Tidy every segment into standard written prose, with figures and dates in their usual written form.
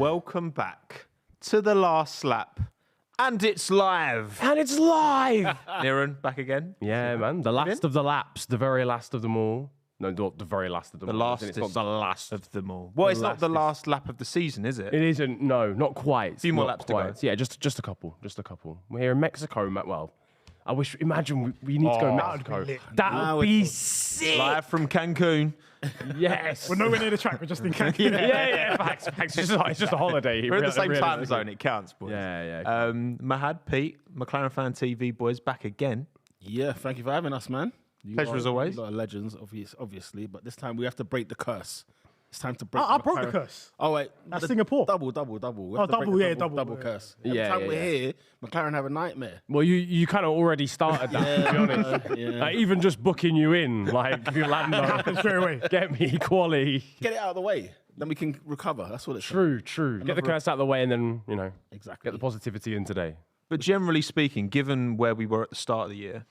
welcome back to the last lap. And it's live. And it's live. Niran, back again. Yeah, man. The last of the laps, the very last of them all. No, not the very last of them all. Last It's not the last of them all. Well, it's not the last lap of the season, is it? It isn't. No, not quite. A few more laps to go. Yeah, just a couple. We're here in Mexico. Well, I wish. Imagine we need to go to Mexico. That would be sick. Live from Cancun. Yes. We're nowhere near the track. We're just in Cancun. yeah. Facts. It's just a holiday. We're in the same time zone. It counts, boys. Yeah. Mahad, Pete, McLaren Fan TV, boys, back again. Yeah, thank you for having us, man. Pleasure as always. You lot of legends, obviously, but this time we have to break the curse. It's time to break. I broke the curse. Oh wait, That's Singapore. Double. We have to break the double curse. Every time we're here, McLaren have a nightmare. Well, you kind of already started that, to be honest. Like, even just booking you in, like Lando, Straight away. get me quality. Get it out of the way, then we can recover. That's what it's. True. Get the curse out of the way, and then Exactly. get the positivity in today. But generally speaking, given where we were at the start of the year,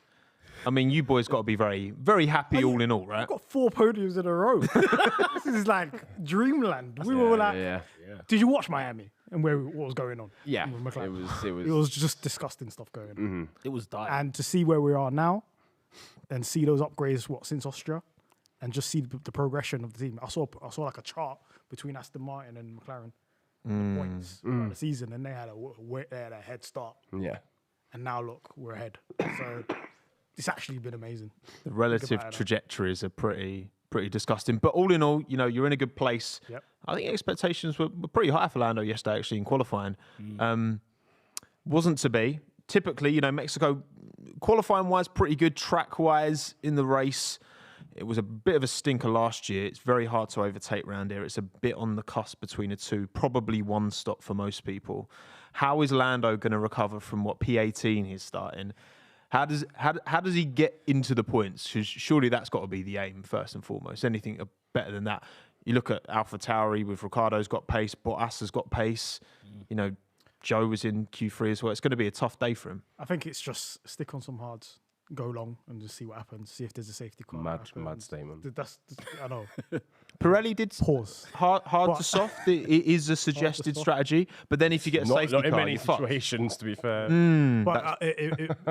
I mean, you boys got to be very, very happy all in all, right? I've got 4 podiums in a row. This is like dreamland. We were like, did you watch Miami and what was going on? Yeah, with McLaren? it It was just disgusting stuff going on. It was dire. And to see where we are now and see those upgrades, since Austria, and just see the progression of the team. I saw like a chart between Aston Martin and McLaren, the points throughout the season, and they had a head start. Yeah. And now look, we're ahead. So it's actually been amazing. The relative trajectories are pretty disgusting. But all in all, you're in a good place. Yep. I think expectations were pretty high for Lando yesterday, actually, in qualifying. Wasn't to be. Typically, Mexico, qualifying-wise, pretty good. Track-wise, in the race, it was a bit of a stinker last year. It's very hard to overtake round here. It's a bit on the cusp between the two. Probably one stop for most people. How is Lando going to recover from what P18 he's starting? How does he get into the points? 'Cause surely that's got to be the aim first and foremost. Anything better than that. You look at AlphaTauri with Ricciardo's got pace, Bottas has got pace. Joe was in Q3 as well. It's going to be a tough day for him. I think it's just stick on some hards, go long, and just see what happens. See if there's a safety car. Mad statement. I know. Pirelli did Pause. hard to soft. It is a suggested strategy, but then if you get a safety not car, in many you're fucked. situations, to be fair. But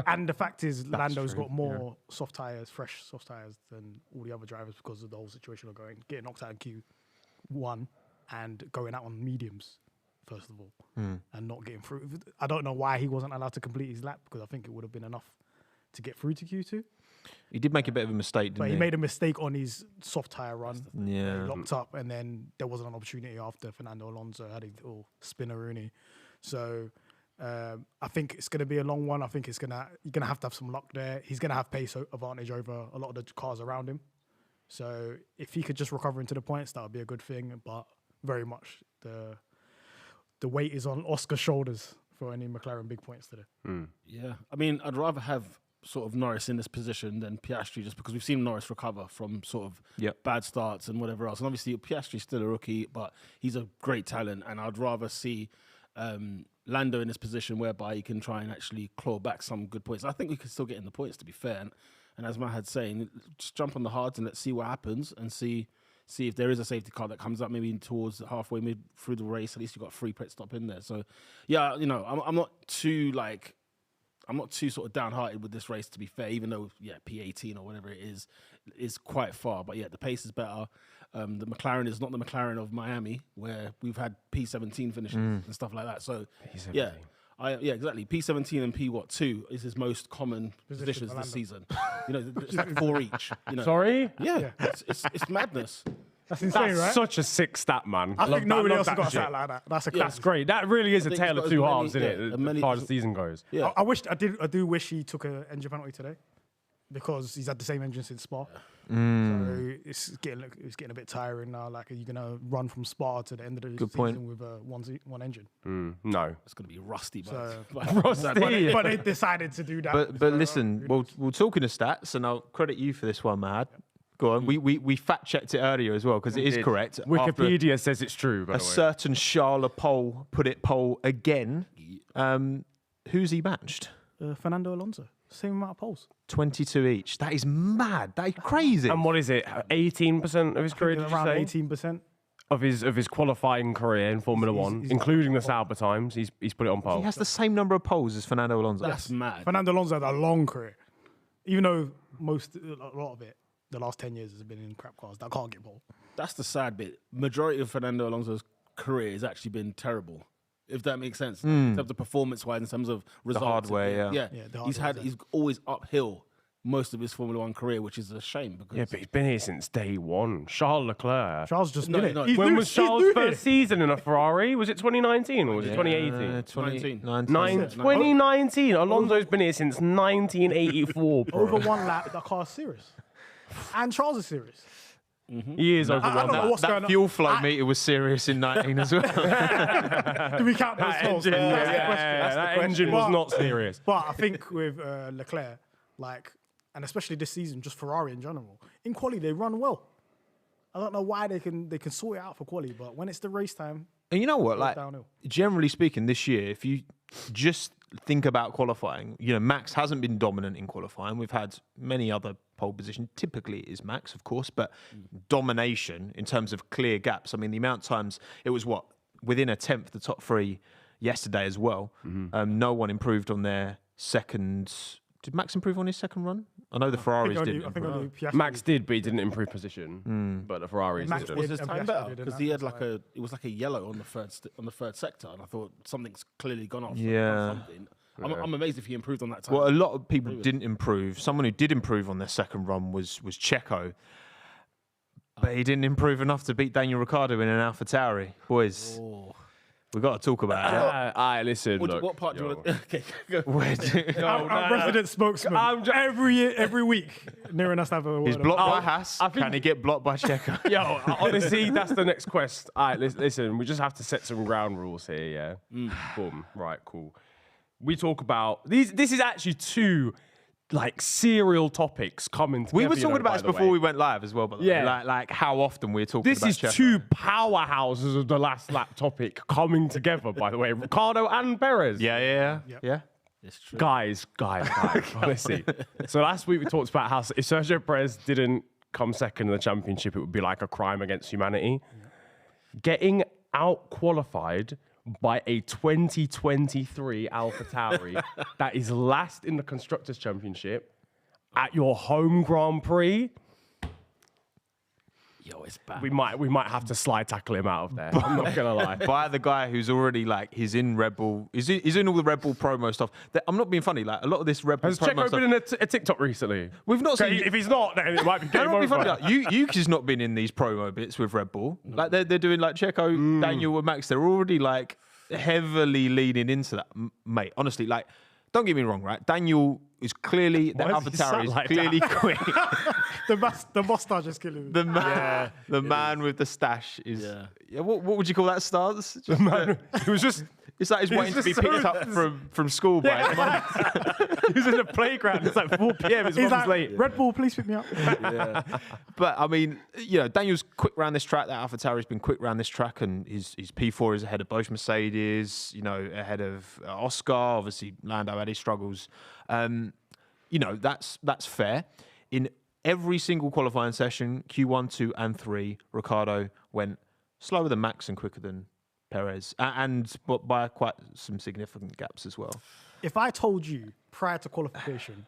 and the fact is, Lando's got more fresh soft tires than all the other drivers because of the whole situation of getting knocked out in Q1 and going out on mediums. First of all, and not getting through. I don't know why he wasn't allowed to complete his lap because I think it would have been enough to get through to Q2. He did make a bit of a mistake, didn't But he? he made a mistake on his soft tyre run. Yeah. He locked up, and then there wasn't an opportunity after Fernando Alonso had a little spinneroonie. So I think it's going to be a long one. I think you're going to have some luck there. He's going to have pace advantage over a lot of the cars around him. So if he could just recover into the points, that would be a good thing. But very much the weight is on Oscar's shoulders for any McLaren big points today. Yeah, I mean, I'd rather have sort of Norris in this position than Piastri, just because we've seen Norris recover from sort of bad starts and whatever else. And obviously, Piastri's still a rookie, but he's a great talent. And I'd rather see Lando in this position whereby he can try and actually claw back some good points. I think we can still get in the points, to be fair. And as Mahad's saying, just jump on the hards and let's see what happens and see if there is a safety car that comes up maybe towards halfway mid through the race. At least you've got a free pit stop in there. So, yeah, I'm not too sort of downhearted with this race, to be fair, even though, P18 or whatever it is quite far. But, the pace is better. The McLaren is not the McLaren of Miami, where we've had P17 finishes and stuff like that. So, P17. Exactly. P17 and P2 is his most common positions this season. It's like 4 each. Sorry? Yeah. It's madness. That's insane, That's right? such a sick stat, man. I think nobody else has got a shit. stat like that. That's a That's class. great. That really is a think tale he's of got two as halves, many- isn't it? many- As far as the season goes. Yeah. I do wish he took an engine penalty today because he's had the same engine since Spa. So it's getting a bit tiring now. Like, are you gonna run from Spa to the end of the season with one engine? No. It's going to be rusty, So- Rusty. But they decided to do that. But listen, we're talking of stats, and I'll credit you for this one, Mahad. Go on. We fact checked it earlier as well because it is correct. Wikipedia says it's true. By A the way. certain Charles Pole put it poll again. Who's he matched? Fernando Alonso, same amount of poles. 22 each. That is mad. That is crazy. And what is it? 18% of his career? Did you Around say? 18%. of his qualifying career in Formula One, including the Sauber times. He's put it on pole. He has the same number of poles as Fernando Alonso. That's mad. Fernando Alonso had a long career, even though a lot of it, the last 10 years has been in crap cars that can't get pole. That's the sad bit. Majority of Fernando Alonso's career has actually been terrible, if that makes sense. In terms of performance-wise, in terms of results. hard way, He's always uphill most of his Formula One career, which is a shame. Because Yeah, but he's been here since day one. Charles Leclerc. Charles just did it. no. When was Charles' first season in a Ferrari? Was it 2019 or was it 2018? 2019. Alonso's been here since 1984, bro. Over one lap, that car's serious. And Charles is serious. He is over I don't one know lap. what's going That on. fuel flow meter was serious in 19 as well. Do we count those faults? Engine, That's the question. that engine was not serious. But I think with Leclerc, and especially this season, just Ferrari in general, in quali they run well. I don't know why they can sort it out for quali, but when it's the race time, And you know what? Like, downhill. generally speaking, this year, if you just think about qualifying, Max hasn't been dominant in qualifying. We've had many other pole positions. Typically, it is Max, of course, but domination in terms of clear gaps. I mean, the amount of times it was within a tenth, the top three yesterday as well. No one improved on their second. Did Max improve on his second run? I know the Ferraris didn't. I think only Piastri Max did, but he didn't improve position. But the Ferraris Max didn't. did. was his and time Piastri better? did, and Because he had that's it was like a yellow on the third sector, and I thought something's clearly gone off. Yeah. Something. I'm amazed if he improved on that time. Well, a lot of people didn't improve. Someone who did improve on their second run was Checo. But he didn't improve enough to beat Daniel Ricciardo in an AlphaTauri. Boys, we've got to talk about it. All right, listen. Look, what part do you want to... Okay, go. our resident spokesman. Every week, Niran has to have a word. He's blocked about by Haas. Can he get blocked by Checo? Yo, honestly, that's the next quest. All right, listen, we just have to set some ground rules here, yeah? Boom. Right, cool. We talk about... This is actually two, serial topics coming together. We were talking about by this the before way. we went live as well, by the Yeah. way. Like how often we're talking This about is Checo. two powerhouses of the last lap topic coming together, by the way. Ricciardo and Perez. Yeah. It's true. Guys, honestly. So last week we talked about how if Sergio Perez didn't come second in the championship, it would be like a crime against humanity. Yeah. Getting out-qualified by a 2023 AlphaTauri that is last in the Constructors' Championship at your home Grand Prix, Yo, it's bad. we might have to slide tackle him out of there. I'm not gonna lie. By the guy who's already he's in Red Bull. He's in all the Red Bull promo stuff. I'm not being funny. Like a lot of this Red Bull Has promo Checo stuff. been in a TikTok recently? We've not Okay, seen. if he's not, then it might be game Don't be funny. over. Like, Yuki's not been in these promo bits with Red Bull. Like they're doing Checo, Daniel, and Max. They're already heavily leaning into that, mate. Honestly, don't get me wrong, right? Daniel is clearly the Why is he sat AlphaTauri is like clearly quick. the mustache is killing me. The man, man with the stash is. Yeah. What would you call that stance? Just, It was just... it's like he's waiting to be just picked so- up from school by his mum. He was in the playground. It's like 4 p.m. His He's mum's late. Red Bull, please pick me up. But I mean, Daniel's quick round this track. That AlphaTauri's been quick round this track, and his P4 is ahead of both Mercedes. Ahead of Oscar. Obviously, Lando had his struggles. That's fair. In every single qualifying session, Q1, 2, and 3, Ricciardo went slower than Max and quicker than Perez, but by quite some significant gaps as well. If I told you prior to qualification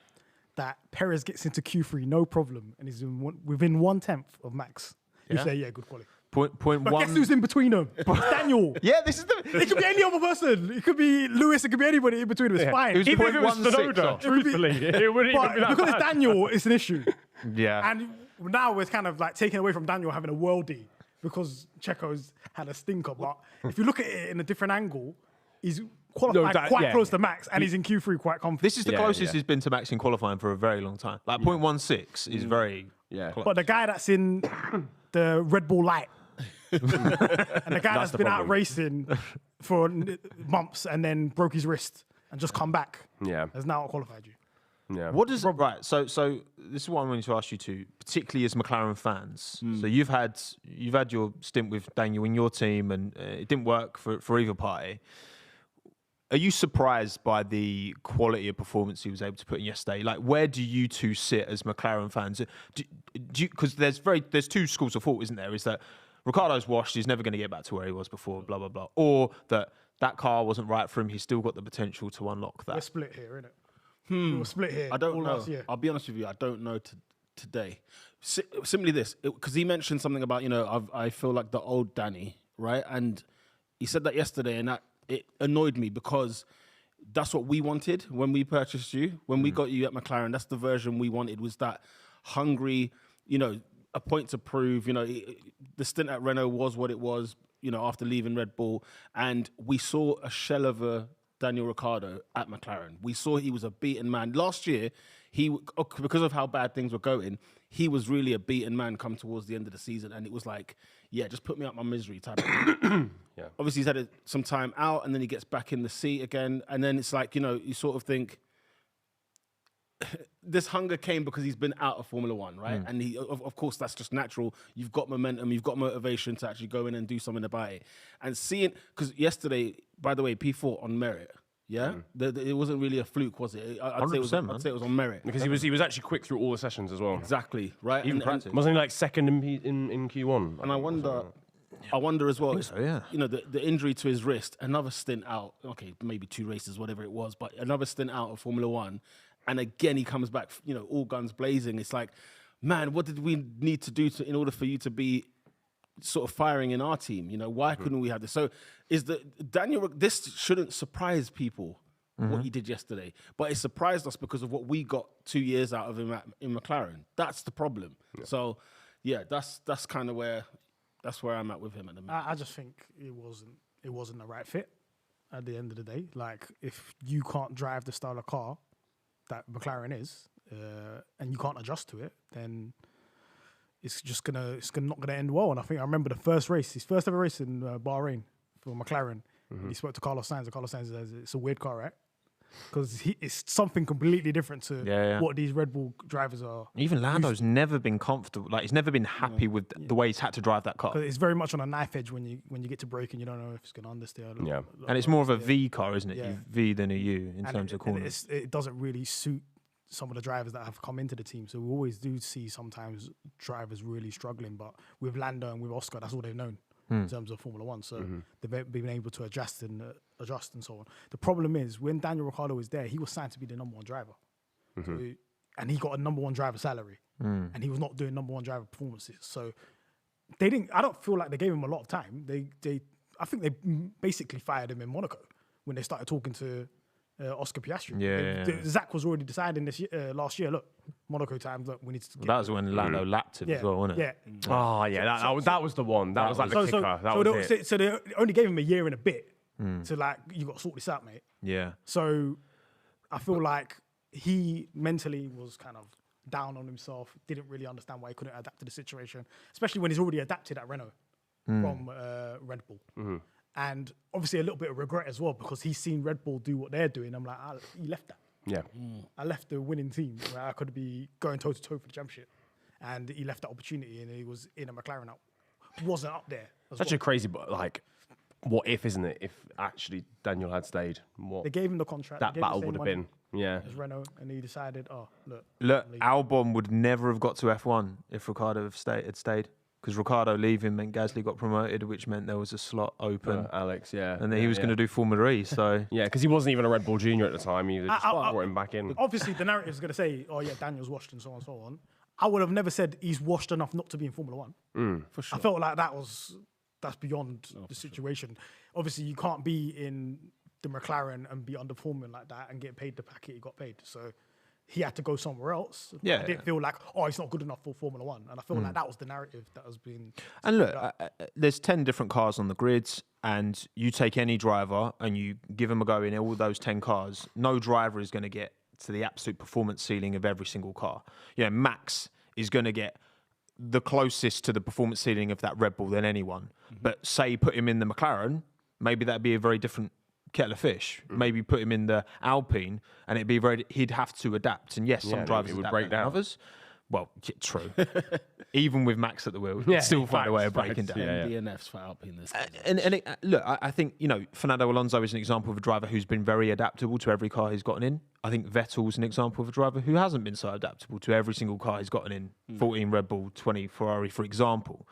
that Perez gets into Q3 no problem and is within 1/10 of Max, you Yeah. say yeah, good quality. Point But one. guess who's in between them? It's Daniel. Yeah, this is It could be any other person. It could be Lewis. It could be anybody in between them. It's fine. It was Even if it was 0.16 Tsunoda, off. truthfully, it wouldn't even But be that because bad. it's Daniel, it's an issue. Yeah. And now we're kind of taking away from Daniel having a worldie because Checo's had a stinker. But if you look at it in a different angle, he's qualified quite close to Max and he's in Q3 quite confident. This is the Yeah, closest yeah. he's been to Max in qualifying for a very long time. 0.16 is very close. But the guy that's in the Red Bull Light and the guy that's the been out problem. racing for months and then broke his wrist and just come back Yeah. has now qualified you. Yeah. What does right? So this is what I'm going to ask you to, particularly as McLaren fans. So you've had your stint with Daniel in your team, and it didn't work for either party. Are you surprised by the quality of performance he was able to put in yesterday? Where do you two sit as McLaren fans? Because there's two schools of thought, isn't there? Is that Ricciardo's washed, he's never going to get back to where he was before, blah, blah, blah. Or that car wasn't right for him, he's still got the potential to unlock that. We're split here, innit? We're split here. I don't all know. last year. I'll be honest with you. I don't know today. Simply this, because he mentioned something about, I feel like the old Danny, right? And he said that yesterday, and it annoyed me because that's what we wanted when we purchased you, when we got you at McLaren. That's the version we wanted, was that hungry, a point to prove. The stint at Renault was what it was, after leaving Red Bull. And we saw a shell of a Daniel Ricciardo at McLaren. We saw he was a beaten man. Last year, because of how bad things were going, he was really a beaten man come towards the end of the season. And it was like, yeah, just put me out my misery type of thing. Yeah. Obviously, he's had some time out, and then he gets back in the seat again. And then it's like, you sort of think, this hunger came because he's been out of Formula One, right? And he, of course, that's just natural. You've got momentum, you've got motivation to actually go in and do something about it. And seeing, because yesterday, by the way, P4 on merit, yeah? It wasn't really a fluke, was it? I'd say it was on merit. Because he was actually quick through all the sessions as well. Exactly, right? Even practice. Wasn't he like second in Q1? And I wonder as well, so, yeah. The injury to his wrist, another stint out, okay, maybe 2 races, whatever it was, but another stint out of Formula One. And again, he comes back, all guns blazing. It's like, man, what did we need to do in order for you to be sort of firing in our team? Why couldn't we have this? So this shouldn't surprise people, what he did yesterday. But it surprised us because of what we got 2 years out of him in McLaren. That's the problem. Yeah. So, yeah, that's kind of where I'm at with him at the minute. I just think it wasn't the right fit at the end of the day. Like, if you can't drive the style of car that McLaren is, and you can't adjust to it, then it's not gonna end well. And I remember the first race, his first ever race in Bahrain for McLaren. He spoke to Carlos Sainz, and Carlos Sainz says it's a weird car, right? Because it's something completely different to what these Red Bull drivers are. Even Lando's never been comfortable. Like, he's never been happy with the way he's had to drive that car. It's very much on a knife edge when you get to braking. You don't know if it's going to understeer. Yeah, and it's more of a V car, isn't it? You V than a U in terms of corners. It doesn't really suit some of the drivers that have come into the team. So we always do see sometimes drivers really struggling. But with Lando and with Oscar, that's all they've known in terms of Formula One. So they've been able to adjust and so on. The problem is, when Daniel Ricciardo was there, he was signed to be the number 1 driver. So, and he got a number 1 driver salary. And he was not doing number 1 driver performances. So I don't feel like they gave him a lot of time. I think they basically fired him in Monaco when they started talking to Oscar Piastri. Zach was already deciding this last year, look, Monaco time, look, we need to get... That was when Lando lapped him as well, wasn't it? Yeah. Oh, yeah, that was the one. That was like the kicker. So they only gave him a year and a bit to, like, you got to sort this out, mate. Yeah. So I feel like he mentally was kind of down on himself, didn't really understand why he couldn't adapt to the situation, especially when he's already adapted at Renault from Red Bull. And obviously a little bit of regret as well, because he's seen Red Bull do what they're doing. I'm like, he left that. Yeah. I left the winning team where I could be going toe-to-toe for the championship. And he left that opportunity, and he was in a McLaren that wasn't up there. Such a crazy, like, what if, isn't it? If actually Daniel had stayed, they gave him the contract. That battle would have been. Yeah. As Renault, and he decided, look, Albon would never have got to F1 if Ricciardo had stayed. Because Ricciardo leaving meant Gasly got promoted, which meant there was a slot open. Alex, yeah. And then he was going to do Formula E, so... Yeah, because he wasn't even a Red Bull junior at the time. He just brought him back in. Obviously, the narrative is going to say, oh, yeah, Daniel's washed and so on and so on. I would have never said he's washed enough not to be in Formula One. For sure. I felt like that's beyond the situation. Sure. Obviously, you can't be in the McLaren and be underperforming like that and get paid the packet he got paid. So... he had to go somewhere else. Yeah, I didn't feel like, he's not good enough for Formula One. And I feel like that was the narrative that was being... And look, there's 10 different cars on the grids, and you take any driver and you give them a go in all those 10 cars, no driver is going to get to the absolute performance ceiling of every single car. Max is going to get the closest to the performance ceiling of that Red Bull than anyone. But say put him in the McLaren, maybe that'd be a very different kettle of fish. Maybe put him in the Alpine, and he'd have to adapt. And yes, some drivers would break down. Others, well, true. Even with Max at the wheel, he'd still find a way of breaking down. DNFs for Alpine this look, I think Fernando Alonso is an example of a driver who's been very adaptable to every car he's gotten in. I think Vettel's an example of a driver who hasn't been so adaptable to every single car he's gotten in. 14 Red Bull, 20 Ferrari, for example.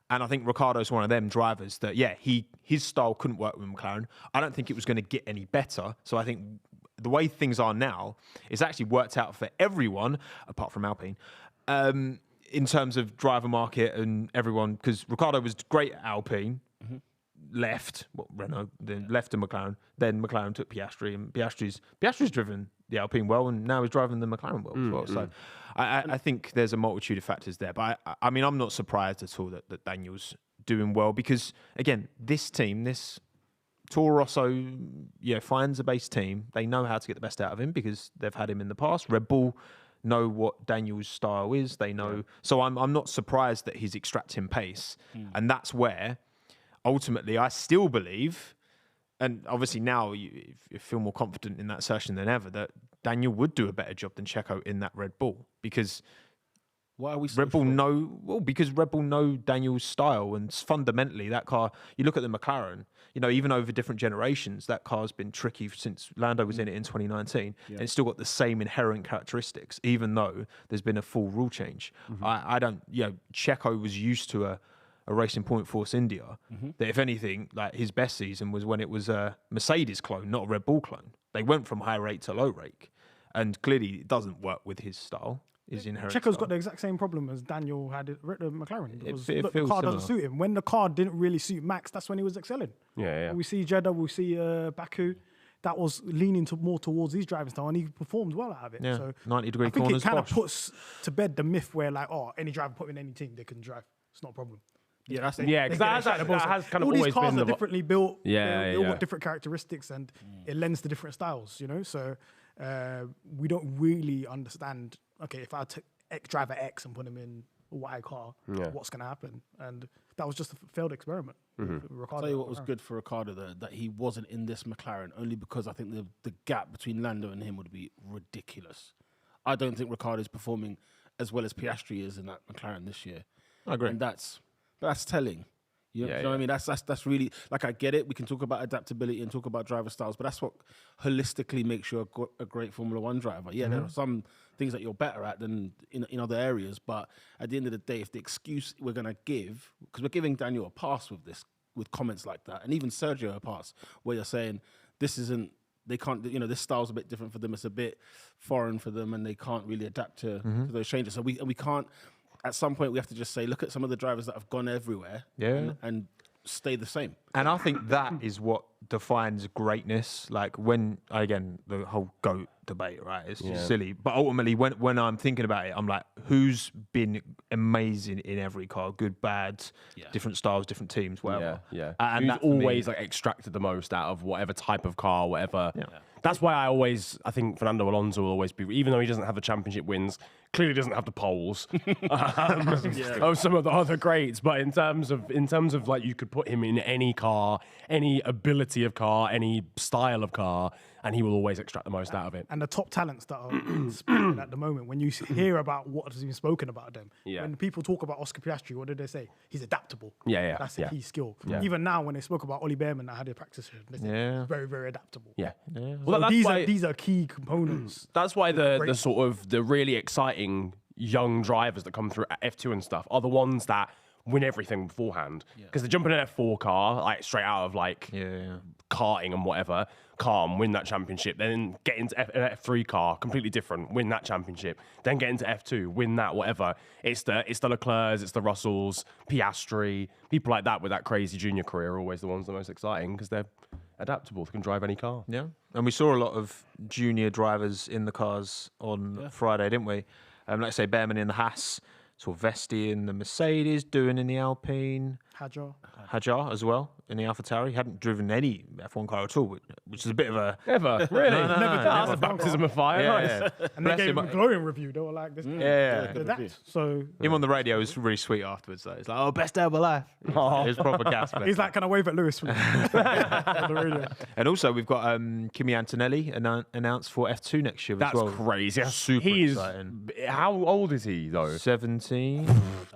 And I think Ricciardo's one of them drivers that, his style couldn't work with McLaren. I don't think it was going to get any better. So I think the way things are now, it's actually worked out for everyone, apart from Alpine, in terms of driver market and everyone. Because Ricciardo was great at Alpine, Renault, then left to McLaren. Then McLaren took Piastri, and Piastri's driven the Alpine well, and now he's driving the McLaren well as well. So I think there's a multitude of factors there. But I mean, I'm not surprised at all that Daniel's doing well because, again, this team, this Toro Rosso, finds a base team. They know how to get the best out of him because they've had him in the past. Red Bull know what Daniel's style is. They know. So I'm not surprised that he's extracting pace. And that's where, ultimately, I still believe, and obviously now you feel more confident in that assertion than ever, that Daniel would do a better job than Checo in that Red Bull because why are we so Red Bull sure? because Red Bull know Daniel's style, and fundamentally that car, you look at the McLaren, even over different generations, that car's been tricky since Lando was in it in 2019, and it's still got the same inherent characteristics, even though there's been a full rule change. I don't, Checo was used to a Racing Point Force India, that if anything, like his best season was when it was a Mercedes clone, not a Red Bull clone. They went from high rake to low rake, and clearly it doesn't work with his style. His inherent Checo's style. got the exact same problem as Daniel had at McLaren. It The feels car doesn't similar. suit him. When the car didn't really suit Max, that's when he was excelling. Yeah. We see Jeddah, we see Baku. That was leaning more towards his driving style, and he performed well out of it. Yeah, So 90-degree I think corners, it kind of bosh. puts to bed the myth where, like, any driver put in any team, they can drive. It's not a problem. Yeah, that's Yeah, because that has kind of all these always cars been are differently built. They all Yeah. got different characteristics, and it lends to different styles. So we don't really understand. Okay, if I take driver X and put him in a Y car, what's going to happen? And that was just a failed experiment. I'll tell you what was good for Ricciardo though, that he wasn't in this McLaren, only because I think the gap between Lando and him would be ridiculous. I don't think Ricciardo is performing as well as Piastri is in that McLaren this year. I agree. And that's telling. You know what I mean? That's really, like, I get it. We can talk about adaptability and talk about driver styles, but that's what holistically makes you a great Formula One driver. Yeah, there are some things that you're better at than in other areas, but at the end of the day, if the excuse we're going to give, because we're giving Daniel a pass with this, with comments like that, and even Sergio a pass, where you're saying this isn't, they can't, this style's a bit different for them, it's a bit foreign for them, and they can't really adapt to those changes. So we can't. At some point, we have to just say, look at some of the drivers that have gone everywhere and stay the same. And I think that is what defines greatness. Like again, the whole GOAT debate, right? It's just silly. But ultimately, when I'm thinking about it, I'm like, who's been amazing in every car? Good, bad, different styles, different teams, whatever. And who's that, for me, always like extracted the most out of whatever type of car, whatever. That's why I think Fernando Alonso will always be, even though he doesn't have the championship wins, clearly doesn't have the poles of some of the other greats. But in terms of like, you could put him in any car, any ability of car, any style of car, and he will always extract the most out of it. And the top talents that are speaking at the moment, when you hear about what has been spoken about them, when people talk about Oscar Piastri, what did they say? He's adaptable. That's a key skill. Even now, when they spoke about Ollie Behrman that had a practice with him, they said he's very, very adaptable. Well, So these are key components. That's why the sort of the really exciting young drivers that come through at F2 and stuff are the ones that win everything beforehand. Because they're jumping in an F4 car, like straight out of like karting and whatever, calm, win that championship, then get into an F3 car, completely different, win that championship, then get into F2, win that, whatever. It's the Leclercs, it's the Russells, Piastri, people like that with that crazy junior career are always the ones the most exciting because they're adaptable, they can drive any car. Yeah, and we saw a lot of junior drivers in the cars on Friday, didn't we? Let's say Behrman in the Haas, saw Vesti in the Mercedes, doing in the Alpine, Hajar as well in the AlphaTauri. Hadn't driven any F1 car at all, which is a bit of a... Ever? Really? No, That's a baptism of fire. Nice. And they gave him a glowing review. They were like, this So him on the radio was really sweet afterwards, though. He's like, oh, best day of my life. It was proper gas. he's like, can I wave at Lewis? On the radio. And also, we've got Kimi Antonelli announced for F2 next year as well. That's crazy. That's super exciting. How old is he, though? 17.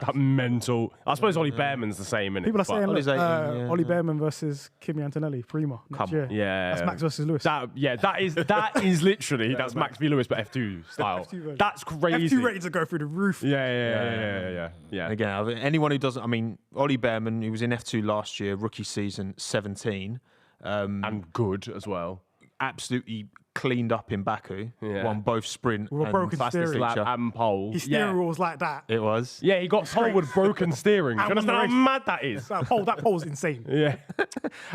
That mental. I suppose Ollie Behrman's the same, innit? People are saying, Ollie's look, 18, Ollie Behrman Berman versus Kimi Antonelli, Prima next year. Yeah. That's Max versus Lewis. That is literally that's Max v Lewis, but F2 style. F2 version. That's crazy. F2 ratings are go through the roof. Yeah. Again, anyone who doesn't, I mean, Ollie Behrman, who was in F2 last year, rookie season 17. And good as well. Absolutely cleaned up in Baku. Yeah. Won both sprint With a broken fastest steering. Lap feature. and pole. His steering wheel was like that. It was. Yeah, he got pole with broken steering. Do you And understand how won the race. mad that is? That pole's insane. Yeah.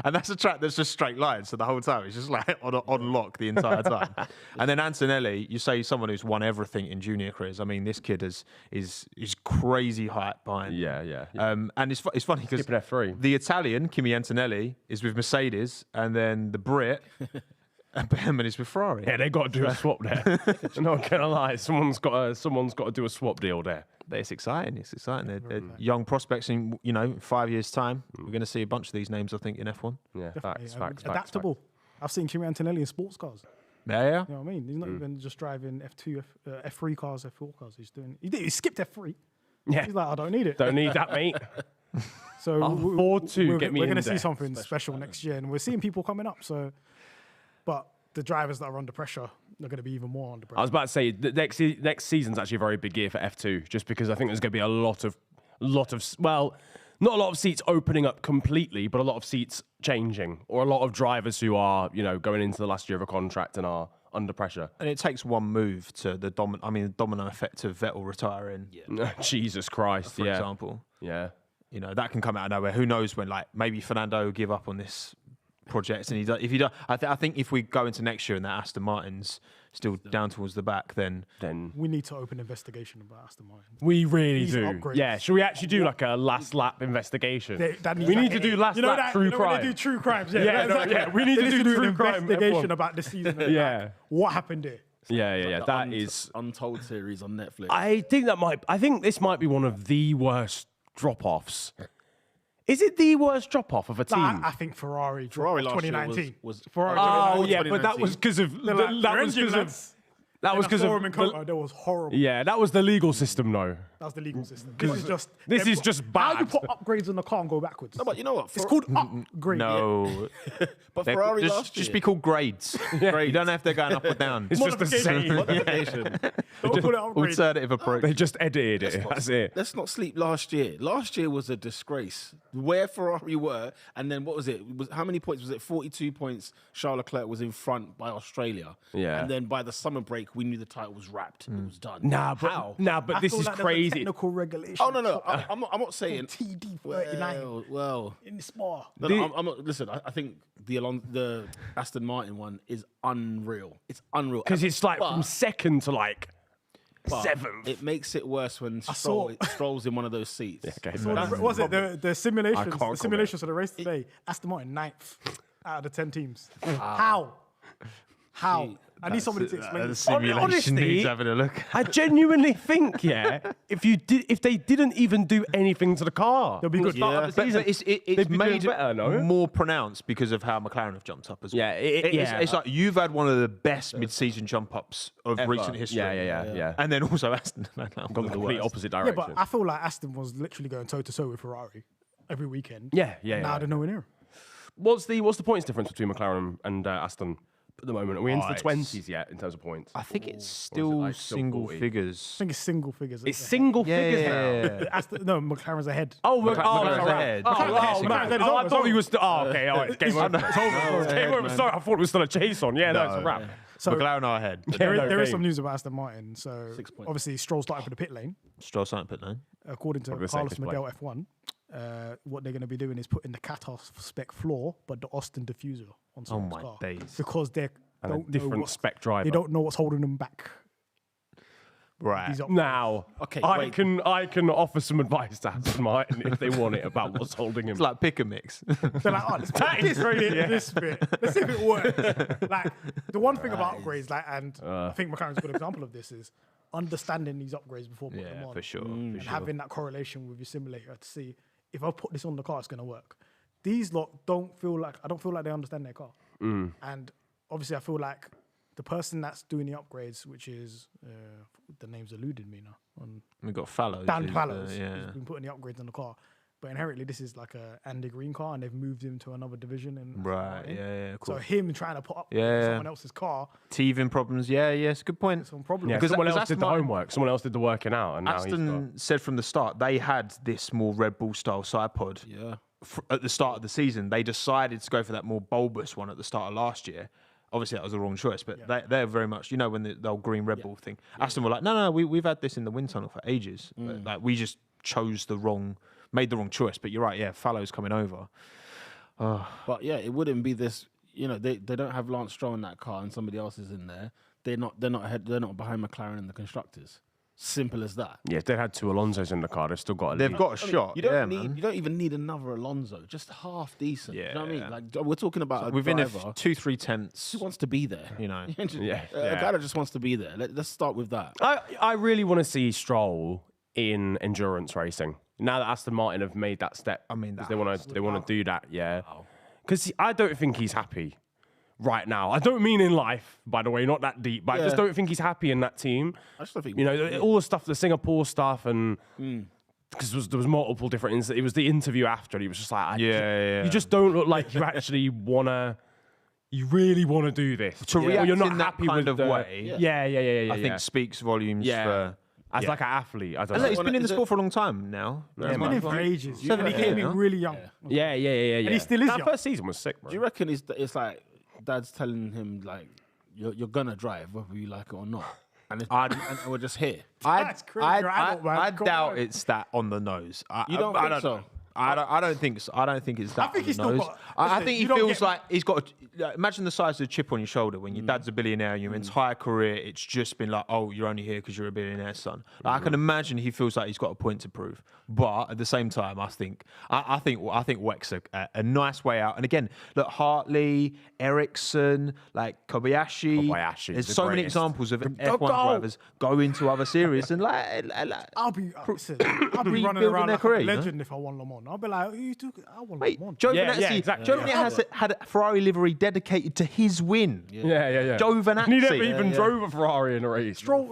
And that's a track that's just straight lines. So the whole time, it's just like on lock the entire time. And then Antonelli, you say someone who's won everything in junior careers. I mean, this kid is crazy hype behind. Yeah. And it's funny because Skipping F3. the Italian, Kimi Antonelli, is with Mercedes. And then the Brit, Behrman is with Ferrari. Yeah, they got to do a swap there. I'm not gonna lie, someone's got to do a swap deal there. But it's exciting. They're young prospects in 5 years' time. We're going to see a bunch of these names, I think, in F1. Yeah, facts. Adaptable. I've seen Kimi Antonelli in sports cars. Yeah. You know what I mean? He's not even just driving F2, F3 cars, F4 cars. He skipped F3. Yeah, He's like, I don't need it. don't need that, mate. So R42, get me we're in going to see there. something special next year, and we're seeing people coming up. So, but the drivers that are under pressure are going to be even more under pressure. I was about to say the next season's actually a very big year for F2, just because I think there's going to be a lot of well, not a lot of seats opening up completely, but a lot of seats changing, or a lot of drivers who are going into the last year of a contract and are under pressure. And it takes one move to the domino effect of Vettel retiring, Jesus Christ, for example. Yeah. That can come out of nowhere. Who knows when, maybe Fernando will give up on this project. And if he does, I think if we go into next year and that Aston Martin's still down towards the back, then we need to open an investigation about Aston Martin. We really These do. upgrades. Yeah. Should we actually do like a last lap investigation? We need to do last lap true crime. When they do true crimes. We need to do true an crime. investigation about this season. And Yeah. what happened here? Yeah. That is Untold series on Netflix. I think this might be one of the worst drop-offs. Is it the worst drop-off of a team? I think Ferrari last year 2019 was Ferrari. Oh, 2019. yeah, but that was because of that was because of that was horrible. yeah, that was the legal system, though. That's the legal system. This is just How bad. you put upgrades on the car and go backwards? No, but you know what? It's called upgrade. no. But Ferrari last year. Just be called grades. You don't know if they're going up or down. It's just the same. Modification. Don't call it upgrade. Alternative approach. They just edited it. That's it. Let's not sleep last year. Last year was a disgrace. Where Ferrari were, and then what was it? How many points was it? 42 points. Charles Leclerc was in front by Australia. Yeah. And then by the summer break, we knew the title was wrapped. It was done. But I this feel is like there's a crazy. technical regulation. Oh no! I'm not saying TD 39 Well, in the spa. no, I'm not. Listen, I think the Aston Martin one is unreal. It's unreal Because it's like But- from second to like but seventh. It makes it worse when saw- Stroll's in one of those seats. Okay. So what was it the simulations? can't The comment. simulations of the race today. Aston Martin 9th out of the 10 teams. How? I need somebody to explain. The this. simulation honestly, needs having a look. I genuinely think, if they didn't even do anything to the car, They'll be good. Yeah. But it's They'd be doing made better, no? more pronounced because of how McLaren have jumped up as well. Yeah, It's like you've had one of the best mid-season jump ups of recent history. Yeah. And then also Aston. Gone the complete opposite Yeah, direction. but I feel like Aston was literally going toe to toe with Ferrari every weekend. Yeah. Now they're nowhere near 'em. What's the points difference between McLaren and Aston at the moment? Are we into the it's- 20s yet in terms of points? I think it's Or still is it like still single 40? figures. I think it's single figures. It's single figures now. Yeah. Aston, no, McLaren's ahead. McLaren's ahead. McLaren's ahead. I thought he was. Okay, all right. Game over. It's over. It's game over. Sorry, I thought it was still a chase on. Yeah, no, it's a wrap. So McLaren are ahead. there is game. some news about Aston Martin. So 6 points. obviously Stroll started for the pit lane. Stroll starting pit lane. According to Probably the Carlos safest play. Medel F1, what they're going to be doing is putting the Qatar spec floor, but the Austin diffuser on Oh someone's my car days. because they And a don't know different what's, spec driver. they don't know what's holding them back. Right. These are- Now, Okay, I wait. can offer some advice to Aston Martin if they want it about what's holding him. It's like pick a mix. They're like, oh, let's put That is this crazy, bit, yeah. this bit. Let's see if it works. Like the one thing about upgrades, and I think McLaren's a good example of this is understanding these upgrades before putting them Yeah, on. for sure. And having that correlation with your simulator to see if I put this on the car, it's going to work. These lot I don't feel like they understand their car. And obviously I feel like the person that's doing the upgrades, which is, the name's eluded me now. We've got Fallows. Dan who's, Fallows, yeah. who's been putting the upgrades on the car. But inherently, this is like a Andy Green car, and they've moved him to another division. And Right, yeah, So cool. him trying to put up Yeah. someone else's car, Teething problems, it's a good point. some problem. Yeah, Because someone else Aston did the Martin- homework. Someone else did the working out, and now he's Aston said from the start they had this more Red Bull style side pod. Yeah. At the start of the season, they decided to go for that more bulbous one at the start of last year. Obviously, that was the wrong choice, but they're very much, when the old green Red Bull thing. Aston were like, no, we've had this in the wind tunnel for ages. But, like, we just made the wrong choice. But you're right, Fallow's coming over. But yeah, it wouldn't be this. They don't have Lance Stroll in that car, and somebody else is in there. They're not ahead. They're not behind McLaren and the constructors. Simple as that. Yeah, if they had 2 Alonsos in the car, they've still got a lead. They've got a shot. You don't even need another Alonso. Just half decent. Yeah. You know what I mean? Like we're talking about a Within driver 2-3 tenths. who wants to be there. You know. A guy that just wants to be there. Let's start with that. I really want to see Stroll in endurance racing. Now that Aston Martin have made that step, I mean, 'cause they want to do that, Because I don't think he's happy right now. I don't mean in life, by the way, not that deep, but I just don't think he's happy in that team. I just don't think all the stuff, the Singapore stuff, and because there was multiple different. It was the interview after, and he was just like, you just don't look like you actually wanna. You really want to do this. To react you're not in that happy kind with of way. Yeah. I think speaks volumes for. As like an athlete, I don't And know. look, he's been in the sport for a long time now. He's been in for ages. Seven, And he 8 came years, in really young. Yeah. And he still is That young. first season was sick, bro. Do you reckon it's like dad's telling him like you're gonna drive whether you like it or not, and we're just here. That's crazy. You're adult, man. I Come doubt on. it's that on the nose. You don't think so? I don't think so. I don't think it's that. I think on he's the still nose. got- I listen, think he you don't feels get- like he's got. Imagine the size of the chip on your shoulder when your dad's a billionaire. And your entire career, it's just been like, oh, you're only here because you're a billionaire, son. Like, I can imagine he feels like he's got a point to prove. But at the same time, I think Weck's a nice way out. And again, look, Hartley, Ericsson, like Kobayashi. There's the so many greatest. examples of F1 drivers go into other series and I'll be running rebuilding around their like career, a you know? legend if I won Le Mans. I'll be like, you took, I won Wait, Le Mans. Giovinazzi, exactly. Giovinazzi had a Ferrari livery dedicated to his win. Yeah. Giovinazzi. And he never even drove a Ferrari in a race. Stroll,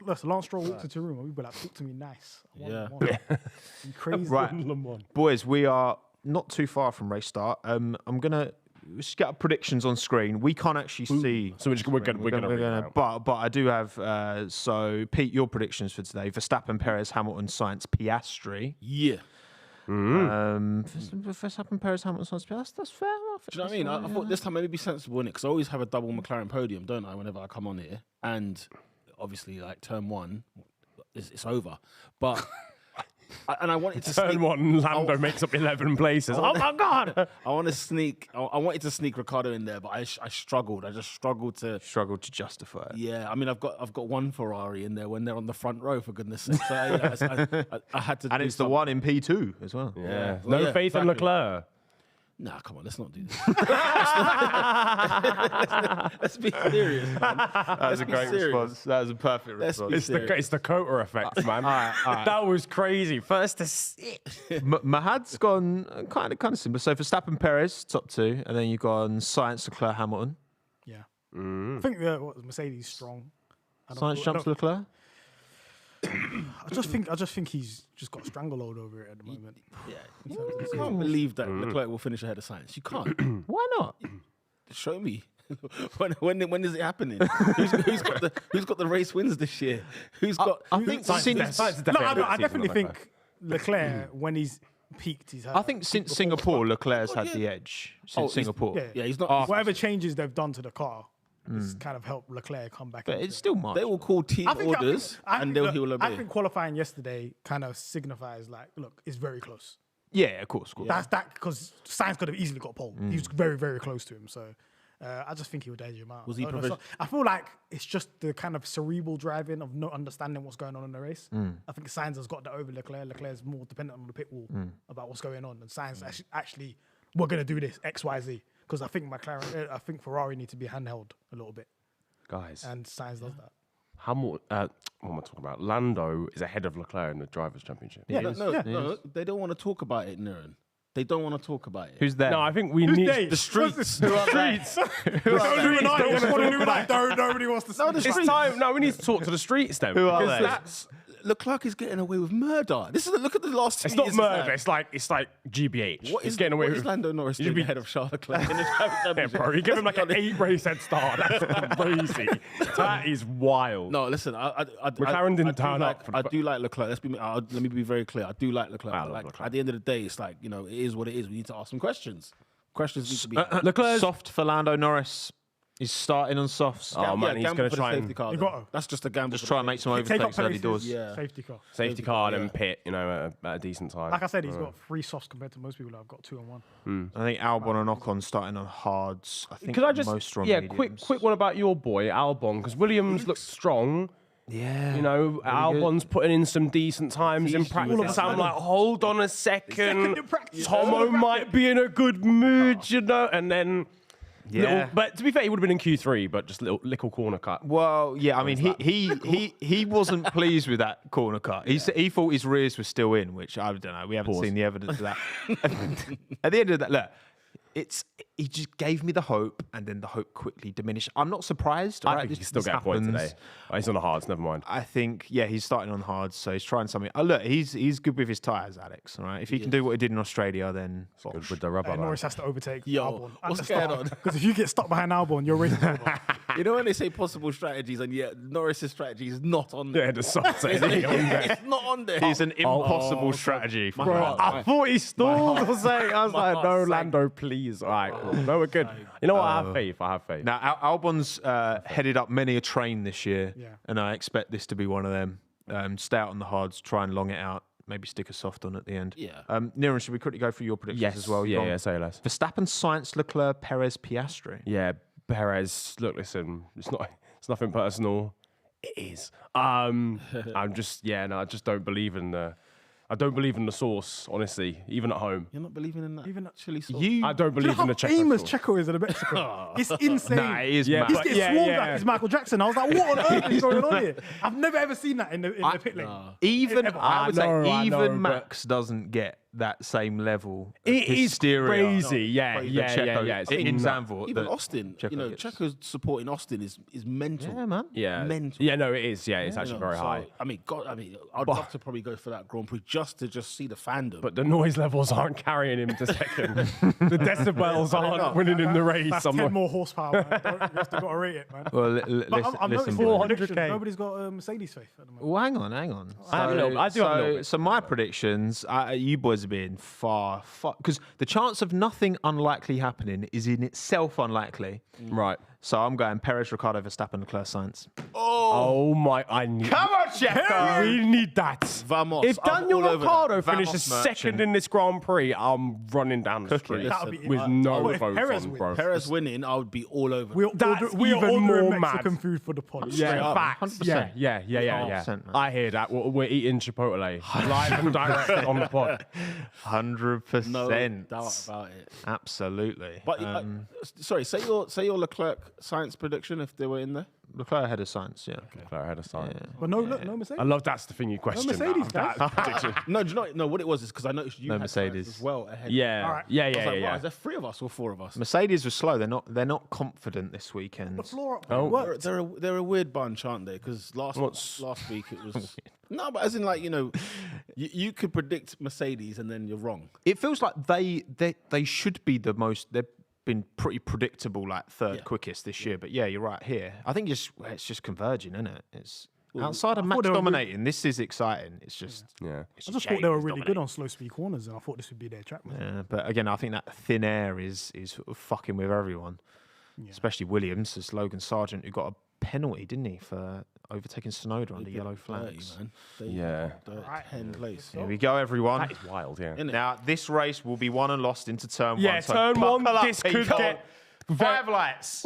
listen, Lance Stroll walked into a room and we'd be like, talk to me nice. I won Le Mans. You crazy Right. Le Mans. Boys, we are not too far from race start. I'm gonna just get our predictions on screen. We can't actually see. So we're gonna read it out. But I do have. So Pete, your predictions for today: Verstappen, Perez, Hamilton, Sainz, Piastri. Yeah. Verstappen, Perez, Hamilton, Sainz, Piastri. That's fair. Do you know what I mean? I thought this time maybe be sensible in it because I always have a double McLaren podium, don't I? Whenever I come on here, and obviously like turn one, it's over. But and I wanted to Turn sneak, one, Lando makes up 11 places. Oh my God! I want to sneak. I wanted to sneak Ricciardo in there, but I struggled. I just struggled to. Struggled to justify it. Yeah, I mean, I've got one Ferrari in there when they're on the front row, for goodness' sake. So I had to. And it's the one in P2 as well. Yeah. Well, No yeah, faith in exactly. Leclerc. Nah, come on, let's not do this. Let's be serious, man. That was a great response. That was a perfect Let's be response. It's the Coulter effect, man. That was crazy. First to Mahad's gone kind of similar. So Verstappen, Perez, top 2, and then you've gone Sainz, Leclerc, Hamilton. Yeah. I think Mercedes strong. Sainz jumps Leclerc. I just think he's just got a stranglehold over it at the moment. Yeah, you can't believe that Leclerc will finish ahead of Sainz. You can't. Why not? Show me. When is it happening? who's got the race wins this year? Who's got? I think since I definitely think Leclerc when he's peaked, he's had. I think since Singapore, Leclerc's had the edge. Since Singapore, Yeah, he's not. Whatever changes they've done to the car has kind of helped Leclerc come back. but into it's it. still much. They will call team orders, and he will obey. I think qualifying yesterday kind of signifies like, look, it's very close. Yeah, of course. That's that because Sainz could have easily got pole. He was very, very close to him. So I just think he would edge him out. Was he I don't know, provision- so I feel like it's just the kind of cerebral driving of not understanding what's going on in the race. I think Sainz has got that over Leclerc. Leclerc's more dependent on the pit wall about what's going on. And Sainz actually, we're going to do this, X, Y, Z. Because I think I think Ferrari need to be handheld a little bit. Guys, And Sainz does that. what am I talking about? Lando is ahead of Leclerc in the Drivers' Championship. Yeah, No, they don't want to talk about it, Niran. They don't want to talk about it. Who's there? No, I think we need they? the streets. The streets. Nobody wants to see It's time. No, we need to talk to the streets then. Who are because they? that's Leclerc is getting away with murder. Look at the last 2 It's years. not murder. It's like GBH. What He's is getting away what with is Lando Norris doing ahead of Charles Leclerc in the Drivers' Yeah, Championship? bro, you give him like an 8-race head start. That's crazy. That is wild. No, listen. McLaren didn't turn up for the I do like Leclerc. Let me be very clear. I do like Leclerc. I love Like, Leclerc. at the end of the day, it's like, it is what it is. We need to ask some questions. Questions need to be. Leclerc's Soft for Lando Norris. He's starting on softs. Oh, man, he's gamble going for to the try safety and car. You though. got to. That's just a gamble. Just for try the and make some Take up overtakes early places, doors. Yeah. safety car. safety car and pit, at a decent time. Like I said, he's got 3 softs compared to most people that have got 2 and 1. I think Albon and Ocon starting on hards. I think Could I just, most are on quick mediums. one about your boy, Albon, because Williams looks strong. Yeah. Albon's putting in some decent times in practice. I'm like, hold on a second. in practice. Tommo might be in a good mood, and then... Yeah. But to be fair, he would have been in Q3, but just little corner cut. Well, yeah, I mean, he wasn't pleased with that corner cut. He thought his rears were still in, which I don't know. We haven't seen the evidence of that. At the end of that, look, he just gave me the hope, and then the hope quickly diminished. I'm not surprised. I right? think he This- can still this get a point happens. today. Oh, he's on the hards, never mind. I think, he's starting on hards, so he's trying something. Oh, look, he's good with his tyres, Alex. All right, if he can do what he did in Australia, then Good with the rubber. man. Norris has to overtake Yo, Albon. what's going on? Because if you get stuck behind Albon, your race is over. You know when they say possible strategies, and Norris's strategy is not on there. Yeah, the soft is on there. It's not on there. he's an impossible strategy. For Bro, Mahad. I thought he stalled or something. I was My like, no, heart sank. Lando, please. All right, cool. No, we're good. You know what? I have faith. Now, Albon's headed up many a train this year, Yeah. and I expect this to be one of them. Stay out on the hards, try and long it out, maybe stick a soft on at the end. Yeah. Niran, should we quickly go through your predictions as well? You're on say less. Verstappen, Sainz, Leclerc, Perez, Piastri. Yeah, Perez. Look, listen, it's nothing personal. It is. I'm just, I just don't believe in the sauce, honestly, even at home. You're not believing in that? Even chili sauce? I don't Do you know believe in the how Checo famous sauce. Checo is in Mexico? It's insane. Nah, it is Yeah, mad. He's but- getting yeah, swarmed yeah. like it's Michael Jackson. I was like, what on earth is going on here? I've never ever seen that in the pit lane. Even Ever. I would I say know, even but- Max doesn't get that same level. Of It is hysteria crazy. Yeah. Checo It's in nuts. Zandvoort. Even that Austin, Checo gets. Checo's supporting Austin is mental. Yeah, man. Yeah. Mental. Yeah, no, it is. Yeah, it's actually You know, very so, high. I'd love to probably go for that Grand Prix just to see the fandom. But the noise levels aren't carrying him to second. The decibels aren't winning him the race. That's I'm 10 not- more horsepower, man. You have to got to rate it, man. Well, But I'm listen, noticing boy. the predictions, 400K. nobody's got Mercedes faith at the moment. Well, hang on. I have a little- I do have a little bit. So my predictions, you boys are being far, because the chance of nothing unlikely happening is in itself unlikely. Right. So I'm going Perez, Ricciardo, Verstappen, Leclerc, Sainz. Oh my! I need. Come on, Checo! We need that. Vamos. If I'm Daniel all over that. Ricciardo Vamos finishes merchant. second in this Grand Prix, I'm running down the street That'll be- with I- no if votes Perez on, wins- bro. Perez winning, I would be all over. We That's are even ordering more Mexican mad. food for the pod. Yeah, up, facts. 100%. Yeah. 100%, man. I hear that. We're eating Chipotle live and direct on the pod. 100%. no doubt about it. Absolutely. But sorry, say your Leclerc science prediction if they were in there. Leclerc ahead of Sainz, yeah. Claire had a sign. But no Mercedes. I love that's the thing you question. Mercedes, that guys. prediction. No, do you know? No, what it was is because I noticed you No had Mercedes. Sainz as well ahead. Yeah. All right. Yeah. I was like, wow, Yeah. is there 3 of us or 4 of us? Mercedes was slow. They're not confident this weekend. The floor up. Oh. Worked. They're a weird bunch, aren't they? Because last week it was no, but as in like you could predict Mercedes and then you're wrong. It feels like they should be the most. They've been pretty predictable, like third quickest this year. But yeah, you're right here. I think it's just converging, isn't it? It's outside of I Max thought they were dominating. This is exciting. It's just. Yeah. It's I just thought they were really good on slow speed corners, and I thought this would be their track. Man. Yeah, but again, I think that thin air is fucking with everyone, especially Williams. There's Logan Sargent who got a penalty, didn't he, for overtaking Sonoda under yellow flags. Yeah. 10 place. Here we go, everyone. That is wild. Yeah. Now, this race will be won and lost into turn Yeah, one. So turn one, buckle up, this could people. get 5 lights.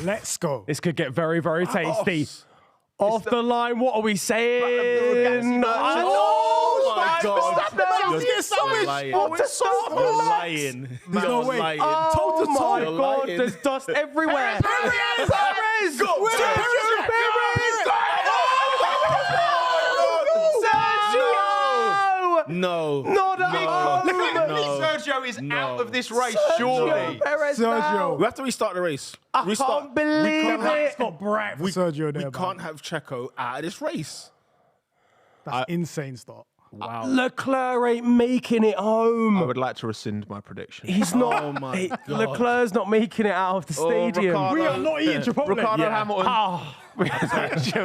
Let's go. This could get very, very tasty. Off the line, what are we saying? Oh my God! You're lying. What a start. You're lying. There's no way. Lying. Oh Toe to toe. my You're God, lying. there's dust everywhere. Perez! Go! Sergio! No. Not at home. Sergio is out of this race, surely. Perez Sergio. We have to restart the race. I can't believe It's it. got bright for Sergio there, We man. can't have Checo out of this race. That's insane start. Wow. Leclerc ain't making it home. I would like to rescind my prediction. He's not. Oh my God. Leclerc's not making it out of the stadium. Ricardo. We are not eating Chipotle. Ricardo Yeah. Hamilton. Oh,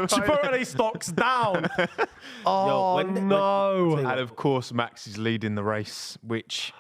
Chipotle stock's down. Oh no! And of course, Max is leading the race, which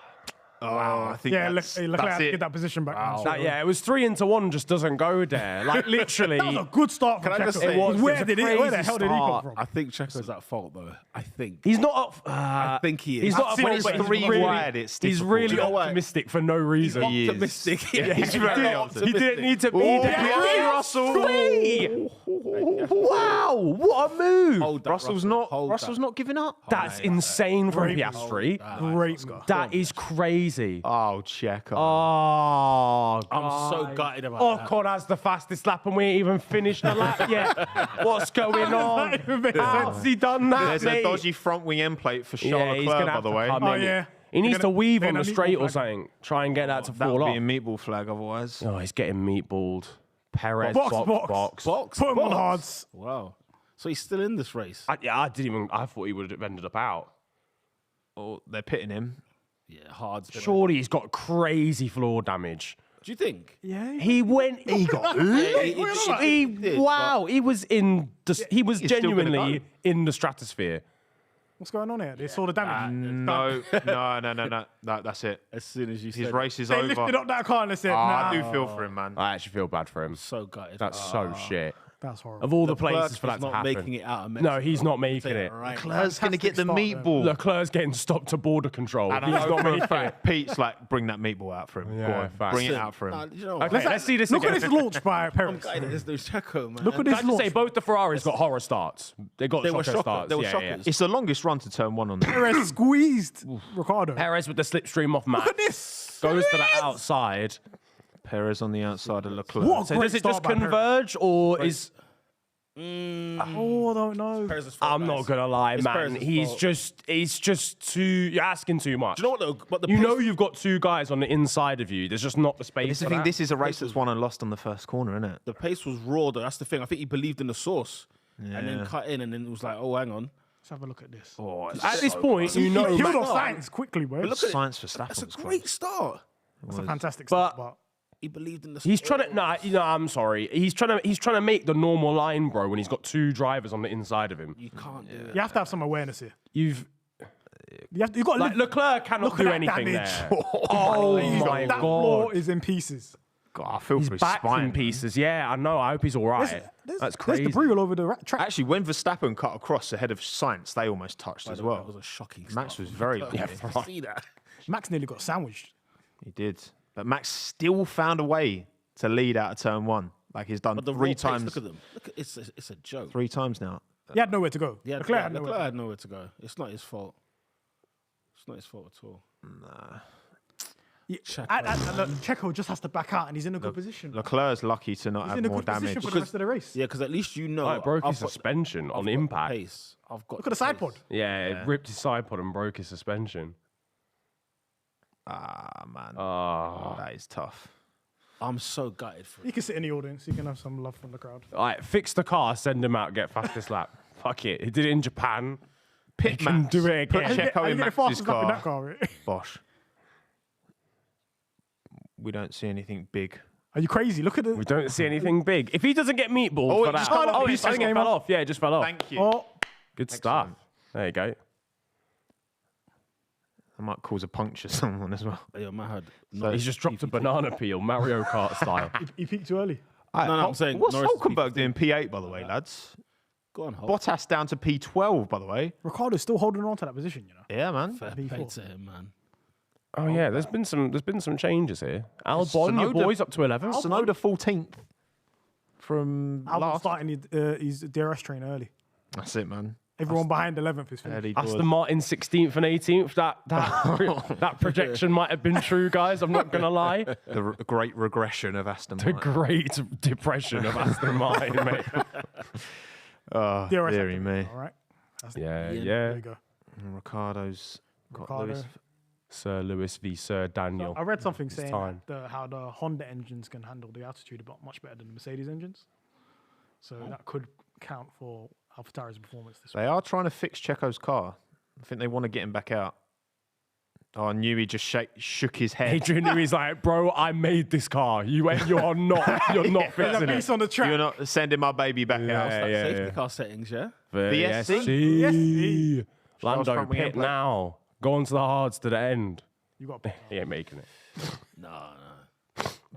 I think Yeah, that's Leclerc had to it. get that position back. Yeah, it was 3-1. Just doesn't go there. Like literally. That was a good start from Can I just Checo. say- Where It's a where the crazy hell did he come start. from? I think Checo's at fault though. I think. He's not. I think he is. He's not. I've seen but it he's three really, wide, it's he's difficult. really Do you know why? optimistic for no reason. He is. Optimistic. Yeah, he's very He optimistic. didn't need to be there. yeah, Russell. Three. Wow! What a move! Hold that, Russell's Russell. not giving up. That's insane from Great Piastri. Great start. That is crazy. Oh, Checo. Oh, I'm so gutted about that. Ocon has the fastest lap and we ain't even finished the lap yet. What's going on? That even makes How's sense. he done that, There's mate? a dodgy front wing end plate for Charles he's Leclerc, gonna by have the to way. come Oh, in. yeah. He needs to weave They're on the gonna straight meatball or flag. something. Try and get that to That fall would off. be a meatball flag otherwise. Oh, he's getting meatballed. Perez, Box. Box. Put him on box. hards. Wow. So he's still in this race. I thought he would have ended up out. Oh, they're pitting him. Yeah, hard. Surely he's got crazy floor damage. Do you think? Yeah. He went. He got. Wow. He was in. He was he's still gonna genuinely go. in the stratosphere. What's going on here? They saw the damage. No, that's it. As soon as you His said race is They over. lifted up that car and they said, I nah. do feel for him, man. I actually feel bad for him. it, so gutted. That's so shit. That's horrible. Of all the Leclerc places for is that to not happen. making it out of No, Mexico. he's not making Say it. that right Leclerc's going to get the Fantastic start, meatball. Leclerc's getting stopped to border control. And I He's know not for a making it. fact, Pete's like, bring that meatball out for him. Yeah, Go on, facts. bring it out for him. Nah, you know, Okay, let's see this Look again. at this launch by Perez. There's no Checo, man. Look at Can this I just say, launch. both the Ferraris got horror starts. They got They were shocker shocker- starts. they were yeah, shockers. It's the longest run to turn one on there. Perez squeezed Ricardo. Perez with the slipstream off Max. Look at this. Goes to the outside. Perez on the outside of Leclerc. What a So great does it just start by Perez. converge or is... Oh, I don't know. Perez's fault, I'm not guys. going to lie, It's man. Perez's fault. He's just too... You're asking too much. Do you know what though? But the You pace- know you've got two guys on the inside of you. There's just not the space This is the for thing. that. This is a race that's won and lost on the first corner, isn't it? the pace was raw though. That's the thing. I think he believed in the source, and then cut in, and then it was like, oh, hang on. Let's have a look at this. Oh, At this point, you know... He killed Max- off science quickly, bro. Look at it. science for Stappen. That's a was great close. start. That's a fantastic start. But He believed in the. He's trying to. No, I'm sorry. He's trying to make the normal line, bro. When he's got two drivers on the inside of him, You can't do it. you have to have some awareness here. you've You've got to like Leclerc cannot Look at do that anything damage. there. Oh my that floor god, is in pieces. God, I feel his for his back's spine. in pieces. Yeah, I know. I hope he's all right. That's crazy. There's debris all over the track. Actually, when Verstappen cut across ahead of Sainz, they almost touched as That well. was a shocking. Max start was from very Leclerc. lucky. I see that. Max nearly got sandwiched. He did. But Max still found a way to lead out of turn one. Like he's done But the three raw pace, times. Look at them. Look, it's a joke. 3 times now. He had nowhere to go. Yeah, Leclerc had nowhere. Leclerc had nowhere to go. It's not his fault. It's not his fault at all. Look, Checo just has to back out, and he's in a good position. Leclerc's lucky to not He's have in a more good position damage. for the rest of the race. Yeah, because at least you know. Oh, it broke his I've got- suspension I've on got the impact. pace. I've got. Look at the side pod. Yeah, it ripped his side pod and broke his suspension. Ah, man. Oh. That is tough. I'm so gutted for You it. can sit in the audience. You can have some love from the crowd. All right, fix the car, send him out, get fastest lap. Fuck it. He did it in Japan. Pit can Max. do it Put again. Checo How you in get the Max's fastest lap in that car. car? Bosh. We don't see anything big. Are you crazy? Look at the. We don't see anything big. If he doesn't get meatballed Oh, for it that. just fell off. Oh, He I just think it came fell off. off. Yeah, it just fell off. Thank you. Oh, Good stuff. There you go. I might cause a puncture someone as well. Yo, Mahad. So He's just dropped a banana peel, Mario Kart style. he peaked too early. No, I'm saying what's Norris is Hulkenberg doing P8, by the way, lads? Go on, Hulk. Bottas down to P12, by the way. Ricardo's still holding on to that position, you know. Yeah, man. Fair P4. play to him, man. Oh yeah, there's been some changes here. Albon, your Tsunoda- boys up to 11. Sonoda 14th from Albon last. starting his DRS train early. That's it, man. Everyone behind 11th is finished. Early doors. Aston Martin 16th and 18th. That projection might have been true, guys. I'm not gonna lie. The great regression of Aston The Martin. great depression of Aston Martin, mate. Oh, DRS dearie active, me. All right. Yeah, There yeah. you go. And Ricardo's got Ricardo. Lewis. Sir Lewis v Sir Daniel. I read something saying time. how the Honda engines can handle the altitude much better than the Mercedes engines. So that could count for AlphaTauri's performance this week. They are trying to fix Checo's car. I think they want to get him back out. Oh, I knew he just shook his head. Adrian Newey's like, bro, I made this car. You are not. You're not fixing it. On the track. You're not sending my baby back out. Safety car settings, yeah? VSC. Lando, front wing pit and now. Go on to the hards to the end. You got He ain't making it. No.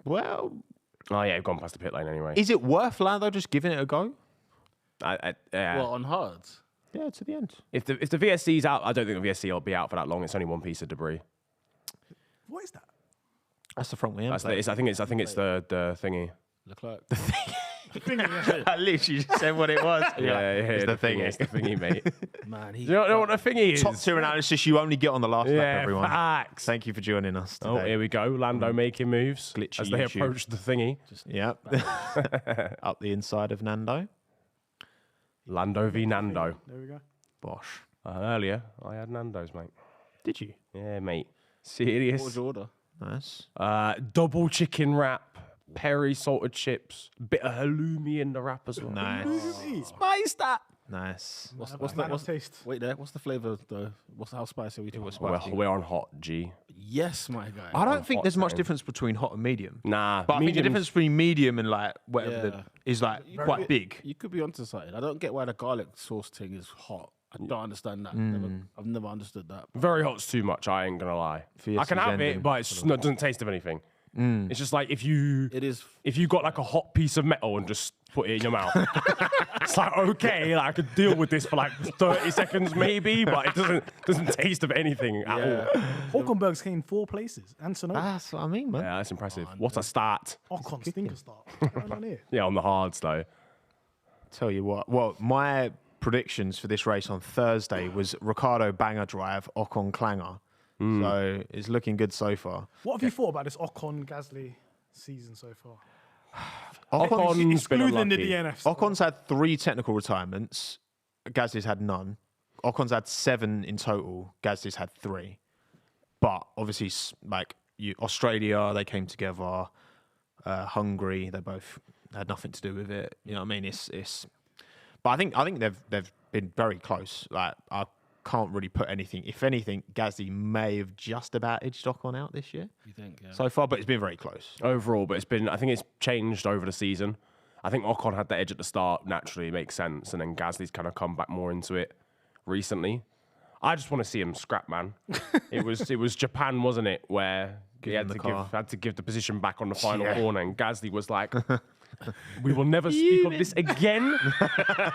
Well, Oh, yeah, he's gone past the pit lane anyway. is it worth Lando just giving it a go? Well, on hards. Yeah, to the end. If the VSC's out, I don't think the VSC will be out for that long. It's only one piece of debris. What is that? That's the front wing. I think it's the thingy. Leclerc. I literally just said what it was. It's the thing. It's the thingy, mate. Man, You don't know what the thingy is? Top tier analysis you only get on the last lap, Yeah, everyone. facts. Thank you for joining us today. Oh, here we go. Lando making moves Glitchy as they YouTube. approach the thingy. Yep. Up the inside of Nando. Lando v Nando. There we go. Bosh. Earlier, I had Nando's, mate. Did you? Yeah, mate. what was Serious. your order? Nice. Double chicken wrap, peri salted chips, bit of halloumi in the wrap as well. Nice. Spice that. Nice. What's taste? Wait there. What's the flavour though? How spicy are we talking? We're on hot, G. Yes, my guy. I don't think hot there's much zone. difference between hot and medium. Nah, But I think the medium's- difference between medium and like whatever Yeah. is like quite big. You could be onto something. I don't get why the garlic sauce thing is hot. I don't understand that. I've never understood that. Very hot's too much. I ain't gonna lie. I can have it, but it's just, it doesn't taste of anything. It's just like if you got like a hot piece of metal and just put it in your mouth. It's like okay, like, I could deal with this for like 30 seconds maybe, but it doesn't taste of anything at all. Hulkenberg's came 4 places. And Sonoda. That's what I mean, man. Yeah, that's impressive. What a start. Ocon stinker start. What's going on here? Yeah, on the hards though. Tell you what. Well, my predictions for this race on Thursday was Ricciardo banger drive, Ocon clanger. So it's looking good so far. What have you thought about this Ocon Gasly season so far? Ocon's been Excluding the unlucky. DNF stuff. Ocon's had 3 technical retirements. Gasly's had none. Ocon's had 7 in total. Gasly's had 3. But obviously, Australia, they came together. Hungary, they both had nothing to do with it. You know what I mean? But I think they've been very close. Like I can't really put anything. If anything, Gasly may have just about edged Ocon out this year. You think? Yeah. So far, but it's been very close. Overall, but I think it's changed over the season. I think Ocon had the edge at the start, naturally makes sense, and then Gasly's kind of come back more into it recently. I just want to see him scrap, man. It was Japan, wasn't it, where he had to give the position back on the final corner, and Gasly was like, "We will never speak of this again."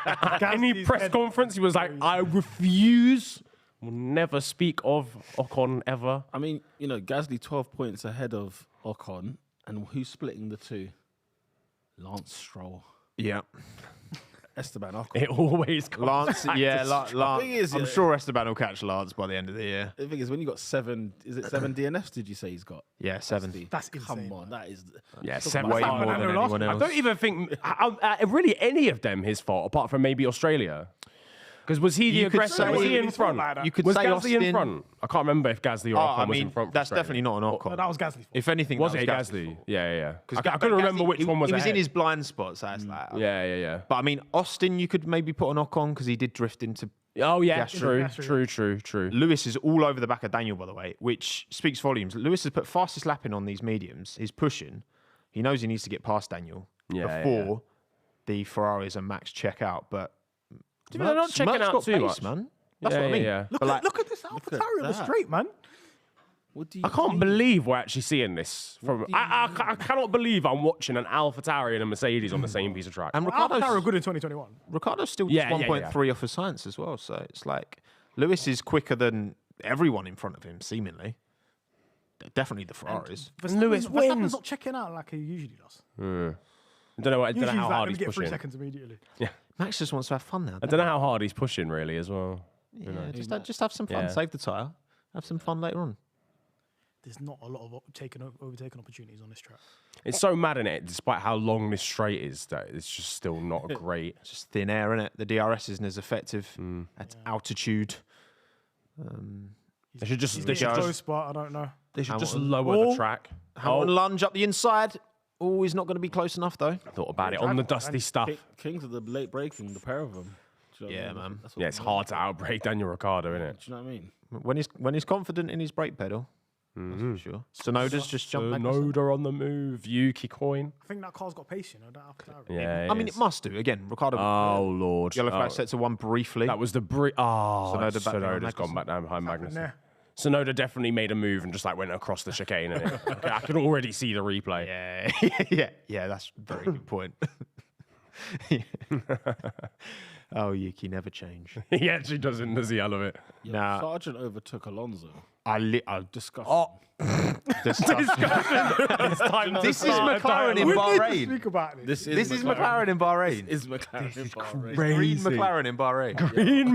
At any press conference, he was like, "I refuse. We'll never speak of Ocon ever." I mean, Gasly 12 points ahead of Ocon, and who's splitting the two? Lance Stroll. Yeah. Esteban Ocon. It always comes Lance, back yeah, to Lance. thing is, I'm sure Esteban will catch Lance by the end of the year. The thing is, when you got 7, is it 7 DNFs? Did you say he's got? Yeah, 7. That's insane. Come on, that is. Yeah, Way seven. more Fernando than last anyone week. I else. don't even think really any of them his fault, apart from maybe Australia. Because was he the You could aggressor? say- Was he in It's not front? like that. You could Was say Gasly Austin. in front? I can't remember if Gasly or Ocon I was mean, in front. for that's Australia. definitely not an Ocon. No, that was Gasly. If anything, Was that it was Gasly? Yeah. I Gasly- couldn't remember which one was He was in ahead. his blind spot, so it's like. Yeah. But I mean, Austin, you could maybe put an Ocon because he did drift into. Oh yeah, Gasly. true. Lewis is all over the back of Daniel, by the way, which speaks volumes. Lewis has put fastest lap in on these mediums. He's pushing. He knows he needs to get past Daniel before the Ferraris and Max check out. But They're not checking out got too pace, much. man. That's what I mean. Yeah. Look at this AlphaTauri on the that. straight, man. What do you I can't think? believe we're actually seeing this. I cannot believe I'm watching an AlphaTauri and a Mercedes on the same piece of track. And AlphaTauri were Ricardo's, good in 2021. Ricardo's still Yeah, just yeah, 1.3 off of science as well. So it's like Lewis is quicker than everyone in front of him, seemingly. Definitely the Ferraris. Lewis Verstappen's wins. not checking out like he usually does. I don't know Usually how he's like, hard let me he's get 3 pushing. seconds immediately. Max just wants to have fun now. I don't know how hard he's pushing really as well. Yeah, just have some fun. Yeah. Save the tyre. Have some fun later on. There's not a lot of overtaken opportunities on this track. It's so mad in it, despite how long this straight is, that it's just still not great. It's just thin air, innit? The DRS isn't as effective at altitude. They should just Close spot, I don't know. they should just Hamilton. lower the track. Hamilton lunge up the inside. Oh, he's not going to be close enough, though. Thought about it on the dusty stuff. Kings of the late breaking, the pair of them. Do you know what I Yeah, mean? man. That's what Yeah, it's hard to outbrake Daniel Ricciardo, isn't it? Do you know what I mean? When he's confident in his brake pedal, that's for sure. Sonoda's just jumped Magnussen. Sonoda on the move. Yuki coin. I think that car's got pace, you know. That AlphaTauri. Yeah. I mean, it must do. Again, Ricciardo. Oh Lord. Yellow flag Oh, set to 1 briefly. that was the Sonoda back behind Sonoda's gone Magnussen. back down behind And Magnussen. there. Sonoda definitely made a move and just like went across the chicane. Innit? Okay, I can already see the replay. Yeah, that's a very good point. Oh, Yuki never change. He actually doesn't, does he? I love it. Nah. Sargent overtook Alonso. I Disgusting. this is McLaren in We need to Bahrain. speak about this. This is McLaren in Bahrain. Is McLaren in Bahrain. Green McLaren in Bahrain. Green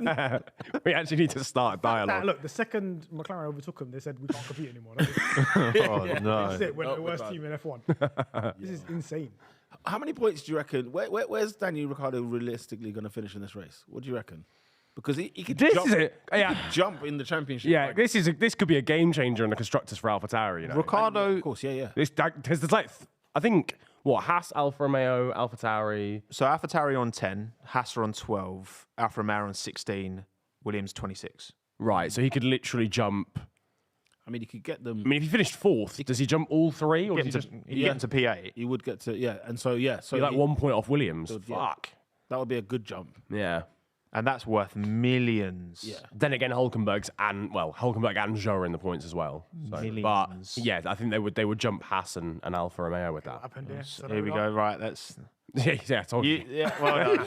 McLaren. We actually need to start a Nah, dialogue. look, the second McLaren overtook him, they said we can't compete anymore. Oh no. That's it. We're No, the we're worst done. team in F1. This is insane. How many points do you reckon? Where's Daniel Ricciardo realistically going to finish in this race? What do you reckon? Because he could This jump, is it. Yeah. jump in the championship. Yeah, like- this could be a game changer in the constructors for AlphaTauri. You know, Ricciardo. Of course, yeah. there's like I think what Haas, Alfa Romeo, AlphaTauri. So AlphaTauri on 10, Haas are on 12, Alfa Romeo on 16, Williams 26. Right, so he could literally jump. I mean, he could get them. I mean, if he finished fourth, does he jump all three, or Get does he just into, get into P8. He would get to and so be like 1 point off Williams? yeah. Fuck. that would be a good jump. Yeah. And that's worth millions. Yeah. Then again, Hulkenberg and Zhou are in the points as well. So, but Millions. yeah, I think they would jump Haas and Alfa Romeo with that. Happened there. So Here we go. Right, that's. Yeah, I told you. Yeah, well done.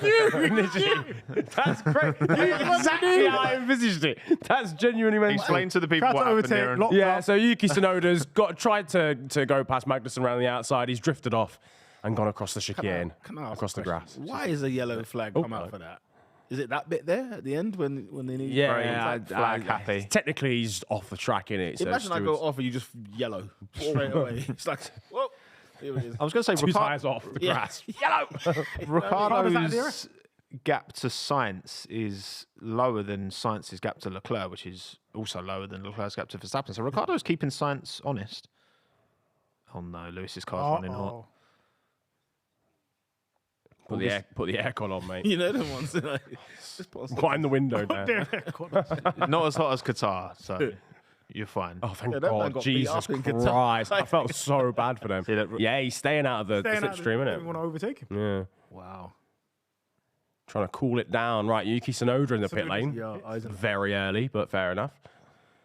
That's great. Exactly how I envisaged it. That's genuinely meant. Explain to the people Tried what to happened overtake, there. locked Yeah, up. so Yuki Tsunoda's tried to go past Magnussen around the outside. He's drifted off and gone across the chicane, Can I ask across a the question? grass. Why is a yellow flag come out for that? Is it that bit there at the end when they need? Yeah, flag happy. Technically, he's off the track, innit? So Imagine I go stewards- off and you just yellow straight away. It's like, whoa, here it is. I was going to say two tires off the grass. Yellow. Ricardo's gap to Sainz is lower than Sainz's gap to Leclerc, which is also lower than Leclerc's gap to Verstappen. So Ricardo's keeping Sainz honest. Oh no, Lewis's car's running hot. Uh-oh. Put the aircon on, mate. You know the ones that I just put on. Wind the window down. Not as hot as Qatar, so you're fine. Oh, thank Yeah, that man God. got beat Jesus up in Qatar. Christ. I felt so bad for them. See that- Yeah, he's staying out of the slipstream, We innit? want to overtake him. Yeah. Wow. Trying to cool it down. Right, Yuki Tsunoda in the pit lane. Yeah, eyes on Very early, but fair enough.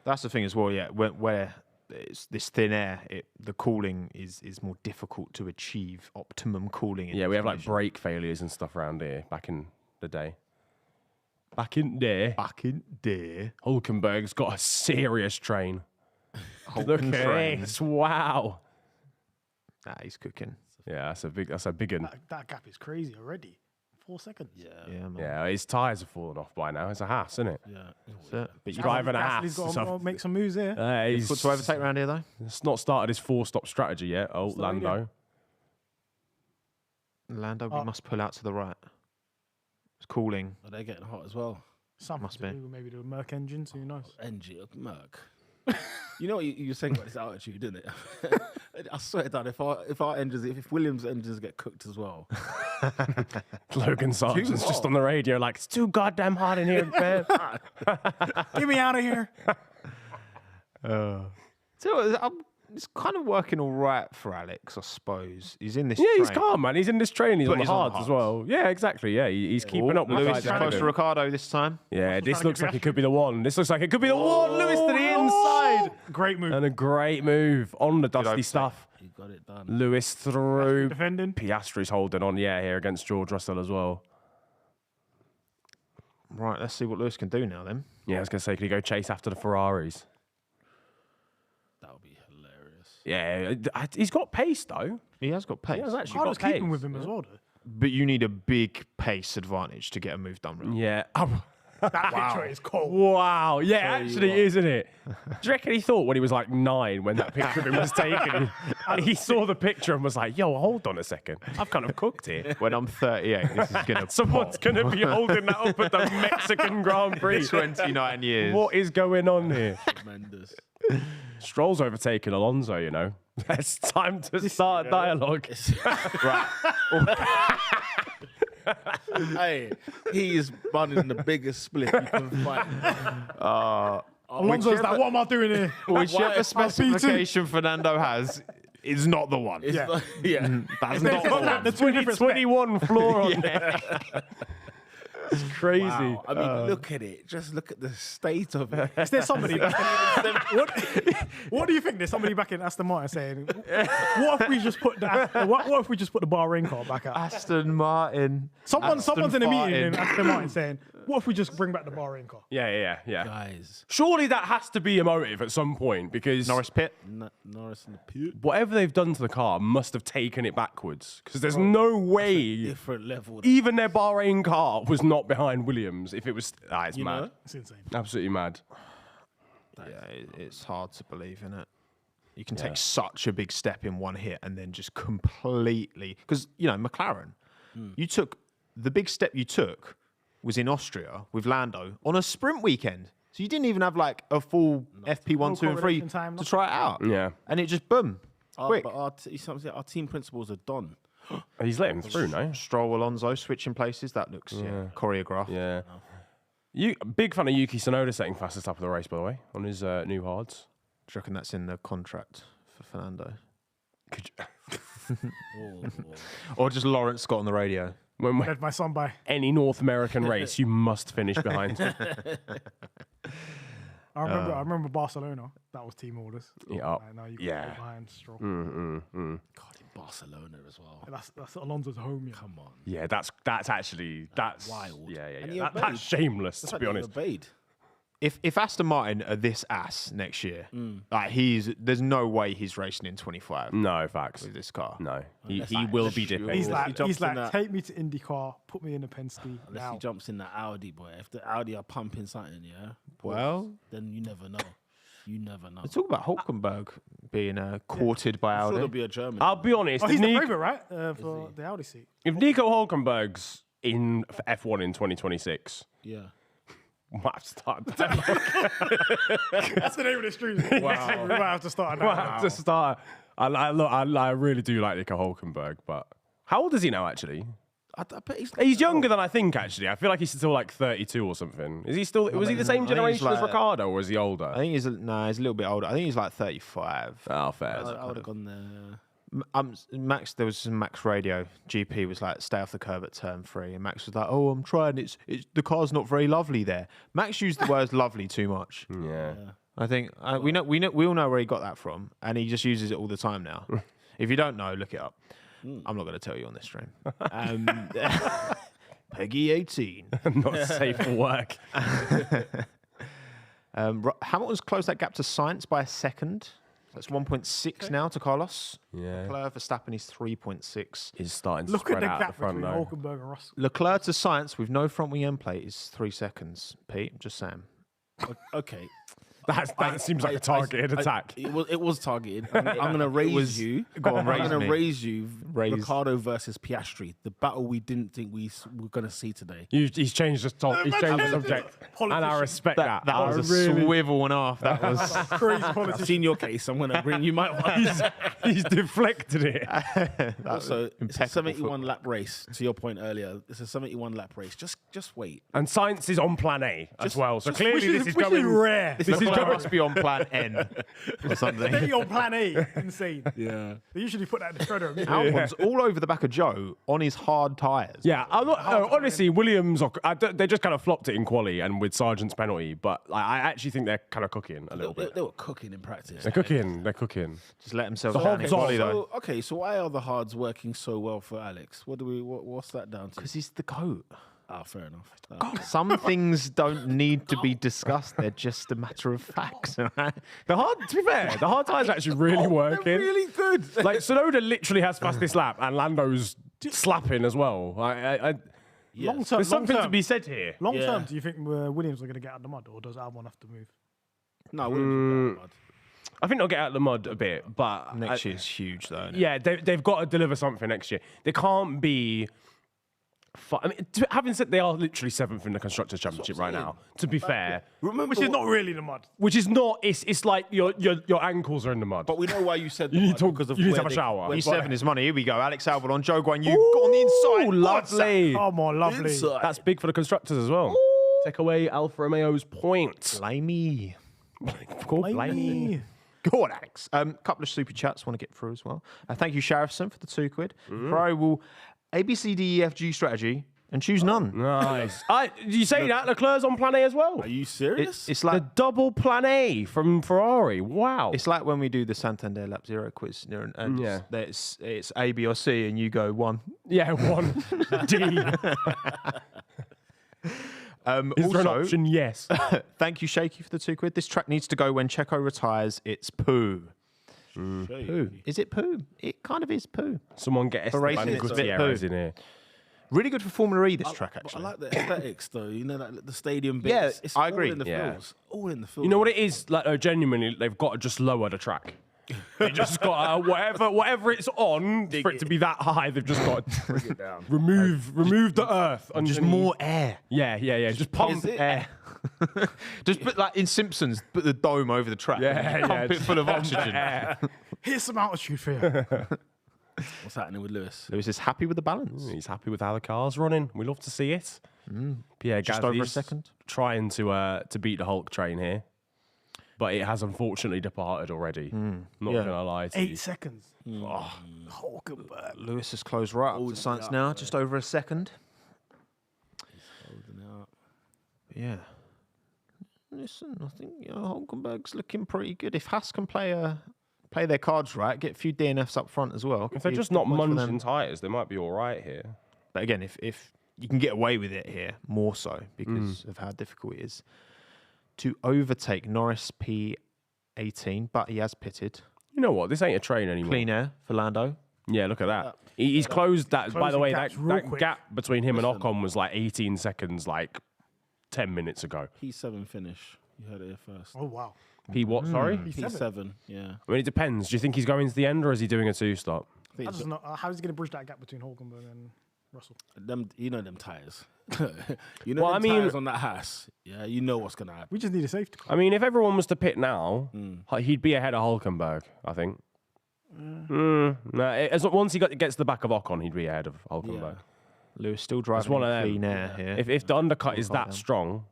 That's the thing as well, yeah. Where it's this thin air, the cooling is more difficult to achieve optimum cooling. In Yeah, we have like condition. brake failures and stuff around here back in the day. Back in there, Back in there. Hulkenberg's got a serious train. Look Hulkenberg. at this. Wow. Nah, he's cooking. Yeah, that's a big one. That gap is crazy already. 4 seconds. Yeah. Yeah, man. Yeah, his tyres have fallen off by now. It's a Haas, isn't it? Yeah. That's it. But you Driving a Gasly's Haas. got to make some moves here. He's Good to overtake around here, though. It's not started his 4-stop strategy yet. Oh, Still Lando. Lando, we must pull out to the right. It's cooling. Are they getting hot as well? Something Must to be. do with maybe the Merc engines. Who knows? NG of Merc. You know what you were saying about this altitude, didn't it? I swear down, if Williams' engines get cooked as well, Logan Sargent's just on the radio like, it's too goddamn hot in here, man. Get me out of here. So it's kind of working all right for Alex, I suppose. He's in this Yeah, he's train. calm, man. He's in this train. He's But on the he's on the hards as hards. well. Yeah, exactly. Yeah, he's keeping up with Lewis guys is ahead close of to him. Ricardo this time. Yeah, this trying to looks get like it could be the one. This looks like it could be the one. Lewis to the Oh, inside. Great move. And a great move on the dusty overtake. stuff. he got it done. Lewis through. Defending. Piastri's holding on, here against George Russell as well. Right, let's see what Lewis can do now then. Yeah, I was going to say, could he go chase after the Ferraris? That would be hilarious. Yeah, he's got pace, though. He has got pace. He has actually Ricardo's got pace. keeping with him as well, though. But you need a big pace advantage to get a move done. Really. Yeah. Oh, That picture is cold. wow. Yeah, actually, what. isn't it? Do you reckon he thought when he was like 9 when that picture of him was taken, he saw the picture and was like, yo, hold on a second. I've kind of cooked here. When I'm 38, this is going to Someone's going to be holding that up at the Mexican Grand Prix. 29 years. What is going on here? Tremendous. Stroll's overtaken Alonso, you know. It's time to start a dialogue. Right. Hey, he is bunning the biggest split you can find. Alonso's like, what am I doing here? Whichever specification Fernando has is not the one. It's not- yeah. That's not the one. The two different 21 floor on there. It's crazy. Wow. I mean, look at it. Just look at the state of it. Is there somebody back what do you think? There's somebody back in Aston Martin saying, what if we just put what if we just put the Bahrain car back out? Aston Martin. Someone's in a meeting in Aston Martin saying, what if we just bring back the Bahrain car? Yeah. Guys. Surely that has to be a motive at some point because Norris pit. Norris in the pit. whatever they've done to the car must have taken it backwards. Because there's no way Different level. even their Bahrain car was not behind Williams. If it was, it's You mad. know? It's insane. Absolutely mad. Yeah, it's hard to believe, isn't it? You can take such a big step in one hit and then just completely... Because, McLaren, you took... The big step you took was in Austria with Lando on a sprint weekend. So you didn't even have like a full FP1, 2 and 3 correlation time, to try it out. Yeah. And it just, boom, quick. But our team principals are done. He's let him through, no? Stroll, Alonso switching places. That looks choreographed. Yeah. Big fan of Yuki Tsunoda setting fastest up of the race, by the way, on his new hards. Do you reckon that's in the contract for Fernando? Or just Lawrence Scott on the radio? When Led my son by. any North American race, you must finish behind. I remember Barcelona. That was team orders. Yeah. Now you Yeah. go behind Stroll. God, in Barcelona as well. That's Alonso's home. Yeah. Come on. Yeah, that's wild. Yeah. And he That's obeyed. shameless, The to fact be that he honest. obeyed. If Aston Martin are this ass next year, like there's no way he's racing in 25 No, facts. with this car. No, he Unless will like- be dipping. He's He jumps in like, that- take me to IndyCar, put me in a Penske Unless now. he jumps in that Audi, boy. If the Audi are pumping something, yeah. Well, Then you never know. You never know. they talk about Hulkenberg being courted by I'm sure Audi. there'll be a German. I'll be honest. Oh, if, he's the Nico, favourite, right? For the Audi seat. if Nico Hulkenberg's in for F1 in 2026, Yeah. might have to start. That's the name of the stream. Wow. We might have to start now. Might have to start. I really do like Nico Hulkenberg, but how old is he now? Actually, I bet he's younger than I think. Actually, I feel like he's still like 32 or something. Is he still? Was he the same I think he's generation as like- Ricciardo, or is he older? I think he's a little bit older. I think he's like 35. Oh, fair. I would have gone there. Max, there was some Max radio. GP was like, stay off the curb at turn 3, and Max was like, oh, I'm trying. It's the car's not very lovely there. Max used the words lovely too much. Yeah. I think we all know where he got that from, and he just uses it all the time now. If you don't know, look it up. I'm not going to tell you on this stream. Peggy 18. Not safe for work. Hamilton's closed that gap to Sainz by a second. That's 1.6 now to Carlos. Yeah. Leclerc Verstappen is 3.6. He's starting to Look at spread the out gap the front between though. Hulkenberg and Russell. Leclerc to Sainz with no front wing end plate is 3 seconds. Pete, just saying. Okay. That seems like a targeted attack. It was targeted. I'm going to raise you. Go on, raise I'm going me. to raise you. Raise. Ricardo versus Piastri, the battle we didn't think we were going to see today. He's changed the subject, and I respect that. That was a really, swivel and a half. That was. Crazy I've politician. seen your case. I'm going to bring you might want. he's deflected it. Also, it's a impeccable 71 lap race. To your point earlier, it's a 71 lap race. Just wait. And science is on plan A as well. So clearly Which this is which going. rare. This is Leclerc going. must be on plan N or something. They're on plan A. Insane. Yeah. They usually put that in the shredder. Albon's all over the back of Joe on his hard tyres. Yeah, I'm not, no, honestly, Williams, they just kind of flopped it in quali and with Sargent's penalty, but I actually think they're kind of cooking a little bit. They were cooking in practice. They're cooking. Just let themselves The down in Hobbs quali, off. though. So, okay, so why are the hards working so well for Alex? What's that down to? Because he's the GOAT. Ah, fair enough. Some things don't need to be discussed. They're just a matter of facts. Right? To be fair, the hard tires are actually really working. They're really good. Like, Tsunoda literally has fastest lap, and Lando's slapping as well. Long term. There's something to be said here. Long Yeah. term, do you think Williams are going to get out of the mud, or does Albon have to move? No, Williams is bad. I think they'll get out of the mud a bit, but Next year's huge, though. Isn't it? yeah, they've got to deliver something next year. They can't be I mean, having said they are literally 7th in the Constructors' Championship right now, to be fair. Which is not really the mud. Which is not, it's like your ankles are in the mud. But we know why you said You need to because of you need to where have a shower. He's 7 his money. Here we go. Alex Albon, Joe Guan, you've got on the inside. Lovely. Come on, lovely. Inside. That's big for the Constructors as well. Take away Alfa Romeo's points. Blimey. Blimey. Go on, Alex. Couple of super chats want to get through as well. Thank you, Sharifson, for the £2. Ferrari will A, B, C, D, E, F, G strategy and choose none. Nice. You say that Leclerc's on plan A as well? Are you serious? It's The like double plan A from Ferrari. Wow. it's like when we do the Santander Lap Zero quiz, Niran, and Yeah. it's A, B, or C, and you go 1. Yeah, 1. D. Is there an Also, option? Yes. thank you, Shaky, for the £2. This track needs to go when Checo retires. It's poo. Shit. Poo. Is it poo? It kind of is poo. Someone get racing, Esteban it's a bit Gutierrez poo. in here. Really good for Formula E, this track, But actually. I like the aesthetics, though. You know, like the stadium bit. Yeah, it's I all agree. in the Yeah. fields. All in the fields. You know what it is? Like, genuinely, they've got to just lower the track. They just got whatever it's on for it to be that high. They've just got to Bring it down. remove the earth and Just more air. Yeah. Just pump Is it? Air. Just put, like in Simpsons, put the dome over the track. Yeah, Pump it just full of oxygen. air. Here's some altitude for you. What's happening with Lewis? Lewis is happy with the balance. He's happy with how the car's running. We love to see it. Pierre Just over a Gasly's second. trying to beat the Hulk train here, but it has unfortunately departed already. Not Yeah. gonna lie to 8 you. seconds. Oh, Hulkenberg. Lewis has closed right up to Sainz up now, there. just over a second. Holding out. Yeah. Listen, I think Hulkenberg's looking pretty good. If Haas can play their cards right, get a few DNFs up front as well. If they're just not munching tyres, they might be all right here. But again, if you can get away with it here, more so because of how difficult it is to overtake Norris P18, but he has pitted. You know what? This ain't a train anymore. Clean air for Lando. Yeah, look at that. He's closed that. By the Closing way, that, gaps real that quick. gap between him and Ocon was like 18 seconds, like 10 minutes ago. P7 finish. You heard it here first. Oh, wow. P what? Sorry. P7. Yeah. I mean, it depends. Do you think he's going to the end or is he doing a 2-stop? I think I it's just know, how is he going to bridge that gap between Hulkenberg and Russell? them. You know them tires. You know Well, them I mean- tires on that Haas. Yeah. You know what's gonna happen. We just need a safety car. I mean, if everyone was to pit now, he'd be ahead of Hulkenberg, I think. No, once he gets to the back of Ocon, he'd be ahead of Hulkenberg. Lewis still driving one of in them. clean air here. If the undercut is that strong,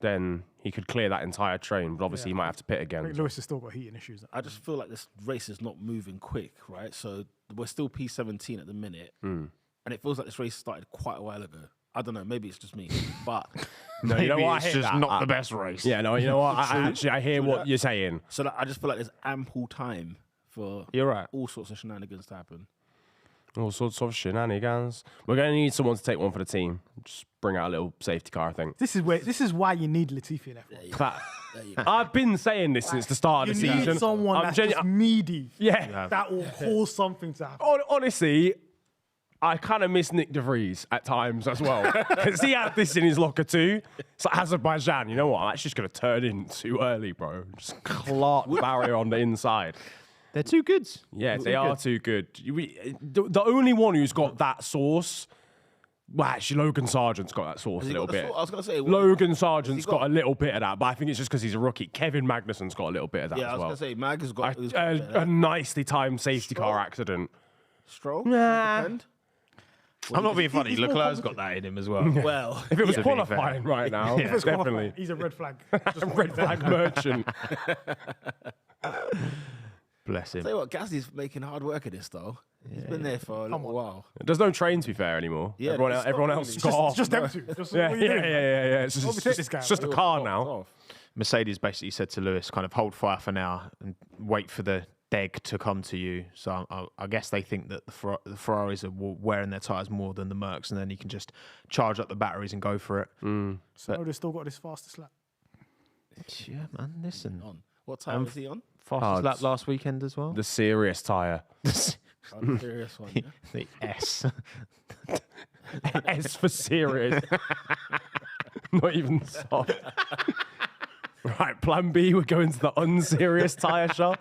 then he could clear that entire train, but obviously he might have to pit I again. think Lewis has still got heating issues. I just feel like this race is not moving quick, right? So we're still P17 at the minute, and it feels like this race started quite a while ago. I don't know. Maybe it's just me, but No, you know Maybe what? I it's hear just that. not the best race. Yeah, no, you know what? I hear what you're saying. so that I just feel like there's ample time for You're right. all sorts of shenanigans to happen. All sorts of shenanigans. We're going to need someone to take one for the team. Just bring out a little safety car, I think. This is why you need Latifi in F1. That- I've been saying this since the start of You the season. need someone that's just meaty. Yeah. That will cause something to happen. Honestly, I kind of miss Nick De Vries at times as well. Because he had this in his locker too. It's like Azerbaijan, you know what? That's just going to turn in too early, bro. Just Clark barrier on the inside. They're too good. Yeah, they are too good. The only one who's got that sauce, well, actually, Logan Sargent's got that sauce a little bit. I was gonna say Logan Sargent's got a little bit of that, but I think it's just because he's a rookie. Kevin Magnussen's got a little bit of that Yeah, I as was well. gonna say Mag has got A nicely timed safety car accident. Stroll. Nah. Depend. I'm not being funny. Leclerc's got that in him as well. Well, If it was To be qualifying right now, If it's definitely. qualifying, he's a red flag. Just Red flag merchant. Bless him. tell you what, Gasly's making hard work of this though. He's been there for a little while. There's no train, to be fair, anymore. Yeah, everyone it's else not got off. just them two. Just Yeah, what are yeah, you yeah, doing? yeah. It's just, Overtake this guy. it's just a car now. Off. Mercedes basically said to Lewis, kind of hold fire for now and wait for the deg to come to you. So I guess they think that the Ferraris are wearing their tyres more than the Mercs, and then you can just charge up the batteries and go for it. So they've still got this fastest lap. Yeah, man, listen. On. What time is he on? Fastest lap last weekend as well. The serious tyre. I'm serious one. Yeah? The S. S for serious. Not even soft. Right, plan B, we're going to the unserious tyre shop.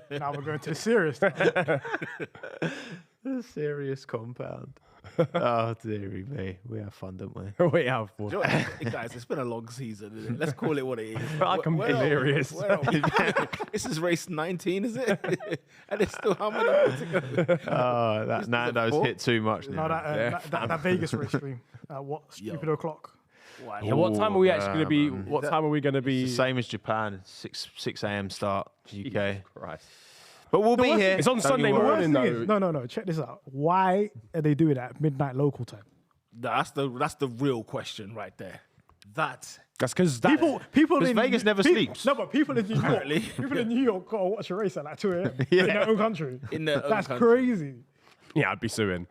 Now we're going to the serious. The serious compound. Oh, dearie me. We have fun, don't we? We have. Do you know what, guys, it's been a long season. Isn't it? Let's call it what it is. I'm delirious. Where are we? This is race 19, is it? And there's still how many more to go? Oh, that Nando's hit too much No, now. that Vegas race stream. What stupid o'clock? Yeah, what time are we actually going to be? man. What time are we going to be? It's the same as Japan. 6 a.m. start UK. Christ. But we'll be worst here. It's on Don't Sunday you worry. morning. Thing is, No. no. Check this out. Why are they doing that at midnight local time? That's the real question right there. That's because People in Vegas never sleeps. No, but people in New York, Apparently. people in New York gotta watch a race at like 2 a.m. in their own country. In their own That's country. crazy. Yeah, I'd be suing.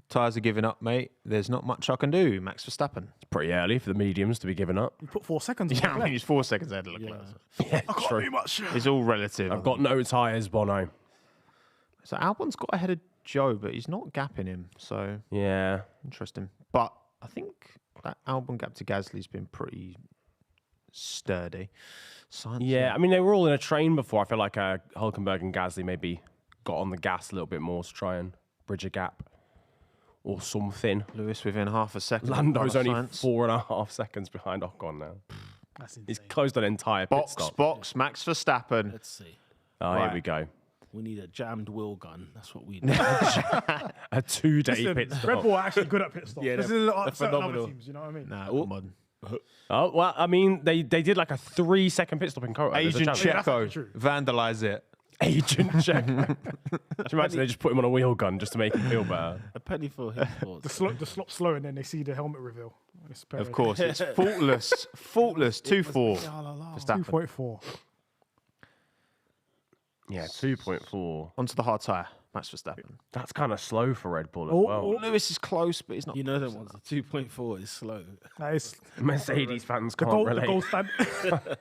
Tyres are giving up, mate. There's not much I can do. Max Verstappen. It's pretty early for the mediums to be giving up. You put 4 seconds. on Yeah, I Leclerc. mean, he's 4 seconds ahead of Leclerc. Yeah, I can't do much. It's all relative. I've got no tyres, Bono. So Albon's got ahead of Joe, but he's not gapping him. So Yeah. interesting. But I think that Albon gap to Gasly's been pretty sturdy. Science, Yeah, I mean, they were all in a train before. I feel like Hulkenberg and Gasly maybe got on the gas a little bit more to try and bridge a gap or something. Lewis within half a second. Lando's only Science. 4.5 seconds behind Ocon now. That's He's insane. closed an entire pit Box, stop. box, Max Verstappen. Let's see. Oh, Right. here we go. We need a jammed wheel gun. That's what we need. A 2-day Listen, pit stop. Red Bull are actually good at pit stops. Yeah, this they're- is they're certain other phenomenal. teams. You know what I mean? Nah, Oh. come on. Oh, well, I mean, they did like a 3-second pit stop in Korea. There's a Agent chance- that's actually Checo, true. vandalise it. Agent check. Do you imagine they just put him on a wheel gun just to make him feel better? A penny for his thoughts. The slop slow, and then they see the helmet reveal. It's Of course, it's faultless. Faultless. 2-4. Verstappen. 2.4. Yeah, 2.4. Onto the hard tyre. Max Verstappen. That's kind of slow for Red Bull as Oh, well. oh. Lewis is close, but he's not. You know that one's a 2.4 is slow. That is Mercedes fans the can't gold. relate. The gold standard.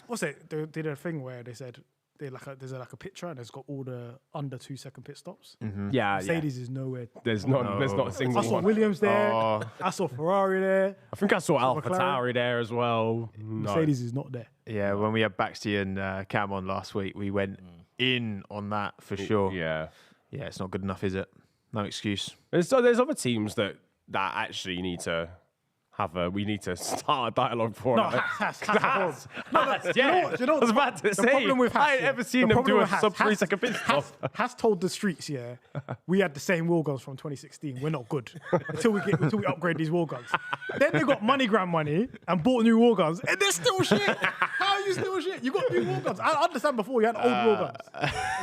What's it? They did a thing where they said there's like a picture and it's got all the under 2 second pit stops. Yeah, Mercedes is nowhere. There's not a I single saw one. Williams there. Oh. I saw Ferrari there. I think I saw Alpha McLaren. Tauri there as well. No. Mercedes is not there. Yeah, when we had Baxter and Cam on last week, we went in on that for sure. Yeah. Yeah, it's not good enough, is it? No excuse. There's other teams that actually need to we need to start a dialogue for. No, it. Haas are horrible. Yeah, you know I was about to the say. problem with Haas, I ain't yeah, ever seen the them problem do a with Haas- sub 3 Haas- second pit stop. Has told the streets, yeah, we had the same wheel guns from 2016. We're not good until we upgrade these wheel guns. Then they got MoneyGram money and bought new wheel guns, and they're still shit. How are you still shit? You got new wheel guns. I understand before you had old wheel guns.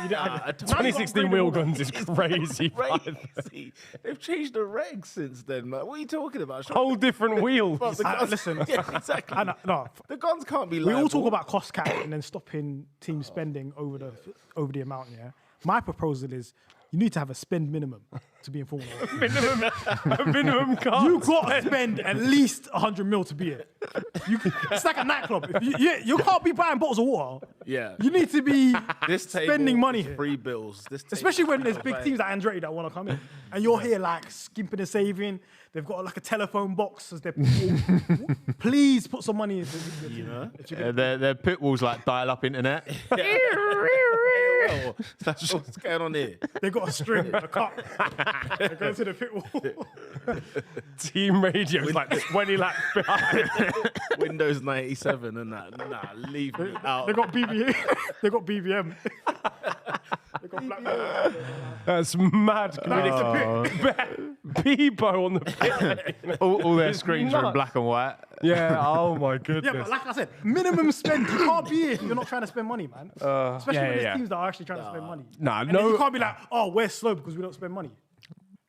You didn't have it. Now you got 2016 upgraded wheel guns is crazy. Crazy. They've changed the regs since then, man. What are you talking about? Whole different wheels. Well, the guns- Listen, yeah, exactly. no, The guns can't be we all liable. talk about cost cap and then stopping team spending over the amount. Yeah, my proposal is you need to have a spend minimum to be in Formula One. minimum car. You got to spend at least 100 mil to be it. It's like a nightclub. If you can't be buying bottles of water. Yeah. You need to be This table spending money is here. free bills. This table Especially when is there's big fine. teams like Andretti that want to come in. And you're here like skimping and saving. They've got like a telephone box. As they're please put some money into your team. know? If you're Their pit walls like dial-up internet. That's what's going on here. They got a string, a cup. They go to the pit wall. Team radio's like 20 laps behind. Windows 97 and that. Nah, leave me out. They got BBM. They got BBM. They got Black. That's mad. Pit. Bebo on the pit. all their screens are in nuts. black and white. Yeah, oh my Yeah, goodness. but like I said, minimum spend. You can't be here if you're not trying to spend money, man. Especially yeah, when there's yeah. teams that are actually trying to spend money. Nah, And then you no. can't be like, oh, we're slow because we don't spend money.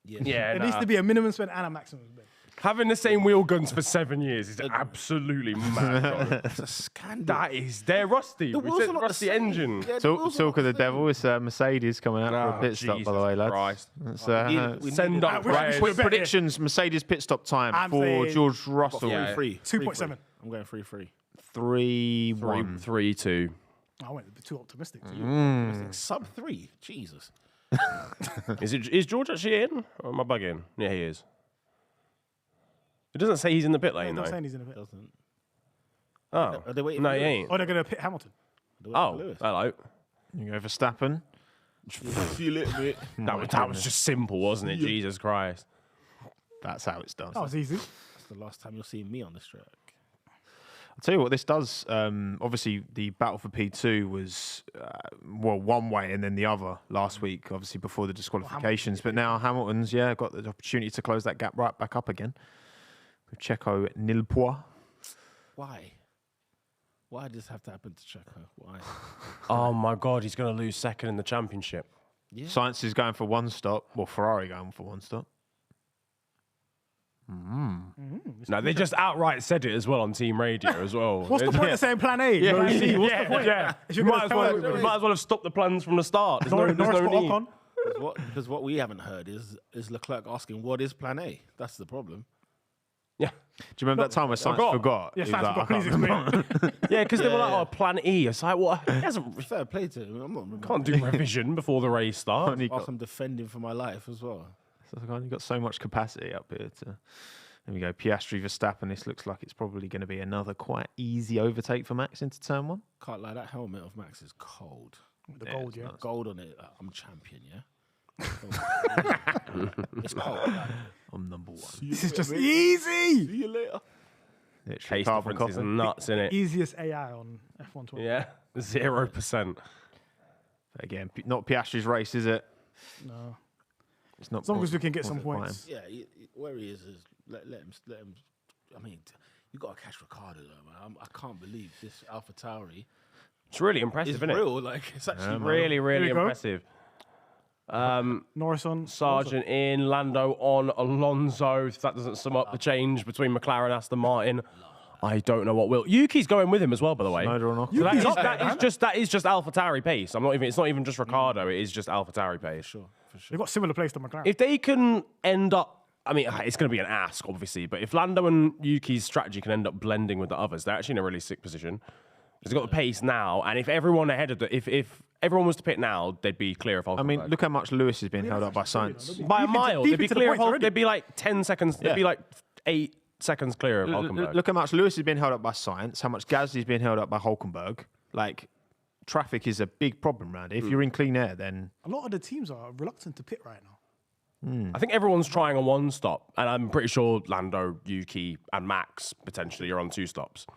Yeah, There needs to be a minimum spend and a maximum spend. Having the same wheel guns for 7 years is absolutely mad. bro. It's a scandal. That is, they're rusty. The We wheels said are not the rusty same. engine. Yeah, the Talk, wheels are talk not of the the same. devil. It's Mercedes coming out for Oh, a pit stop, by the way, Jesus lads. Christ. That's, We Send needed- up we should- Perez. we quick should bet predictions. Mercedes pit stop time I'm for saying- George Russell. Yeah. Free. 2.7. I'm going free. 3-1. 3-2. I went a bit too optimistic. Sub 3. Jesus. Is George actually in? Or am I bugging? Yeah, he is. It doesn't say he's in the pit lane, I'm though. not saying he's in a bit. Doesn't. Oh. Are they waiting No, for he Lewis? ain't. Oh, they're going to pit Hamilton. Are they waiting Oh, for Lewis? hello. You go Verstappen. See you later, mate. That was just simple, wasn't it? Jesus Christ. That's how it's done. That was easy. That's the last time you'll see me on this track. I'll tell you what this does. Obviously, the battle for P2 was, one way and then the other last week, obviously, before the disqualifications. But now Hamilton's, got the opportunity to close that gap right back up again. With Checo nil points. Why? Why did this have to happen to Checo? Why? Oh my God, he's going to lose second in the championship. Yeah. Science is going for one stop. Well, Ferrari going for one stop. No, they just outright said it as well on team radio as well. What's the point of saying plan A? Yeah, Plan C? What's the point? yeah. If You you're might gonna as, tell well, everybody. might as well have stopped the plans from the start. There's Norris no got need. Ocon. Because what we haven't heard is Leclerc asking, what is plan A? That's the problem. Yeah, Do you remember that time where Science forgot? Yes, He was that's like, what. "I Please can't explain. remember." yeah, because they were like, "Oh, plan E." It's like, what? He hasn't. Fair play to him. I'm not Can't do revision before the race starts. Only whilst got, I'm defending for my life as well. I've only got so much capacity up here. There we go. Piastri, Verstappen. This looks like it's probably going to be another quite easy overtake for Max into turn one. Can't lie, that helmet of Max is cold. The gold, yeah. Gold on it. I'm champion, yeah? It's cold. I'm number one. This is just easy. See you later. Literally Pace carbon difference is copy. nuts, isn't it? Easiest AI on F120. Yeah, 0%. Again, not Piastri's race, is it? No. It's not. As long as we can get was some it by him? points. Yeah, where he is let him. I mean, you got to catch Ricciardo though, man. I can't believe this It's AlphaTauri really impressive, is isn't it? real. Like it's actually Really, really Here we go. impressive. Norris on. Sargent in, Lando on, Alonso. If that doesn't sum up the change between McLaren and Aston Martin, I don't know what will. Yuki's going with him as well, by the way. Snowder on Ocon. So Yuki's up there, that is just AlphaTauri pace. It's not even just Ricciardo. It is just AlphaTauri pace. For sure. They've got similar place to McLaren. If they can end up, I mean, it's going to be an ask, obviously, but if Lando and Yuki's strategy can end up blending with the others, they're actually in a really sick position. They've got the pace now, and if everyone ahead of if everyone was to pit now, they'd be clear of Hulkenberg. I mean, look how much Lewis has been held up by Science. by a mile, deep they'd be into the clear of points Hulkenberg. already. They'd be like 10 seconds. They'd Yeah. be like 8 seconds clear of Hulkenberg. Look how much Lewis has been held up by Science. How much Gasly's been held up by Hulkenberg. Like, traffic is a big problem around here. If you're in clean air, then A lot of the teams are reluctant to pit right now. I think everyone's trying a one stop, and I'm pretty sure Lando, Yuki, and Max potentially are on 2 stops.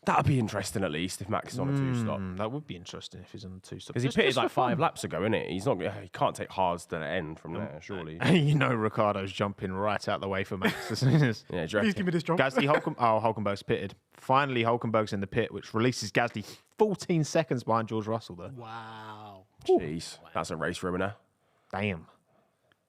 That'd be interesting, at least, if Max is on a 2-stop. that would be interesting if he's on the 2 stop. Because he pitted like 5 laps ago, innit? He can't take hards to the end from there, surely. You know, Ricardo's jumping right out the way for Max as soon as Yeah, do you Please reckon? give me this jump. Gasly, Hulkenberg's pitted. Finally, Hulkenberg's in the pit, which releases Gasly 14 seconds behind George Russell there. Wow. Jeez, that's a race ruiner. Damn.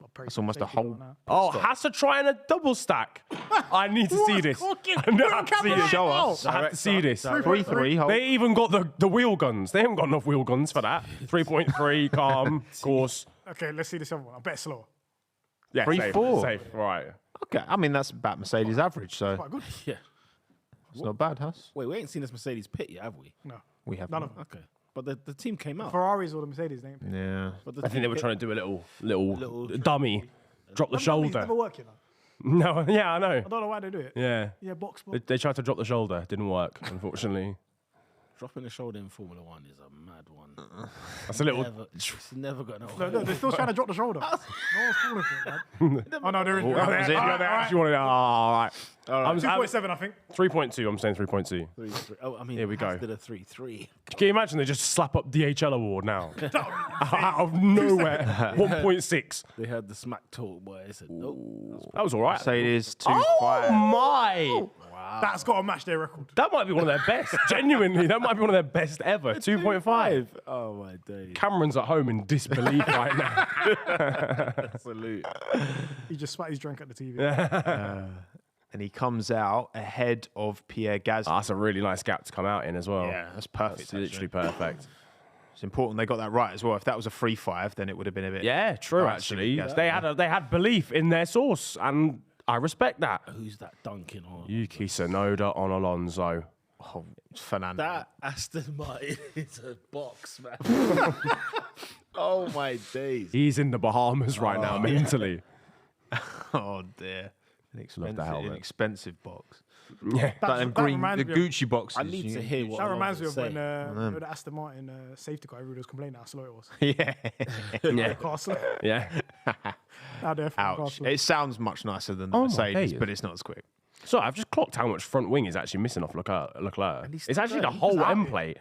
That's That's almost a whole. Oh, Hassa trying a double stack. I need to see this. I have to see this. Show us. I have to see this. 3-3. They even got the wheel guns. They haven't got enough wheel guns for that. 3.3, calm, course. Okay, let's see this other one. I bet slower. Yeah, 3-4. safe, right. Okay, I mean, that's about Mercedes average, so Quite good. Yeah. it's not bad, Huss. Wait, we ain't seen this Mercedes pit yet, have we? No. We have None of them. Okay. But the team came out. Ferraris or the Mercedes name. Yeah. But I think they were trying to do a little dummy, drop the It's shoulder. never work, you know. No, yeah, I know. I don't know why they do it. Yeah. Yeah, box. They tried to drop the shoulder. Didn't work, unfortunately. Dropping the shoulder in Formula One is a mad one. That's a little. It's never going to No, work. no, they're still trying to drop the shoulder. No one's falling for it, man. Oh, no, there is. that was it. All right. You wanted, all right. I'm 2.7, I think. 3.2. I'm saying 3.2. 3-3. Oh, I mean, Here we go. Did a 3-3. Can you imagine they just slap up DHL award now? Out of nowhere. 1.6. They had the smack talk, boy. They said, nope. That was all right. Mercedes 2-5. Oh my! That's got to match their record. That might be one of their best. Genuinely, that might be one of their best ever. 2.5. Oh, my days. Cameron's at home in disbelief right now. Salute. He just spat his drink at the TV. And he comes out ahead of Pierre Gasly. That's a really nice gap to come out in as well. Yeah, that's perfect. It's literally perfect. It's important they got that right as well. If that was a 3-5, then it would have been a bit. Yeah, true. Right, Actually, Gasly. they had belief in their source, and I respect that. Who's that dunking on? Yuki Tsunoda on Alonso. Oh, Fernando. That Aston Martin is a box, man. Oh, my days. He's in the Bahamas right now, mentally. Oh dear. An Love the helmet. expensive box. Yeah. That green, the Gucci boxes. I need to hear what That reminds me Alonso of say. when the Aston Martin safety car, everybody was complaining how slow it was. Yeah. Yeah. Car slow. Yeah. Now they're car Ouch. slow. It sounds much nicer than the Oh my Mercedes, days. but it's not as quick. So I've just clocked how much front wing is actually missing off Leclerc. he's It's actually the still whole there. end plate.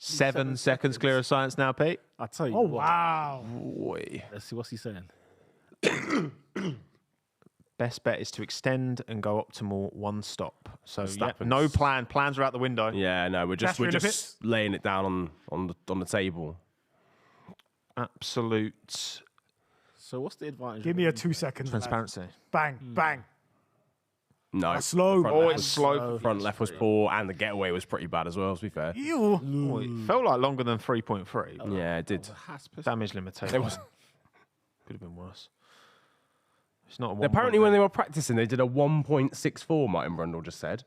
7 seconds clear of science now, Pete. I tell you Oh, what. wow. Boy. Let's see what's he saying. Best bet is to extend and go optimal one stop. So yeah, Verstappen's- no plan. Plans are out the window. Yeah, no, we're Gasly in the just laying it down on the table. Absolute So what's the advantage? Give of me it? a 2 seconds. lad. transparency. Bang, bang. No, That's slow. Front Oh, left it's was- slow. Front left was poor, and the getaway was pretty bad as well. To be fair, Ew. Oh, it felt like longer than 3.3. but yeah, it did. Damage limitation. It was Could have been worse. It's not a apparently when they were practicing, they did a 1.64. Martin Brundle just said.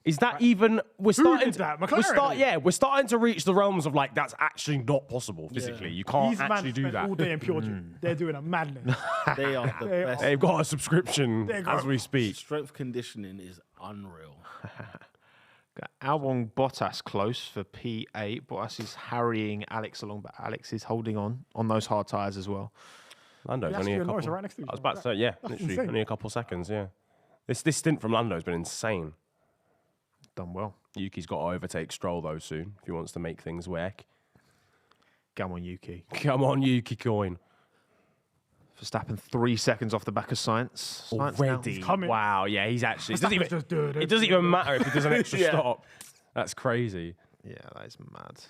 Is that even? We're starting. did that? We're McLaren? we're starting to reach the realms of like that's actually not possible physically. You can't These actually men do spent that. all day in pure gym. They're doing a madness. They are the They best. They've got a subscription They as got- we speak. Strength conditioning is unreal. Got Albon Bottas close for P8. Bottas is harrying Alex along, but Alex is holding on those hard tyres as well. Lando's Piastri only a and Norris couple. are right next to each I was other. about to say, yeah, That's literally insane. only a couple seconds. Yeah, this stint from Lando has been insane. Done well. Yuki's got to overtake Stroll though soon if he wants to make things work. Come on, Yuki. Come on, Yuki coin. Verstappen 3 seconds off the back of Science. Science now- Already. coming. Wow, yeah, he's actually. It doesn't, Verstappen's even, just doing it doesn't even matter if he does an extra Yeah. stop. That's crazy. Yeah, that is mad.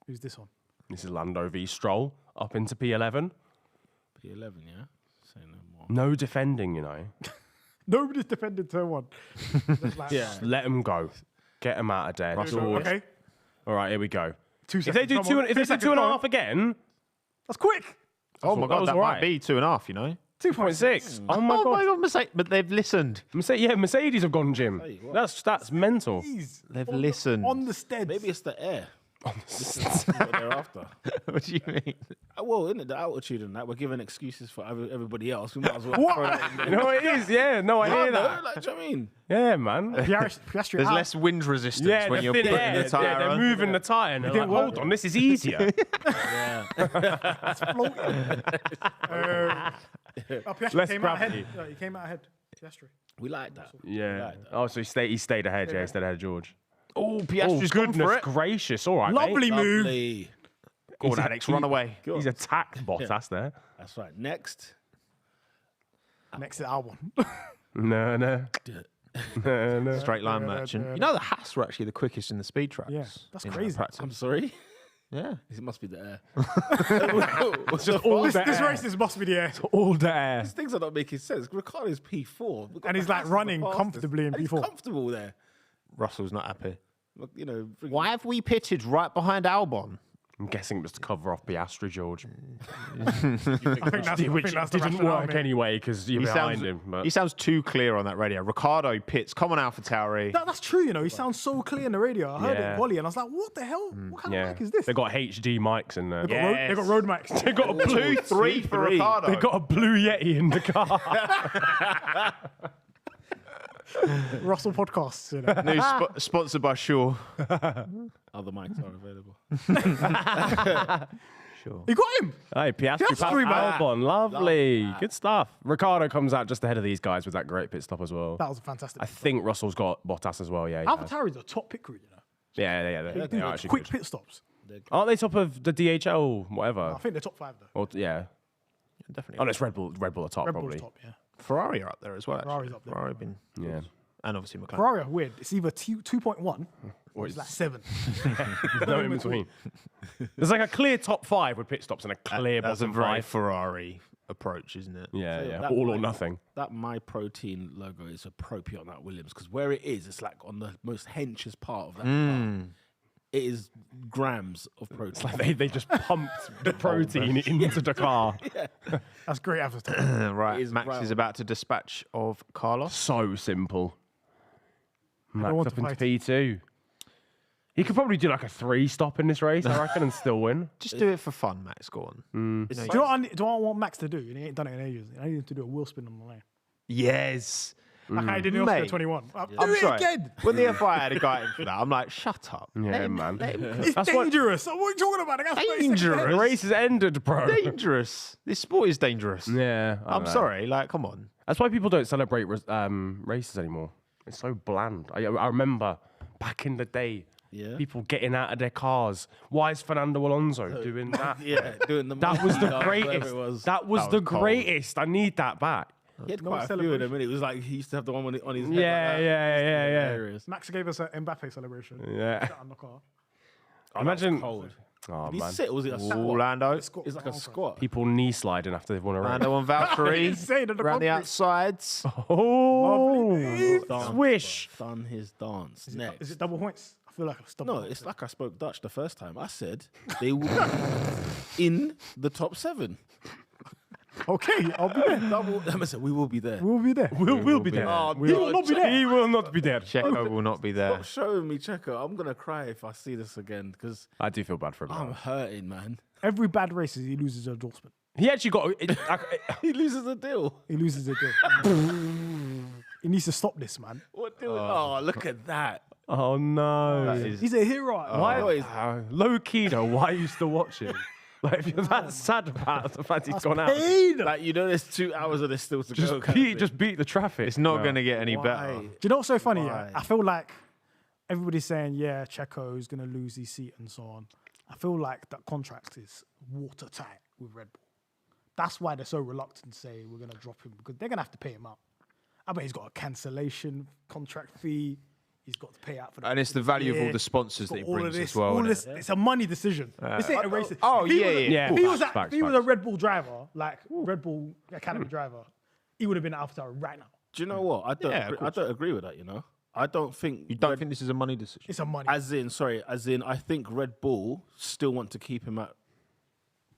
Who's this one? This is Lando v Stroll up into P11. P11, yeah? Say no more. No defending, you know. Nobody's defended turn one. Just like, Yeah. Let him go. Get him out of there. George. Okay. All right, here we go. 2 If seconds. they do come two, on. if they do seconds, two and a come on. half again, That's quick. Oh my that God, was that all might right. be 2.5, you know? 2.6. Oh my god. Mercedes, but they've listened. Mercedes have gone, Jim. Tell you what. That's mental. Jeez. They've On the- listened. On the stead. Maybe it's the air. This is what they're after. What do you mean? Well, isn't it the altitude and that? We're giving excuses for everybody else. We might as well throw that in there. You know what it is? Yeah, no, I hear No, that. like, do you know what I mean? Yeah, man. Piastri There's out. less wind resistance Yeah, when the you're thin putting air. the tyre Yeah, they're on. moving the tyre and they're like, didn't work. hold on, this is easier. Yeah. Floating. Piastri Less came out ahead. gravity. No, he came out ahead. Piastri. We like that. Yeah. Like that. Oh, so he stayed ahead. Yeah, he stayed ahead of George. Oh, Oh, Piastri's gone goodness for it. gracious. All right, Lovely mate. move. Lovely. Go on, Alex, run away. He's attacked Bottas there. That's right. Next. Next to Albon. No, no. No, no. Straight line merchant. You know the Haas were actually the quickest in the speed tracks. Yeah, that's in that crazy. practice. I'm sorry. Yeah. It must be the air. It's just all This the air. race is must be the air. All the air. These things are not making sense. Ricardo's P4. We've got And the he's, like, Haas as the running fastest, comfortably in and he's P4. comfortable there. Russell's not happy. Look, you know. Why have we pitted right behind Albon? I'm guessing it was to cover off Piastri, George. I think that's the Which rationale, didn't work mate. anyway because you're behind him. But he sounds too clear on that radio. Ricardo pits. Come on, AlphaTauri. That's true, you know. He sounds so clear in the radio. I heard Yeah. it volley, and I was like, "What the hell? What kind of yeah, mic is this?" they got HD mics in there. They got road mics. They got a blue Three for Ricardo. They got a blue Yeti in the car. Russell podcasts. You know. New sponsored by Shaw. Other mics are available. Sure. You got him. Hey, Piastri Piastri, passed man. Albon. Lovely. Good stuff. Ricardo comes out just ahead of these guys with that great pit stop as well. That was fantastic. I think Russell's got Bottas as well, yeah. he has. AlphaTauri's a top pit crew, you know. Yeah, They they do are actually quick good. pit stops. Aren't they top of the DHL, whatever? I think they're top 5 though. Or, yeah. Definitely. Oh, no, it's Red Bull at top, Red Bull's probably. top, yeah. Ferrari are up there as well. Actually. Ferrari's up there. Ferrari been, Yeah. and obviously McLaren. Ferrari are weird. It's either 2.1 or it's like 7. No in between. There's like a clear top 5 with pit stops and a clear That's a bottom very 5. Ferrari approach, isn't it? Yeah, So yeah. that All or might- nothing. That My Protein logo is appropriate on that Williams because where it is, it's like on the most henchest part of that car. It is grams of protein. Like they just pumped the protein into the car. That's great advertising. Right. is Max right. is about to dispatch of Carlos. So simple. Max want up to into fight. P2. He could probably do like a 3-stop in this race, I reckon, and still win. Just do it for fun, Max. Go on. Do you know what I want Max to do? And he ain't done it in ages. I need him to do a wheel spin on the lane. Yes. Like I did in Mate. Oscar 21. I'm Do it sorry. again. When the FI had a guy in for that, I'm like, shut up. Yeah, man. It's That's what- dangerous. What are you talking about? The guy's 30 seconds Dangerous. ahead. The race has ended, bro. Dangerous. This sport is dangerous. Yeah, I I'm know. sorry. Like, come on. That's why people don't celebrate races anymore. It's so bland. I remember back in the day, people getting out of their cars. Why is Fernando Alonso doing that? Yeah, doing the That was the whatever greatest. it was. That was the greatest. I need that back. He had No quite a few of celebration. them, and it was like he used to have the one on his head. Yeah, like that. yeah. Hilarious. Max gave us an Mbappe celebration. Yeah. Sat on the car. Imagine. Cold. Oh Did he sit? sit or was it a squat? Orlando. Squat It's like a on squat. People knee sliding after they've won a race. Orlando on Valkyrie. Insane at the Around the concrete. outsides. Oh, Dance, swish. bro. Done his dance. Next. Is it double points? I feel like it's double No, points. it's like I spoke Dutch the first time. I said they will be in the top 7. Okay, I'll be there. I said we will be there. We'll be there. We'll be there. Oh, He will not be there. He will not be there. Checo will not be there. Stop showing me Checo. I'm gonna cry if I see this again because I do feel bad for him. I'm though. hurting, man. Every bad race, he loses an endorsement. He actually got. He loses a deal. He loses a deal. He needs to stop this, man. What deal? Oh, look at that. Oh no! He's a hero. Why? Low key though. Why are you still watching? Like, if you're that sad about the fact he's gone out, Paid. Like there's 2 hours of this still to go. kind of thing. just beat the traffic. It's not going to get any better. Why? Do you know what's so funny? Why? I feel like everybody's saying, yeah, Checo is going to lose his seat and so on. I feel like that contract is watertight with Red Bull. That's why they're so reluctant to say we're going to drop him because they're going to have to pay him out. I bet he's got a cancellation contract fee. He's got to pay out for that. And it's the value of all the sponsors that he brings as well. All innit? this, it's a money decision. This ain't a race. oh, If he yeah, was a- yeah. If he was, Facts, if he was a facts. Red Bull driver, like Red Bull Academy driver, he would have been at AlphaTauri right now. Do you know what? I don't. Yeah, of agree, I course. don't agree with that. You know, I don't think. You don't think this is a money decision? It's a money. As in, I think Red Bull still want to keep him at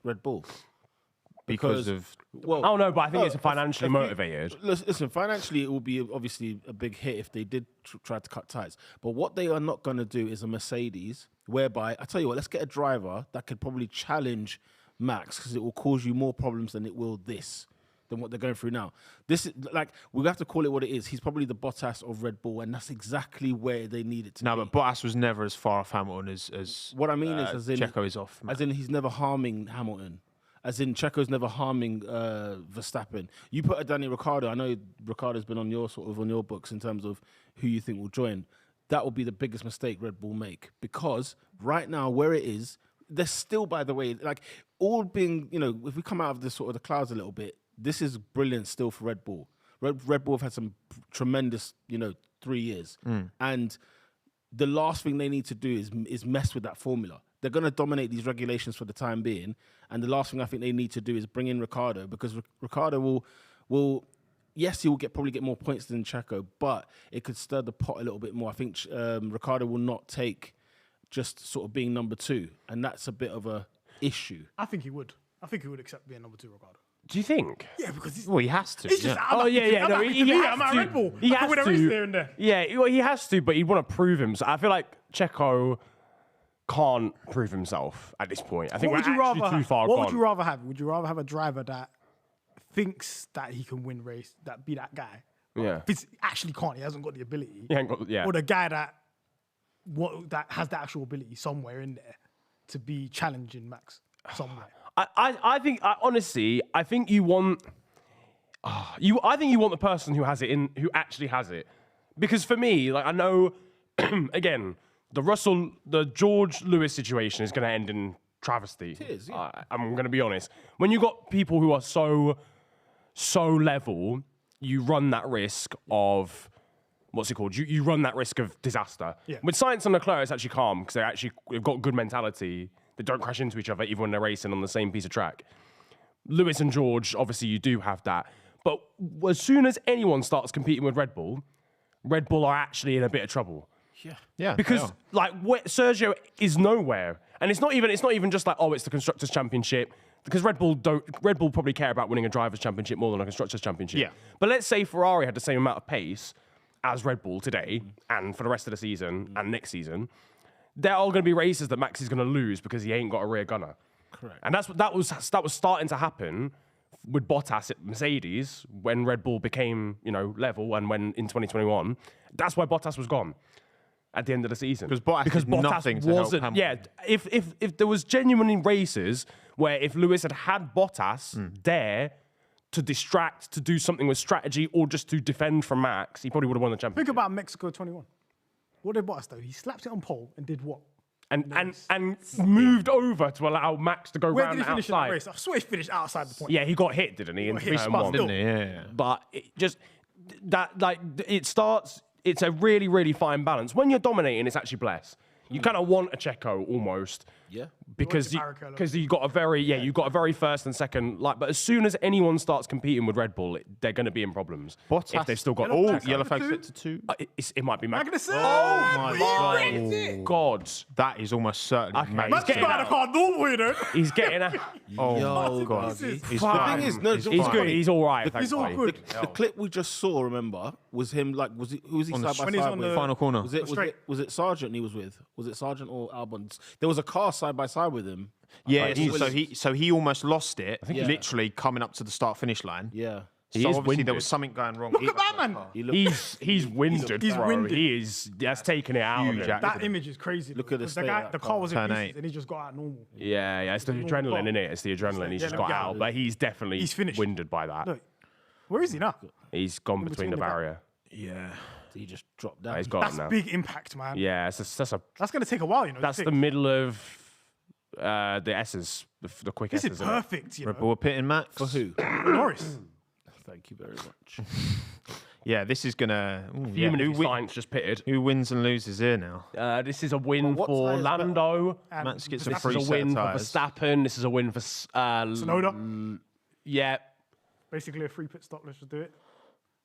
Red Bull Because of well, Oh no, but I think no, it's financially if you- motivated. Listen, financially, it will be obviously a big hit if they did try to cut ties. But what they are not going to do is a Mercedes, whereby I tell you what, let's get a driver that could probably challenge Max because it will cause you more problems than it will than what they're going through now. This is like we have to call it what it is. He's probably the Bottas of Red Bull, and that's exactly where they need it to no, be. but Bottas was never as far off Hamilton as What I mean is, as in Checo is off. As in, he's never harming Hamilton. As in, Checo's never harming Verstappen. You put a Danny Ricciardo. I know Ricciardo's been on your books in terms of who you think will join. That will be the biggest mistake Red Bull make because right now where it is, they're still, by the way, like all being, if we come out of the sort of the clouds a little bit, this is brilliant still for Red Bull. Red Bull have had some tremendous, 3 years, and the last thing they need to do is mess with that formula. They're going to dominate these regulations for the time being. And the last thing I think they need to do is bring in Ricciardo because Ricciardo will yes, he will probably get more points than Checo, but it could stir the pot a little bit more. I think Ricciardo will not take just sort of being number 2. And that's a bit of a issue. I think he would. I think he would accept being number 2, Ricardo. Do you think? Yeah, because he's, Well, he has to. he's just. yeah. I'm yeah. No, he has I'm at to. Red Bull. He I can has win a race to. there and there. Yeah, well, he has to, but he'd want to prove himself. I feel like Checo can't prove himself at this point. I think What would we're you actually rather too far What gone. would you rather have? Would you rather have a driver that thinks that he can win race, that be that guy? Yeah. Actually can't. He hasn't got the ability. He ain't got, yeah. Or the guy that has the actual ability somewhere in there to be challenging Max somewhere. I think honestly, I think you want I think you want the person who actually has it. Because for me, like I know again, the George Lewis situation is gonna end in travesty. It is, yeah. I'm gonna be honest. When you got people who are so level, you run that risk of what's it called? You run that risk of disaster. Yeah. With Sainz and Leclerc, it's actually calm because they've got good mentality. They don't crash into each other even when they're racing on the same piece of track. Lewis and George, obviously, you do have that. But as soon as anyone starts competing with Red Bull are actually in a bit of trouble. Yeah, Because Sergio is nowhere, and it's not even just like it's the constructors' championship. Because Red Bull probably care about winning a drivers' championship more than a constructors' championship. Yeah. But let's say Ferrari had the same amount of pace as Red Bull today, and for the rest of the season and next season, there are going to be races that Max is going to lose because he ain't got a rear gunner. Correct. And that was starting to happen with Bottas at Mercedes when Red Bull became, level, and when in 2021, that's why Bottas was gone at the end of the season. Because Bottas did nothing to help Hamilton. Yeah, if there was genuinely races where if Lewis had Bottas there to distract, to do something with strategy, or just to defend from Max, he probably would have won the championship. Think about Mexico 21. What did Bottas do? He slapped it on pole and did what? And moved over to allow Max to go Where round did he finish in outside. the race? I swear he finished outside the point. Yeah, he got hit, didn't he? In hit, turn but one. still. Didn't he? Yeah. But it just it starts. It's a really, really fine balance. When you're dominating, it's actually blessed. You kind of want a Checo almost. Yeah. Because you got a very first and second but as soon as anyone starts competing with Red Bull, they're going to be in problems. Bottas. If they've still got Yellow flag set to 2. it might be Magnussen! Oh my God. That is almost certainly. Okay. Max. He's getting Out of car normal, you know. He's getting a. Oh my God. Jesus. He's The fine. thing is, no, He's good. He's all right. He's all thankfully. good. The clip we just saw, remember, was him who was he On the side by when he's side on with? the final corner. Was it Sargent he was with? Was it Sargent or Albon? There was a car side by side with him. Yeah, Willis. so he almost lost it, Yeah. literally coming up to the start-finish line. Yeah. He So is obviously there winded. was something going wrong. Look at that, man. He looked, He's winded, He's bro. winded. He is. That's taking it out of Huge him. accident. That image is crazy. Look though, at the 'cause state of that the car. car was in Turn pieces 8. and he just got out normal. Yeah, it's the adrenaline, innit? It's the adrenaline. He's just Yeah, got yeah. out, but he's definitely He's finished. winded by that. Look, where is he now? He's gone between the the gap. barrier. Yeah. he just dropped down. He's got That's it now. big impact, man. Yeah, that's That's gonna take a while, you know. that's the middle of the S's, the quick This S's. is perfect, you Red know. Bull pitting Max. For who? Norris. Thank you very much. Yeah, this is gonna. Ooh, Few minutes who, of science just pitted. who wins and loses here now? This is a win what for tyres better? Lando. And Max gets a This free is a set win of for tyres. Verstappen. This is a win for Sonoda. Yeah. Basically a free pit stop. Let's just do it.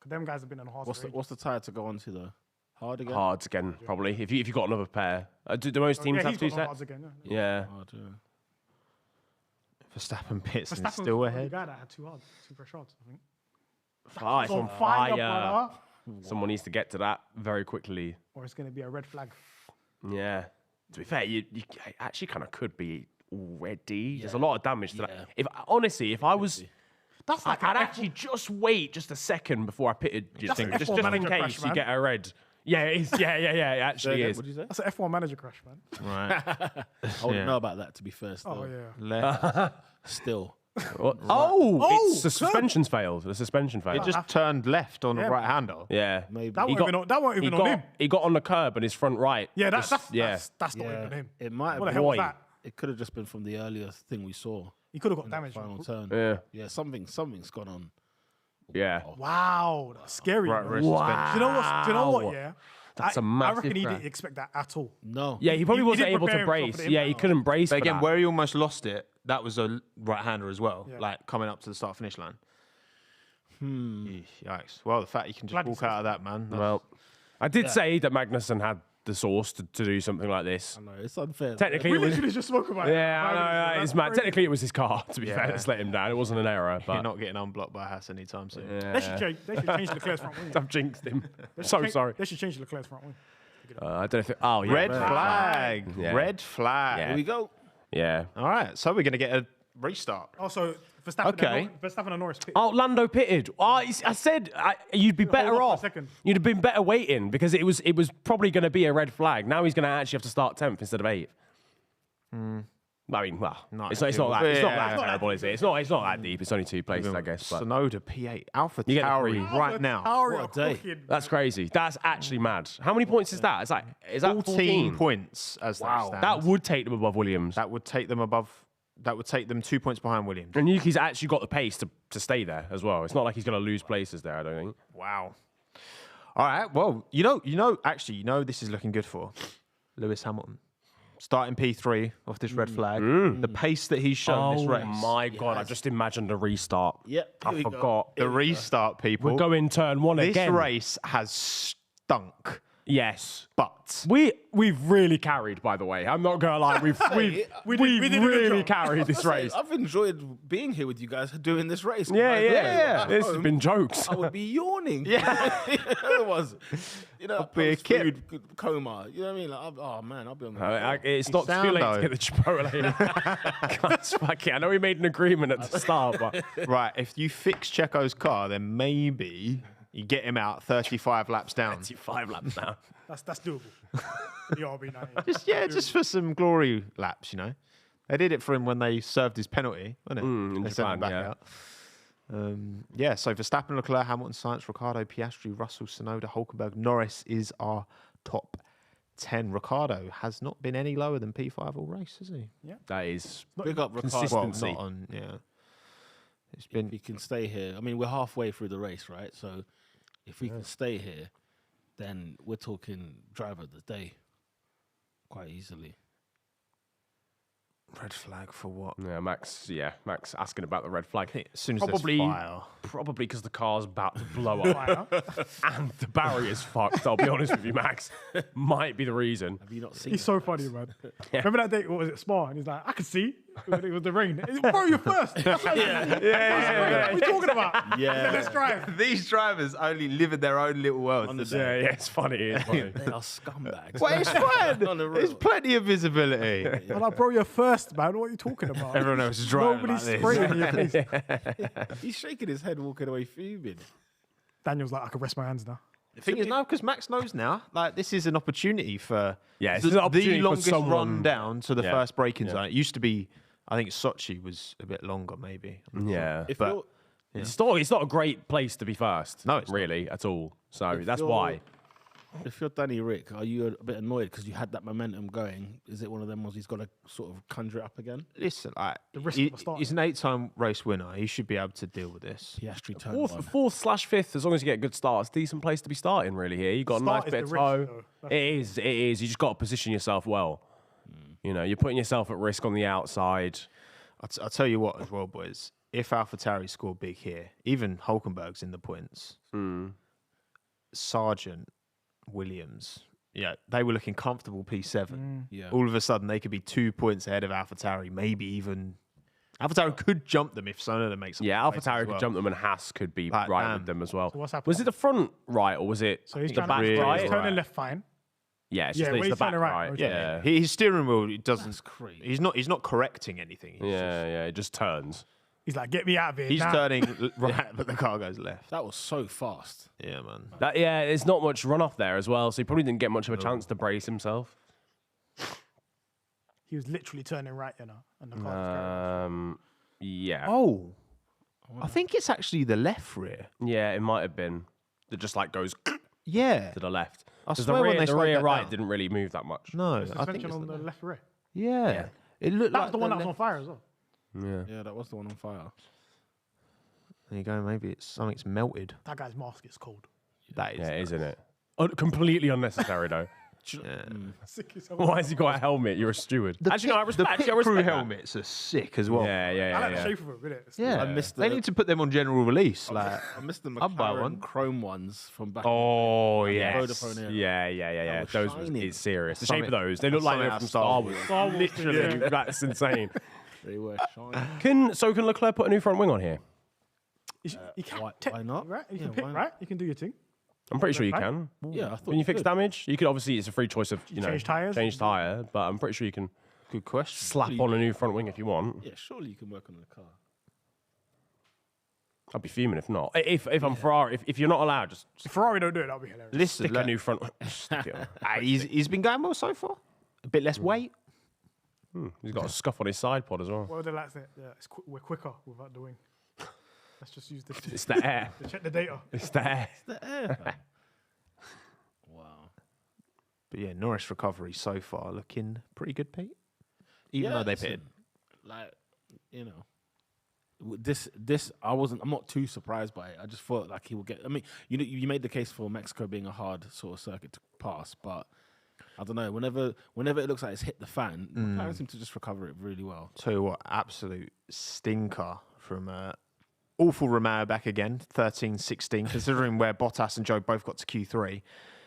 'Cause them guys have been on a hard What's the tyre to go on to though? Hard again. Hards again, probably. If you've got another pair, do most teams Yeah, have he's two got no sets? hards again. Yeah. Hard, yeah. Verstappen pits and Verstappen's it's still the ahead. guy that had two fresh hards, I think. It's on fire, fire. brother. Someone needs to get to that very quickly. Or it's gonna be a red flag. Yeah. To be fair, you actually kind of could be already. There's a lot of damage to that. If I was, That's like I'd actually just wait just a second before I pitted. That's an Just F1 in manager case crash, you man. get a red. Yeah, it is. Yeah, it actually is. What did you say? That's an F1 manager crash, man. Right. I wouldn't know about that to be fair. Still. Oh yeah. Left. Still. It's the suspension's failed. The suspension failed. It just turned left on the Yeah. right hander. Yeah, Maybe. That He weren't even on him. He got on the curb and his front right. Yeah, just- that's not even him. It might have What the been. hell was Boy. that? It could have just been from the earlier thing we saw. He could have got damaged. Final man. turn. Yeah, Yeah, something's gone on. yeah. Wow, that's scary. Right, man. wrist Do suspension. you know what? Yeah, That's a I massive reckon he crash. didn't expect that at all. No. Yeah, he probably He wasn't didn't able to prepare himself brace. for the Yeah, he impact. couldn't brace. But for again, that. where he almost lost it, that was a right-hander as well, Yeah. like coming up to the start-finish line. Yikes. Well, the fact you can just Glad he walk said out of that, man. that's- Well, I did say that Magnussen had the source to do something like this. I know, it's unfair. Technically, We it was. literally just spoke about it. Yeah, I know. That's It's mad. crazy. Technically, it was his car. To be fair, Yeah. that's let him down. It wasn't an error, You're but not getting unblocked by Haas anytime soon. They should change Leclerc's front wing. I've jinxed him. They should So change- sorry. They should change Leclerc's front wing. I don't know if. Oh, yeah. Red flag. Yeah. Red flag. Yeah. Here we go. Yeah. All right, so we're going to get a restart. Also, Verstappen, Okay. Verstappen and Norris pit. Oh, Lando pitted. I said you'd be better off for a off. second. You'd have been better waiting because it was probably going to be a red flag. Now he's going to actually have to start 10th instead of 8th. I mean, well, Not it's not ideal. that Yeah. terrible, is it? It's not that deep. It's only 2 places, I guess. But Sonoda P8, Alpha You get the Tauri free. right now. What a day. that's crazy. That's actually mad. How many points is that? Is that 14 points as Wow. that stands. That would take them above Williams. That would take them above. That would take them 2 points behind Williams. And Yuki's actually got the pace to stay there as well. It's not like he's going to lose places there, I don't think. Wow. All right. Well, actually, this is looking good for Lewis Hamilton. Starting P3 off this red flag. The pace that he's shown this race. Oh my God, I just imagined a restart. Yep, here I we go. forgot. The restart, people. We're going turn 1 this again. race has stunk. Yes. But We've really carried, by the way. I'm not gonna lie. We've really carried this race. I've enjoyed being here with you guys doing this race. Yeah. This has been jokes. I would be yawning. Yeah. It was. I'll be a kid. Food coma. You know what I mean? Like, oh man, I'll be on the It's not too late to get the Chipotle. Guys, fuck it. I know we made an agreement at the start, but right, if you fix Checo's car, then maybe you get him out 35 laps down. 35 laps now. That's doable. The RB90. Just for some glory laps, you know. They did it for him when they served his penalty, wasn't it? In They Japan, sent him back yeah. out. So Verstappen, Leclerc, Hamilton, Sainz, Ricciardo, Piastri, Russell, Tsunoda, Hulkenberg, Norris is our top 10. Ricciardo has not been any lower than P5 all race, has he? Yeah. That is big up Ricciardo. consistency. Well, not on, It's been. If he can stay here, I mean, we're halfway through the race, right? So if we can stay here, then we're talking driver of the day quite easily. Red flag for what? Yeah, Max asking about the red flag. As soon as Probably there's fire. because the car's about to blow up and the barrier's fucked. I'll be honest with you, Max. Might be the reason. Have you not seen He's it? so funny, man. Remember that day? What was it? Spa, and he's like, I can see. It was the rain. Bro, you're first. What are we talking about? Yeah. Let's drive. These drivers only live in their own little world. Yeah, it's funny. It's funny. They are scumbags. Well, it's fine. On the road. There's plenty of visibility. I'm like, bro, you're first, man. What are you talking about? Everyone else is driving Nobody's like spraying this. in your face. He's shaking his head, walking away fuming. Daniel's like, I can rest my hands now. The thing is, no, because Max knows now. Like, this is an opportunity for Yeah, it's the, an opportunity the for longest someone- run down to the Yeah. first braking zone. It used to be, I think Sochi was a bit longer, maybe. Yeah. If But- you're, It's not a great place to be first. No, it's not. really at all. So If that's you're- why. if you're Danny Rick, are you a bit annoyed because you had that momentum going? Is it one of them ones he's got to sort of conjure it up again? Listen, The risk of a start. he's an 8-time race winner. He should be able to deal with this. Piastri turned one. Fourth/fifth, as long as you get a good start, it's a decent place to be starting. Really, here you got a Start nice is bit of the risk, toe. though. That's It is. You just got to position yourself well. You know, you're putting yourself at risk on the outside. I'll tell you what, as well, boys. If AlphaTauri score big here, even Hulkenberg's in the points. Sargent, Williams, they were looking comfortable P7. Yeah. All of a sudden, they could be 2 points ahead of AlphaTauri, maybe even. AlphaTauri could jump them if Sonoda makes. Yeah, places AlphaTauri as could well. jump them, and Haas could be Like, right damn. with them as well. So what's happening? Was it the front right or was it So he's the trying back to right? he's turning left fine. Yeah, it's Yeah, just where it's the he's back turning right, right. yeah. Yeah. His steering wheel doesn't. That's crazy. He's not correcting anything. Yeah, it just turns. He's like, get me out of here. He's now. turning right, but the car goes left. That was so fast. Yeah, man. There's not much runoff there as well, so he probably didn't get much of a chance to brace himself. He was literally turning right, and the car was going. Yeah. Oh, I think it's actually the left rear. Yeah, it might have been. It just like goes Yeah. to the left. I 'Cause swear when they the slowed rear that right down. didn't really move that much. No, I think Suspension it's on the left rear. Yeah. It looked That like was the one that was on left- fire as well. Yeah. Yeah, that was the one on fire. There you go. Maybe it's something's melted. That guy's mask is cold. That is. Yeah, isn't it? Completely unnecessary though. Sick as hell. Why has he got a helmet? You're a steward. Actually, no, I the respect. pit I respect crew that. helmets are sick as well. Yeah. I like the shape of it, innit? Yeah. I missed They the- need to put them on general release. Like, I missed the I'll buy McLaren one. chrome ones from back. Oh yeah. yes. Vodafone Yeah. That was Those shining. is serious. The Something- shape of those, they look like something they're out from of Star Star Wars. Wars. Literally, that's insane. They were shining. Can Leclerc put a new front wing on here? You can why not? Right? You Yeah, can pick, why not? right? You can do your thing. I'm pretty sure you Right? can. Yeah, I thought When you fix could. damage, you could obviously it's a free choice of Change tyres? change tire, but I'm pretty sure you can good question. slap on a new front wing if you want. Yeah, surely you can work on the car. I'd be fuming if not. If I'm Ferrari, if you're not allowed, just If Ferrari don't do it, that'll be hilarious. Listen, stick a new front. Stick it on. he's been going well so far. A bit less weight. He's got a scuff on his side pod as well. What would they like to say? Yeah, we're quicker without the wing. Let's just use this It's the air. to check the data. It's the air. Wow. But yeah, Norris recovery so far looking pretty good, Pete. Even though they listen, pitted. like, you know, this I'm not too surprised by it. I just thought like he will get. I mean, you made the case for Mexico being a hard sort of circuit to pass, but I don't know. Whenever it looks like it's hit the fan, McLaren seem to just recover it really well. Tell you what, absolute stinker from awful Romeo back again, 13-16, considering where Bottas and Joe both got to Q3.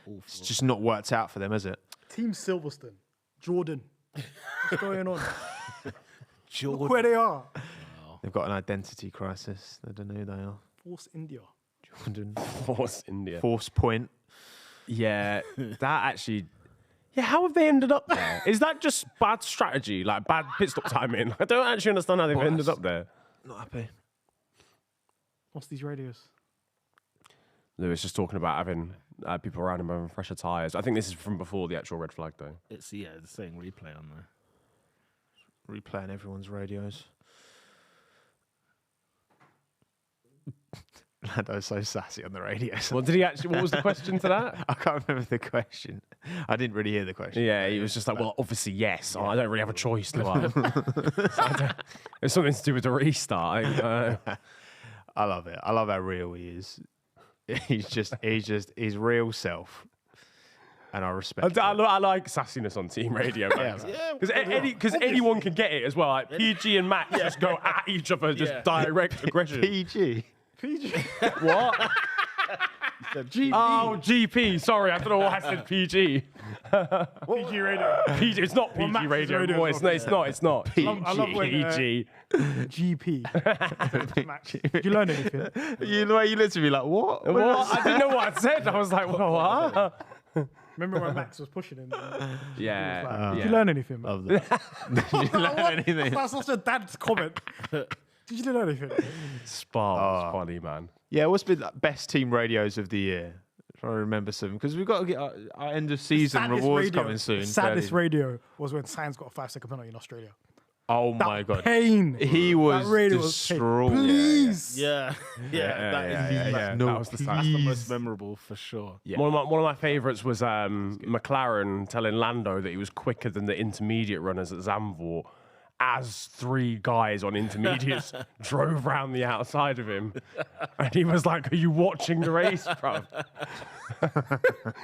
It's just not worked out for them, has it? Team Silverstone, Jordan. What's going on? Jordan. Look where they are. They've got an identity crisis. They don't know who they are. Force India. Jordan. Force India. Force Point. Yeah, that actually. Yeah, how have they ended up there? Is that just bad strategy, like bad pit stop timing? I don't actually understand how they've ended up there. Not happy. What's these radios? Lewis just talking about having people around him having fresher tyres. I think this is from before the actual red flag, though. It's it's saying replay on there. Replaying everyone's radios. Lando's so sassy on the radio. What did he actually? What was the question to that? I can't remember the question. I didn't really hear the question. Yeah, he was just like, well, obviously, yes. Oh, I don't really have a choice, do I? It's something to do with the restart. I love it. I love how real he is. He's just his real self. And I respect I like sassiness on team radio. Because anyone can get it as well. Like PG and Max just go at each other, just direct aggression. PG. What? GP. Oh, GP. Sorry, I don't know why I said PG. PG radio. PG. It's not PG Max's radio. radio Boy. is It's not. It's not. PG. I love when, PG. GP. Max. Did you learn anything? The way you looked at me like, what? What? I didn't know what I said. I was like, well, what? Remember when Max was pushing him? Yeah. Did you learn anything? Man? Love that. Did you learn anything? That's such a dad's comment. Did you learn anything? Spa was funny, man. Yeah, what's been the best team radios of the year? Try to remember some because we've got to get our end of season rewards coming soon. The saddest radio was when Sainz got a 5-second penalty in Australia. Oh my god, pain! He was that radio distraught. Was pain. Please, Yeah. No, that was the That's the most memorable for sure. Yeah. One of my favourites was McLaren telling Lando that he was quicker than the intermediate runners at Zandvoort as 3 guys on intermediates drove round the outside of him. And he was like, are you watching the race, bruv?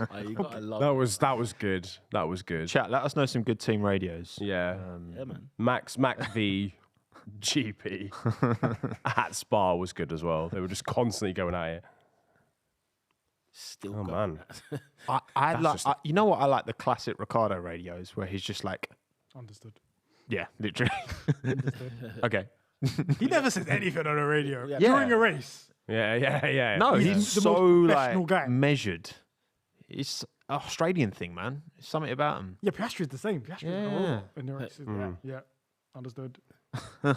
That was good. That was good. Chat, let us know some good team radios. Yeah. Yeah, man. Max v GP at Spa was good as well. They were just constantly going at it. Still Oh, going. man. I like, you know what? I like the classic Ricciardo radios where he's just like, understood. yeah, literally. Okay. He never says anything on the radio Yeah. during a race. Yeah. No, He's he's the so most professional like guy. measured. It's an Australian thing, man. It's something about him. Yeah, Piastri's the same. Piastri's a robot in the races. Yeah, understood. I'm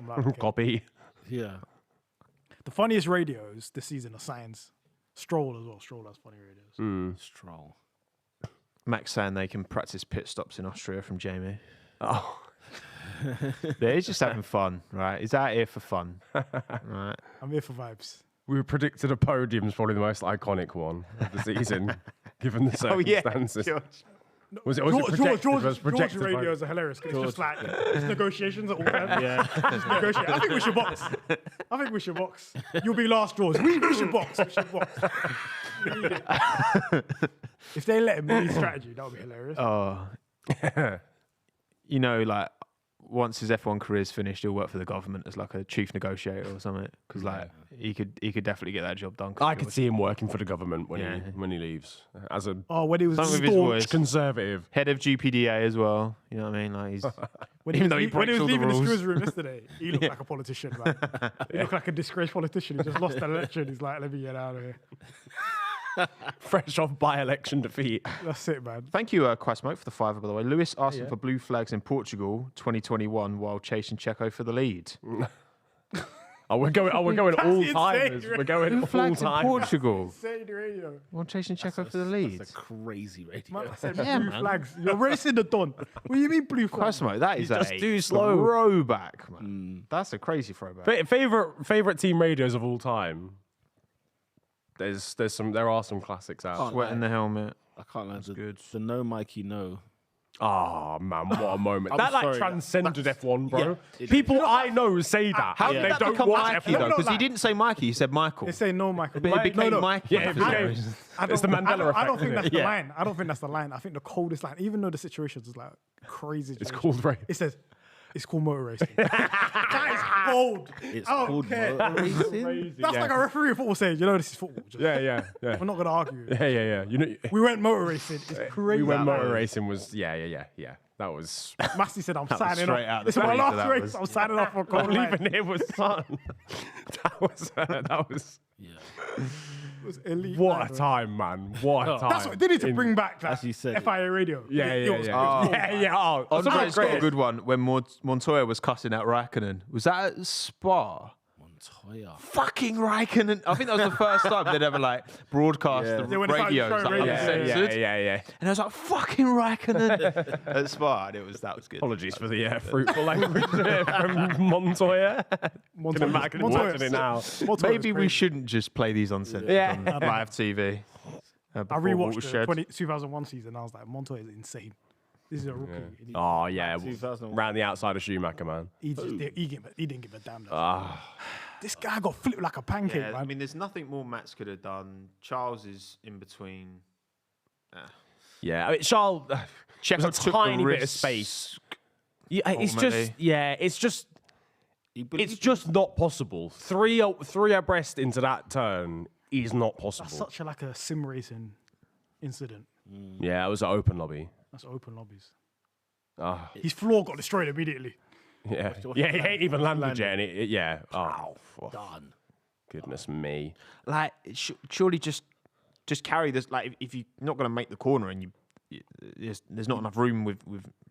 like, okay. Copy. Yeah. The funniest radios this season are Sainz. Stroll as well. Stroll has funny radios. Stroll. Max saying they can practice pit stops in Austria from Jamie. Oh. Yeah, he's just having fun, right? He's out here for fun, right? I'm here for vibes. We predicted a podium's probably the most iconic one of the season, given the circumstances. George. Was it projected? George's Projected radios are hilarious. 'Cause it's just like it's negotiations at all times. Just negotiate. I think we should box. You'll be last, George. We should box. We should box. We need it. If they let him lead strategy, that would be hilarious. Oh, you know, like once his F1 career's finished, he'll work for the government as like a chief negotiator or something. Because like he could definitely get that job done. I could see him working for the government when he leaves as a When he was Something with his voice. staunch conservative. Head of GPDA as well. You know what I mean? Like he's even though he when he breaks was all the leaving the rules. screws room yesterday, he looked like a politician. Man. He looked like a disgraced politician. He just lost an election. He's like, let me get out of here. Fresh off by-election defeat. That's it, man. Thank you, Quasmoke, for the $5, by the way. Lewis asking for blue flags in Portugal 2021 while chasing Checo for the lead. We're going all insane, timers. right? We're going all Flags in timers. Portugal Say the radio. while chasing Checo for the lead. That's a crazy radio. Man, I said Yeah, blue man. flags. You're racing the dawn. What do you mean blue flags? Quasmoke, that is just a too slow. throwback, man. That's a crazy throwback. Favorite team radios of all time. There are some classics out. Sweat in the helmet. I can't lie. good. The no Mikey no. Oh man, what a moment! I'm That sorry, transcended F1, bro. Yeah, People I know say that. How they did that don't become watch Mikey, F1. though? Because he like- didn't say Mikey, he said Michael. They say no, Michael. But it became no. Mikey. Yeah, it became- It's the Mandela effect. I don't think isn't that's it? the Yeah. line. I don't think that's the line. I think the coldest line, even though the situation is like crazy. It's called race. It says, it's called motor racing. That is bold. It's I don't called care. motor racing. Crazy, That's yeah. like a referee in football saying, you know, this is football. Just, Yeah. We're not going to argue. Yeah. You know, We went motor racing. It's crazy. we went motor racing was yeah. That was. Massey said, I'm was signing straight off. out the This is my freezer, last that race. was. I'm signing off for a I'm cold line. leaving here with fun. That was. Yeah. It was elite. What man, a time, man! What a time. That's what they need to bring back. That As you said it. FIA radio. Yeah. It was- Oh, Andre's got a good one when Montoya was cussing out Raikkonen. Was that at Spa? Montoya. Fucking Raikkonen. I think that was the first time they'd ever like broadcast Yeah. the They went inside radios the like, radio. uncensored. Yeah. And I was like, fucking Raikkonen at Spa. And that was good. Apologies for the fruitful language from Montoya. Montoya. Imagine Montoya. watching it now. Montoya Maybe was we crazy. shouldn't just play these uncensored Yeah. on live TV. I before rewatched the Watershed. 2001 season. I was like, Montoya is insane. This is a rookie. Oh yeah, 2001. round the outside of Schumacher, man. He didn't give a damn. This guy got flipped like a pancake, Yeah, man. I mean, there's nothing more Max could have done. Charles is in between. Yeah, I mean, Charles. Checo There's a took the tiny bit of risk. space. Yeah, it's ultimately. just it's just not possible. Three abreast into that turn is not possible. That's such like a sim racing incident. Yeah, it was an open lobby. That's open lobbies. Ah, His floor got destroyed immediately. yeah, he ain't even landed yet. And yeah. Oh, Done. goodness me. Like, surely just carry this. Like, if you're not going to make the corner and there's not enough room with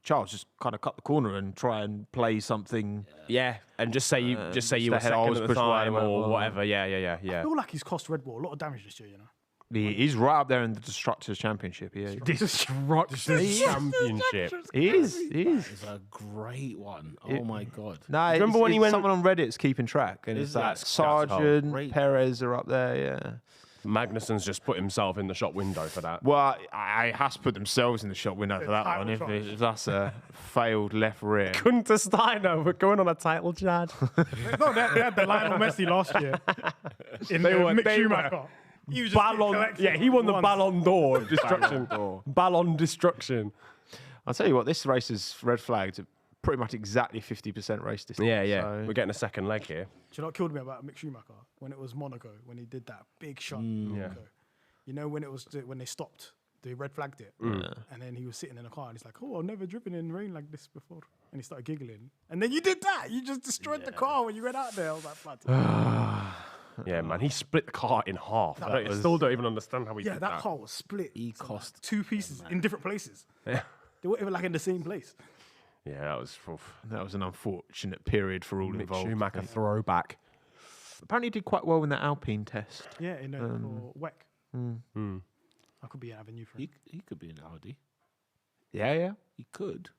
Charles, just kind of cut the corner and try and play something. Yeah, and just say you were the second head at always the push wide time or or whatever. whatever. Yeah. I feel like he's cost Red Bull a lot of damage this year, you know. He's right up there in the Constructors Championship. Yeah, Destructors Championship. he is. It's a great one. Oh my god. No, Remember when he went- someone on Reddit's keeping track, and it's like that- Sargent, Great. Perez are up there. Yeah. Magnussen's just put himself in the shop window for that. Well, I has put themselves in the shop window for that title one. shot. If that's a failed left rear. Gunter Steiner, we're going on a title, Chad. No, they had the Lionel Messi last year. In They were- Mick they were- Schumacher. He was just Ballon, collecting yeah, he won the once. Ballon d'Or of destruction. Ballon destruction. I'll tell you what, this race is red flagged at pretty much exactly 50% race distance. Yeah. So- We're getting a second leg here. Do you know what killed me about Mick Schumacher? When it was Monaco, when he did that big shot. in Monaco. You know, when they stopped, they red flagged it. And then he was sitting in a car and he's like, oh, I've never driven in rain like this before. And he started giggling. And then you did that. You just destroyed the car when you went out there. I was like, bloody. Yeah, man, he split the car in half. I still don't even understand how he Yeah, did that car was split. He to, cost like, two pieces in different places. Yeah. They weren't even like in the same place. Yeah, that was oof. That was an unfortunate period for all Mick involved. Schumacher throwback. Apparently he did quite well in that Alpine test. Yeah, in for WEC. I could be an avenue for him. He could be an Audi. Yeah. He could.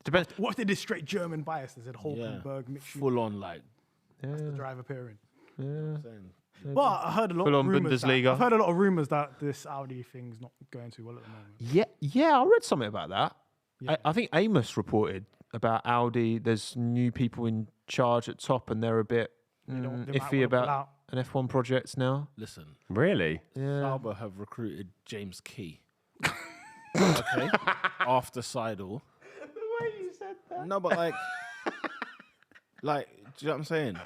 Depends. What if they did straight German bias? They said Hulkenberg, Mick Schumacher, Full on like. that's the driver pairing. Saying, But I heard a lot Full of on rumors. Bundesliga. I've heard a lot of rumors that this Audi thing's not going too well at the moment. Yeah, I read something about that. Yeah. I think Amos reported about Audi. There's new people in charge at top, and they're a bit They might iffy wanna pull about out. an F1 project now. listen, Really? Yeah. Sauber have recruited James Key. Okay. After Seidel. The way you said that. No, but like, do you know what I'm saying?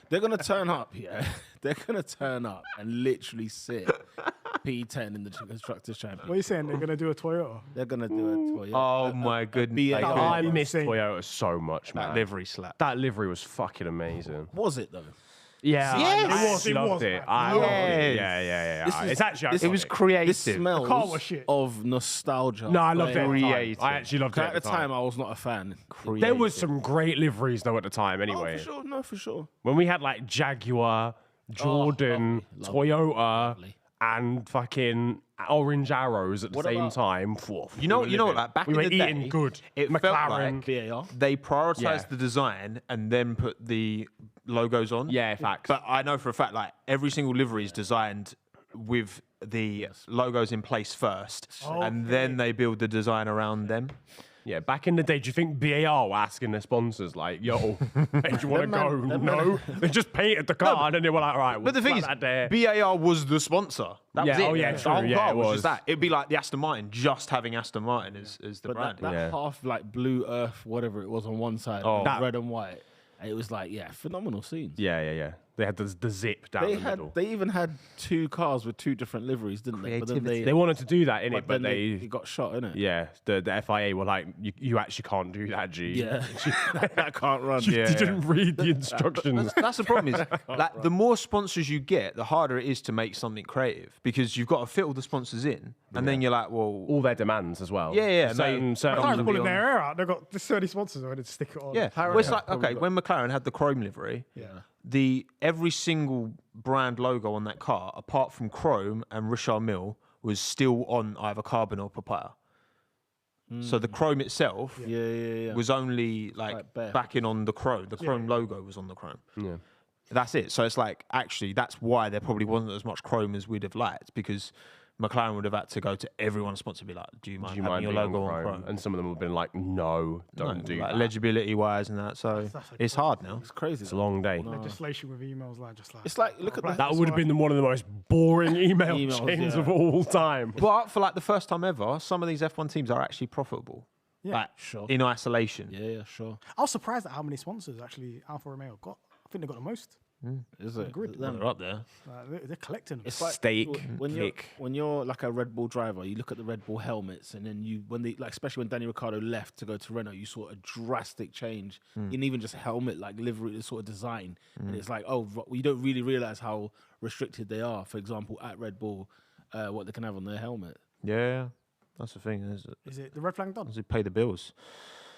They're gonna turn up, yeah. They're gonna turn up and literally sit P10 in the Constructors What are Championship. you saying? They're going to do a Toyota? They're gonna do it for you. Oh my goodness. BA. They could. I Insane. missed Toyota so much, man. That livery slap. That livery was fucking amazing. Was it though? Yeah, Yes. I It was, loved it. man. I loved Yes. it. Yeah. This is- It's actually this- It was iconic. creative. This smells car was shit. of nostalgia. No, I loved it. At the time. Creative. I actually loved it At the time, I was not a fan. There was some great liveries though at the time. Anyway, Oh, for sure. No, for sure. when we had like Jaguar, Jordan, lovely, Toyota, lovely. and fucking Orange Arrows at the What same about- time. You know, like back we in were the eating day, good. It felt McLaren. like VAR. they prioritized Yeah. the design and then put the logos on. Yeah, facts. But I know for a fact, like every single livery is designed with the logos in place first, and then they build the design around them. Yeah, back in the day, do you think BAR were asking their sponsors, like, yo, hey, do you want to go? No. They just painted the car and then they were like, all right, But the thing is, that there. BAR was the sponsor. That was Yeah, it. oh, yeah, The true, whole yeah, car it was was. just that. It'd be like the Aston Martin, just having Aston Martin as the But brand. that Yeah. half like blue earth, whatever it was on one side, Oh. and red and white. And it was like, phenomenal scenes. Yeah. They had the zip down the middle. They even had 2 cars with 2 different liveries, didn't they? But then They wanted to do that, innit? But they got shot, innit? Yeah, the FIA were like, you actually can't do that, G. Yeah, that can't run. You didn't read the instructions. That's the problem is, like, the more sponsors you get, the harder it is to make something creative because you've got to fit all the sponsors in, and then you're like, well, all their demands as well. Yeah. Certain McLaren's pulling their hair out. They've got just 30 sponsors already to stick it on. Yeah, well, it's like, okay, when McLaren had the chrome livery, every single brand logo on that car, apart from chrome and Richard Mille, was still on either carbon or papaya. So the chrome itself was only like backing on the chrome. The chrome logo was on the chrome. Yeah. That's it. So it's like, actually, that's why there probably wasn't as much chrome as we'd have liked, because McLaren would have had to go to everyone's sponsor and be like, do you mind having your logo on chrome? And some of them would have been like, no, don't do like that. Legibility wise and that. So it's hard now. It's crazy. It's a long day. Legislation with emails just like. It's like, look at That would have been one of the most boring emails chains of all time. But for like the first time ever, some of these F1 teams are actually profitable. Yeah, like, sure. In isolation. Yeah, sure. I was surprised at how many sponsors actually Alfa Romeo got. I think they got the most. Is it? They're up there. They're collecting them. It's like Steak, when you're like a Red Bull driver, you look at the Red Bull helmets, and then especially when Danny Ricciardo left to go to Renault, you saw a drastic change in even just helmet like livery sort of design, and it's like, oh, you don't really realize how restricted they are. For example, at Red Bull, what they can have on their helmet. Yeah, that's the thing. Is it the red flag done? Does it pay the bills?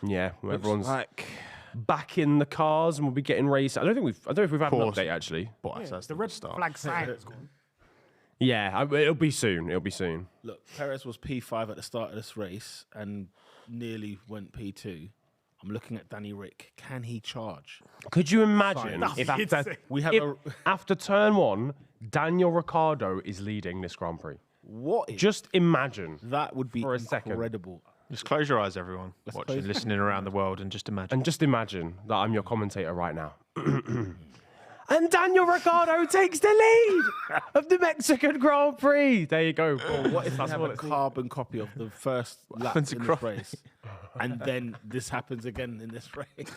Yeah, everyone's like back in the cars and we'll be getting raced. I don't know if we've had an update actually. That's the red flag sign is gone. Yeah, it'll be soon. Look, Perez was P5 at the start of this race and nearly went P2. I'm looking at Danny Rick. Can he charge? Could you imagine That's if insane. after turn 1, Daniel Ricciardo is leading this Grand Prix? Just imagine. That would be for a second. incredible. Just close your eyes, everyone, watching, listening around the world, and just imagine. And just imagine that I'm your commentator right now. And Daniel Ricciardo takes the lead of the Mexican Grand Prix. There you go. What if I have a carbon copy of the first lap in this race, and then this happens again in this race?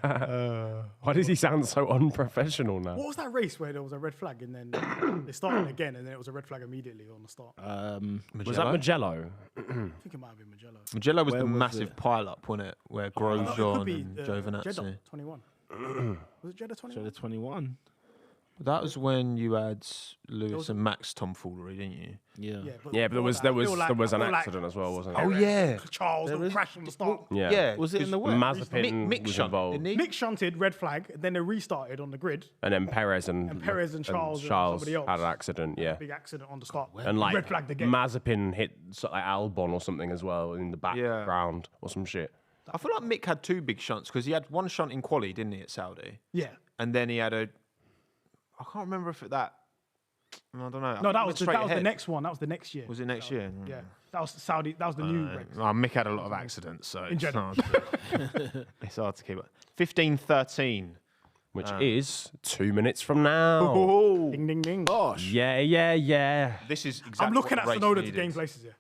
Why does he sound so unprofessional now? What was that race where there was a red flag and then they started again and then it was a red flag immediately on the start? Was that Mugello? I think it might have been Mugello. Mugello was the massive pile-up, wasn't it? Where Grosjean and Jeddah Giovinazzi. 21. Was it Jeddah 21? Jeddah 21. That was when you had Lewis and Max tomfoolery, didn't you? Yeah. but There was an accident as well, wasn't there? Oh yeah. Charles crashed on the start. Yeah. Was it in the wet? Mazepin Mick was shot, involved. didn't he? Mick shunted, red flag, then they restarted on the grid. And then Perez and Charles and somebody else had an accident, yeah. Big accident on the start. And like red flagged again. Mazepin hit like Albon or something as well in the background or some shit. I feel like Mick had 2 big shunts because he had one shunt in quali, didn't he, at Saudi? Yeah. And then he had I can't remember if I don't know. No, that was the next one. That was the next year. Was it next year? Yeah. That was Saudi. That was the new regs. Mick had a lot of accidents, so In general. it's hard to keep up. 15-13. Which is 2 minutes from now. Oh, Ding, ding, ding. gosh. Yeah. This is exactly I'm looking at what the race Sonoda to needed. gain places here.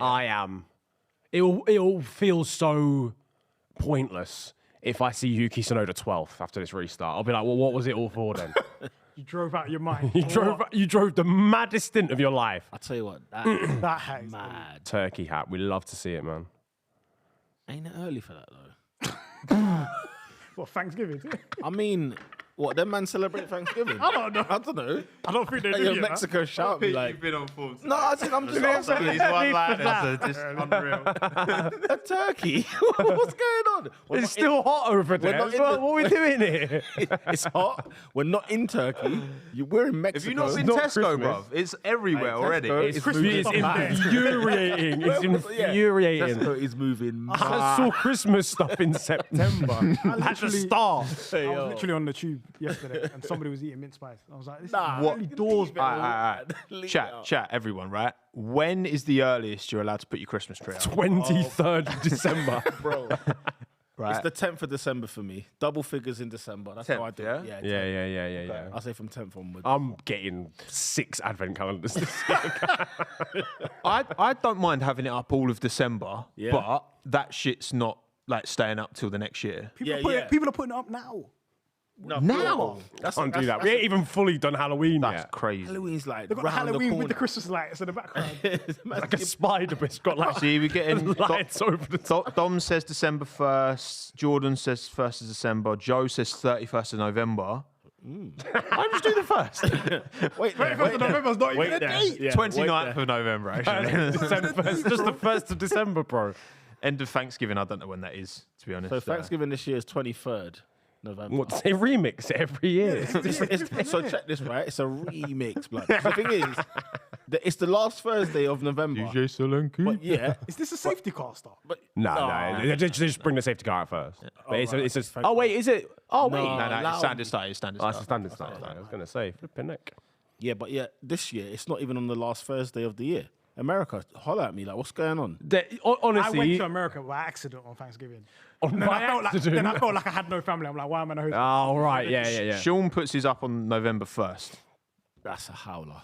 I am. It'll feel so pointless if I see Yuki Tsunoda 12th after this restart. I'll be like, well, what was it all for then? You drove out of your mind. You drove the maddest stint of your life. I tell you what, that That hat is mad. Turkey hat. We love to see it, man. Ain't it early for that though? What, Thanksgiving? I mean, what, them man celebrate Thanksgiving? I don't know. I don't know. I don't think they Hey, do yo, yet, Mexico shout me like, been on form. no, I think I'm just These one-liners are just unreal. a turkey. What's going on? It's still hot over there. not in What the- are we doing here? It's hot. We're not in Turkey. We're in Mexico. Have you not been not Tesco, Christmas. bruv? It's everywhere Hey, already. Tesco. It's Christmas It's stuff back. infuriating. It's infuriating. Tesco is moving. I saw Christmas stuff in September at the literally- start. I was literally on the tube yesterday and somebody was eating mince pies. I was like, this Nah. is really doors, bro. Leave it Chat, out. everyone, right? When is the earliest you're allowed to put your Christmas tree out? 23rd of December. Bro. Right? It's the 10th of December for me. Double figures in December. That's how I 10th, do yeah? it. Yeah. 10th. Yeah. I'll say from 10th onwards. I'm getting 6 advent calendars this year. I don't mind having it up all of December, Yeah. but that shit's not like staying up till the next year. People are putting it up now. No, Now? Can't do that. We ain't even fully done Halloween That's yet. crazy. Halloween's like They've got round Halloween the with the corner. Christmas lights in the background. Like a spider, but it's got like See, we're getting lights over the top. Dom says December 1st. Jordan says 1st of December. Joe says 31st of November. Why just do the first? Wait, 31st of November's not even a date. 29th of November, actually. Just the 1st of December, bro. End of Thanksgiving. I don't know when that is, to be honest. So Thanksgiving this year is 23rd November. What, they remix it every year? So check this, right? It's a remix, blood. The thing is, it's the last Thursday of November. DJ Solanke. But yeah, Is this a safety car start? but No, they just bring the safety car out first. But it's right. a, oh, wait, is it? Oh, wait. No. No, Allow it's standard start. It's standard Oh, it's a start. standard start. I was going to say, flipping neck. Yeah, but yeah, this year it's not even on the last Thursday of the year. America, holler at me, like what's going on? I Honestly, went to America by accident on Thanksgiving. on Then my then I felt like I had no family. I'm like, why am I not hosting? Oh, right, yeah. Sean puts his up on November 1st. That's a howler.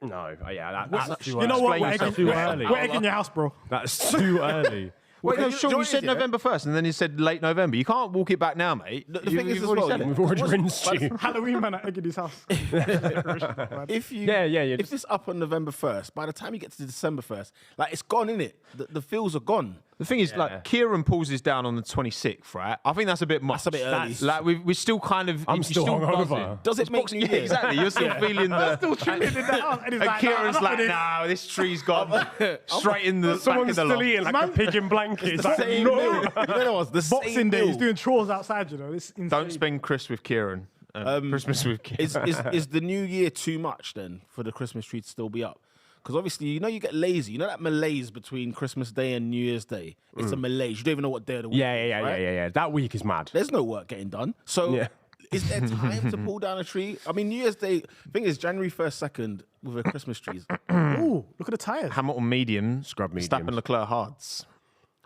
No, yeah, that's too You know what? Explain We're yourself. egging, Too early. we're egging your house, bro. That's too early. Wait, no, you Sean, you joined said it, November 1st, and then you said late November. You can't walk it back now, mate. The thing is You've as already well, said yeah. it. We've already rinsed you. Halloween man at egging his house. If you, Yeah. If it's up on November 1st, by the time you get to December 1st, like it's gone, innit? The feels are gone. The thing is, like, Kieran pulls this down on the 26th, right? I think that's a bit much. That's a bit early. Like, we're still kind of. I'm you're still buzzing. hungover. Does it make New Yeah, Year? exactly. You're still feeling the. Still chilling in the house. And, he's And like, Kieran's nah, like, nah, this tree's gone straight in the back Someone's of the still lot. eating like a pig in blankets. Like, Same no. meal. You know what's the Boxing same Day, meal. he's doing chores outside, you know. This Don't spend Chris with Kieran. Christmas with Kieran. Is the New Year too much then for the Christmas tree to still be up? Because obviously, you know, you get lazy. You know that malaise between Christmas Day and New Year's Day? It's a malaise. You don't even know what day of the week is, right? Yeah. That week is mad. There's no work getting done. So Yeah. is there time to pull down a tree? I mean, New Year's Day, thing is January 1st, 2nd with a Christmas trees. Ooh, look at the tyres. Hamilton medium. Scrub mediums. Verstappen Leclerc hards.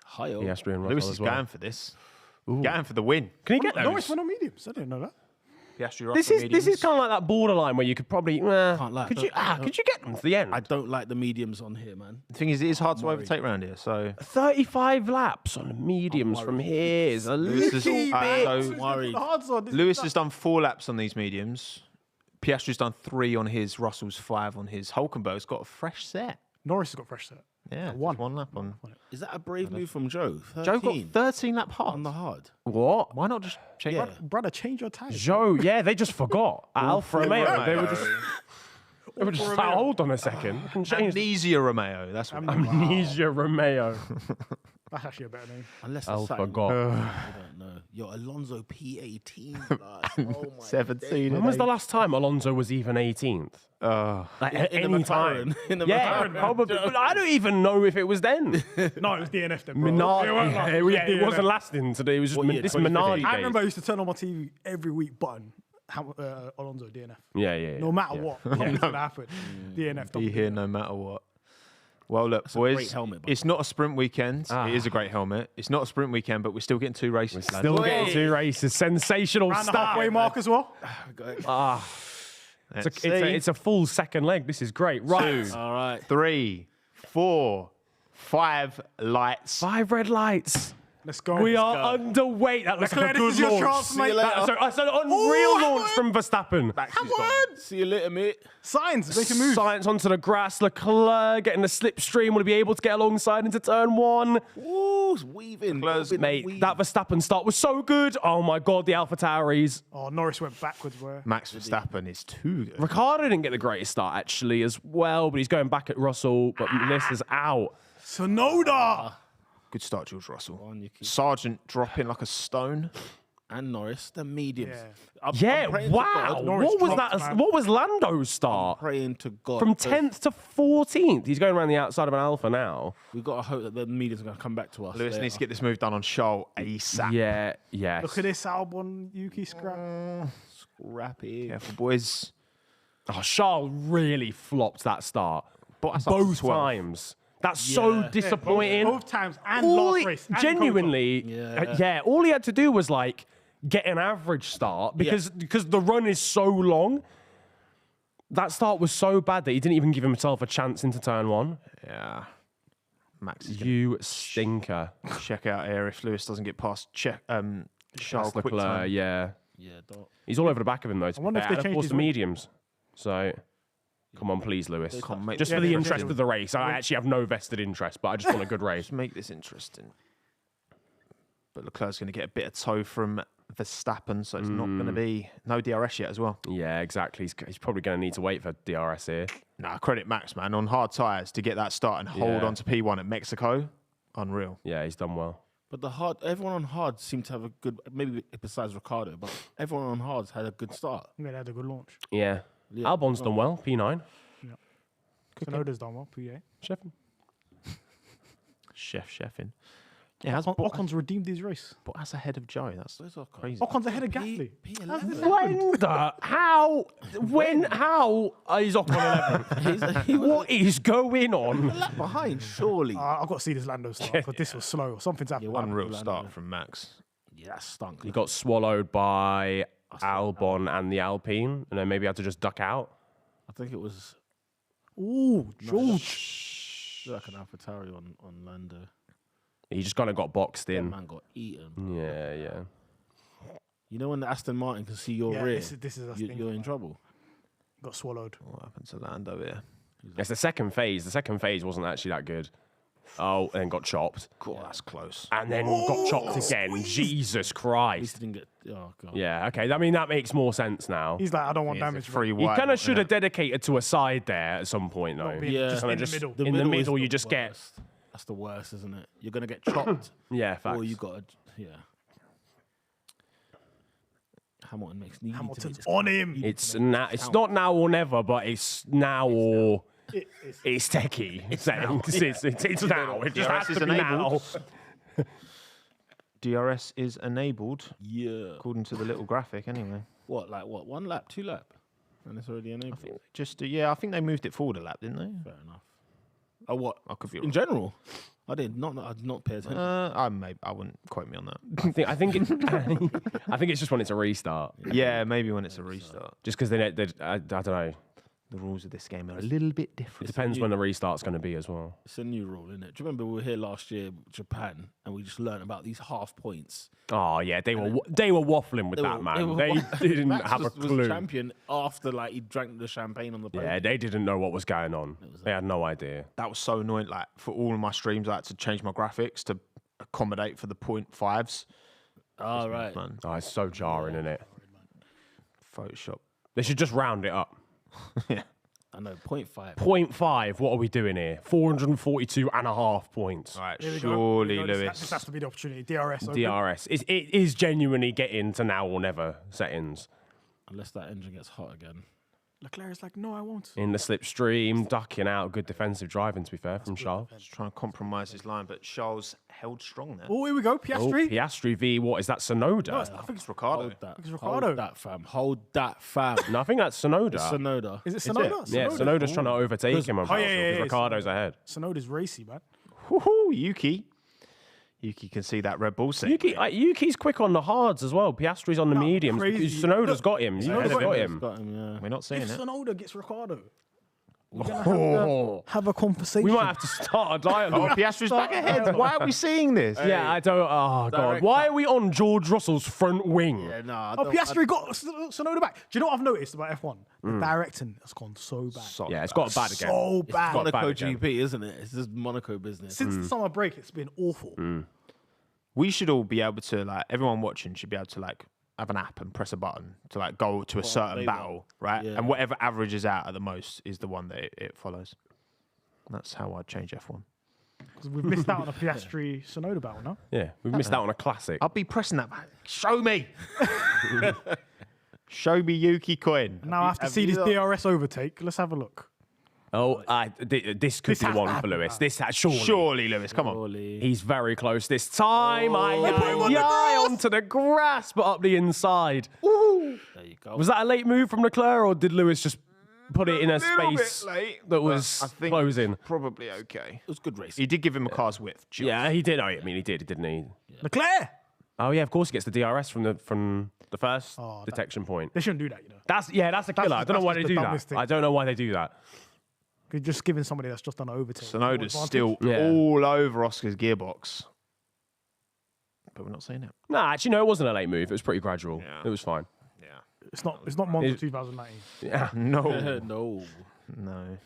Hi-yo. Piastri and Lewis Russell is as well. going for this. Going for the win. Can he get Norris those? went on mediums. I didn't know that. Piastri, This is kind of like that borderline where you could probably. Can't lie. Could you get them to the end? I don't like the mediums on here, man. The thing is, it is hard to overtake around here. So 35 laps on the mediums from here is a Lewis little is, bit. so worried. Lewis has done 4 laps on these mediums. Piastri's done 3 on his. Russell's 5 on his. Hulkenberg's got a fresh set. Norris has got fresh set. Yeah, One. 1 lap on. Is that a brave move from Joe? 13 Joe got 13 lap hard. on the hard. What? Why not just change? Yeah. Brother, change your tyres. Joe, yeah, they just forgot. At Alfa Romeo, they were just like, hold on a second. I can change Amnesia Romeo. That's what. Amnesia Romeo. That's actually a better name. Unless Alpha it's something God. I don't know. Yo, Alonso P18. Like, oh my 17. When was the last time Alonso was even 18th? Like at in the any McLaren. time. In the Yeah, McLaren. probably. But I don't even know if it was then. No, it was DNF then, bro. Minardi. It It wasn't lasting today. It was just What year? this 2015? Minardi I days. remember I used to turn on my TV every week, button Alonso DNF. Yeah. No matter what, what's going to happen. DNF. Be here no matter what. Well, look, boys. great helmet, by the it's not a sprint weekend. It is a great helmet. It's not a sprint weekend, but we're still getting 2 races. lads. Still getting 2 races. Sensational Around the start. halfway mark as well. Let's see. It's a full second leg. This is great. Right. 2, All right. 3, 4, 5 lights. 5 red lights. Let's go. We are underweight. That looks like a Leclerc, this good is your launch. chance, mate. That's an unreal launch from Verstappen. See you later, mate. Signs, make a move. Science onto the grass. Leclerc getting the slipstream. Will he be able to get alongside into turn 1? Ooh, it's weaving. Mate, that Verstappen start was so good. Oh my God, the Alpha Tauris. Oh, Norris went backwards, bro. Max Verstappen is too good. Ricciardo didn't get the greatest start actually as well, but he's going back at Russell. But Melissa's out. Sonoda. Good start, George Russell. on, you keep- Sargent dropping like a stone. And Norris, the mediums. Yeah. I'm Yeah, praying to wow. God- Norris What was dropped, that? man. What was Lando's start? Praying to God. From 'cause 10th to 14th. He's going around the outside of an Alpha now. We've got to hope that the mediums are going to come back to us. Lewis later. needs to get this move done on Charles ASAP. Yeah, yes. Look at this Albon Yuki scrap. Scrappy. Careful, boys. Oh, Charles really flopped that start. Bottas up to Both 12. times. That's so Yeah. disappointing. Both times and All last he- race. and genuinely, Yeah. all he had to do was like get an average start because the run is so long. That start was so bad that he didn't even give himself a chance into turn 1. Yeah. Max is You stinker. check out here if Lewis doesn't get past Charles Charles quick Leclerc, time. yeah. Yeah, don't. He's all over the back of him, though. I wonder if they changed forced his the weight. mediums. So, come on, please, Lewis. Can't make, Just Yeah, for the they interest changed of the race. I actually have no vested interest, but I just want a good race. make this interesting. But Leclerc's going to get a bit of toe from Verstappen, so it's not going to be no DRS yet as well. Yeah, exactly. He's probably going to need to wait for DRS here. Nah, credit Max, man. On hard tyres to get that start and hold Yeah. on to P1 at Mexico, unreal. Yeah, he's done well. But everyone on hard seemed to have a good, maybe besides Ricciardo, but everyone on hard's had a good start. Yeah, they had a good launch. Yeah. Yeah. Albon's done well, P9. Tsunoda's done well, PA. Sheffin. Chefing. Yeah, Ocon's redeemed his race. but that's ahead of Joe. That's Where's Ocon? crazy. Ocon's ahead of Gasly. How is Ocon 11th? What is going on? Lap behind, surely. I've got to see this Lando start because this was slow. Something's happened. Unreal start from Max. Yeah, that stunk. He got swallowed by Albon and the Alpine, and then maybe had to just duck out. I think it was Ooh, George. like an AlphaTauri on Lando. He just kind of got boxed That in. man got eaten. Yeah, yeah. You know when the Aston Martin can see your Yeah, rear, this is a thing. you're in trouble. Got swallowed. What happened to Lando here? It's the second phase. The second phase wasn't actually that good. Oh, and then got chopped. God, that's close. And then got chopped again. Jesus At least Christ. he didn't get. Oh god. Yeah, okay. I mean, that makes more sense now. He's like, I don't want Yeah, damage. free He wide. kind of should have dedicated to a side there at some point, though. Not being Yeah. just Kinda in just the middle. in the is middle, the you just get. worst. That's the worst, isn't it? You're gonna get chopped, Yeah, facts. or you got yeah. Hamilton makes. You need to make Hamilton's this on count. him. You need It's to make now. this It's count. not now or never, but it's now or It's it's techie. It's now. It just has DRS is to be now. enabled. DRS is enabled, Yeah. according to the little graphic, anyway. What? Like what? 1 lap, 2 lap, and it's already enabled. I think they moved it forward a lap, didn't they? Fair enough. Oh, what? I could be In wrong. general, I did not pay attention. I wouldn't quote me on that. I think it's just when it's a restart. Yeah, maybe when it's a restart. Just because I don't know. The rules of this game are a little bit It different. depends when the restart's going to be as well. It's a new rule, isn't it? Do you remember we were here last year, Japan, and we just learned about these half points? Oh yeah, they were waffling with that, man. They didn't Max have a was clue. champion after like he drank the champagne on the boat. Yeah, they didn't know what was going on. They had no idea. That was so annoying. Like for all of my streams, I had to change my graphics to accommodate for the 0.5s. Oh, right. Man, Oh, it's so jarring, isn't it? Photoshop. They should just round it up. Yeah. I know, 0.5. 0.5, what are we doing here? 442.5 points. All right, Here we go. surely, Here we go. Lewis. This has to be the opportunity. DRS. open. DRS. It is genuinely getting to now or never settings. Unless that engine gets hot again. Leclerc is like, no, I won't. In the slipstream, ducking out. Good defensive driving, to be fair, from Charles. Just trying to compromise his line, but Charles held strong there. Oh, here we go. Oh, Piastri. Piastri v. What is that, Sonoda? No, I think it's Ricciardo. Hold that. It's Hold Ricciardo. that, fam. Hold that, fam. No, I think that's Sonoda. It's Sonoda. Is it Is Sonoda? it? Yeah, Sonoda's trying to overtake him. I'm Oh, pretty yeah, sure, yeah, 'cause yeah, Ricciardo's ahead. Sonoda's racy, man. Woohoo, Yuki. Yuki can see that Red Bull set. Yuki's quick on the hards as well. Piastri's on the No, mediums. crazy. Sonoda's Look, got him. Sonoda's Yuki's got got him. Yeah. We're not seeing If it. Sonoda gets Ricardo, we're Oh. gonna have a conversation. We might have to start a Oh, dialogue. Piastri's back ahead. Why are we seeing this? Yeah, I don't. Oh god, Direct why are we on George Russell's front wing? Yeah, nah. Oh, Piastri got Sonoda back. Do you know what I've noticed about F1? The directing has gone so bad. So Yeah, it's bad. got bad again. So It's bad. got bad Monaco again. GP, isn't it? It's just Monaco business. Since the summer break, it's been awful. We should all be able to, like, everyone watching should be able to, like, have an app and press a button to, like, go to a certain they battle, right? Yeah. And whatever averages out at the most is the one that it follows. That's how I'd change F1. 'Cause we've missed out on a Piastri Sonoda battle, no? Yeah, we've missed out on a classic. I'll be pressing that button. Show me. Show me Yuki coin. Now I have to see this DRS overtake. Let's have a look. Oh, this could This be the has to one for happen Lewis. now. This surely. Surely, Lewis, come on. Surely. He's very close this time. They put him on the Aye, grass. onto the grass, but up the inside. There you go. Was that a late move from Leclerc, or did Lewis just put it in a little bit space late, that but was I think closing? Probably okay. It was good racing. He did give him a car's width. just. Yeah, he did. I mean, he did, didn't he? Leclerc! Oh yeah, of course he gets the DRS from the first Oh, detection point. They shouldn't do that, you know. That's a killer. I don't know why that's they the do dumbest that. thing. I don't know why they do that. You're just giving somebody that's just done an overtake. Tsunoda's more still advantage. all over Oscar's gearbox. But we're not seeing it. No, actually, no, it wasn't a late move. It was pretty gradual. Yeah. It was fine. Yeah. It's not Monza 2019. Yeah. No. No. No.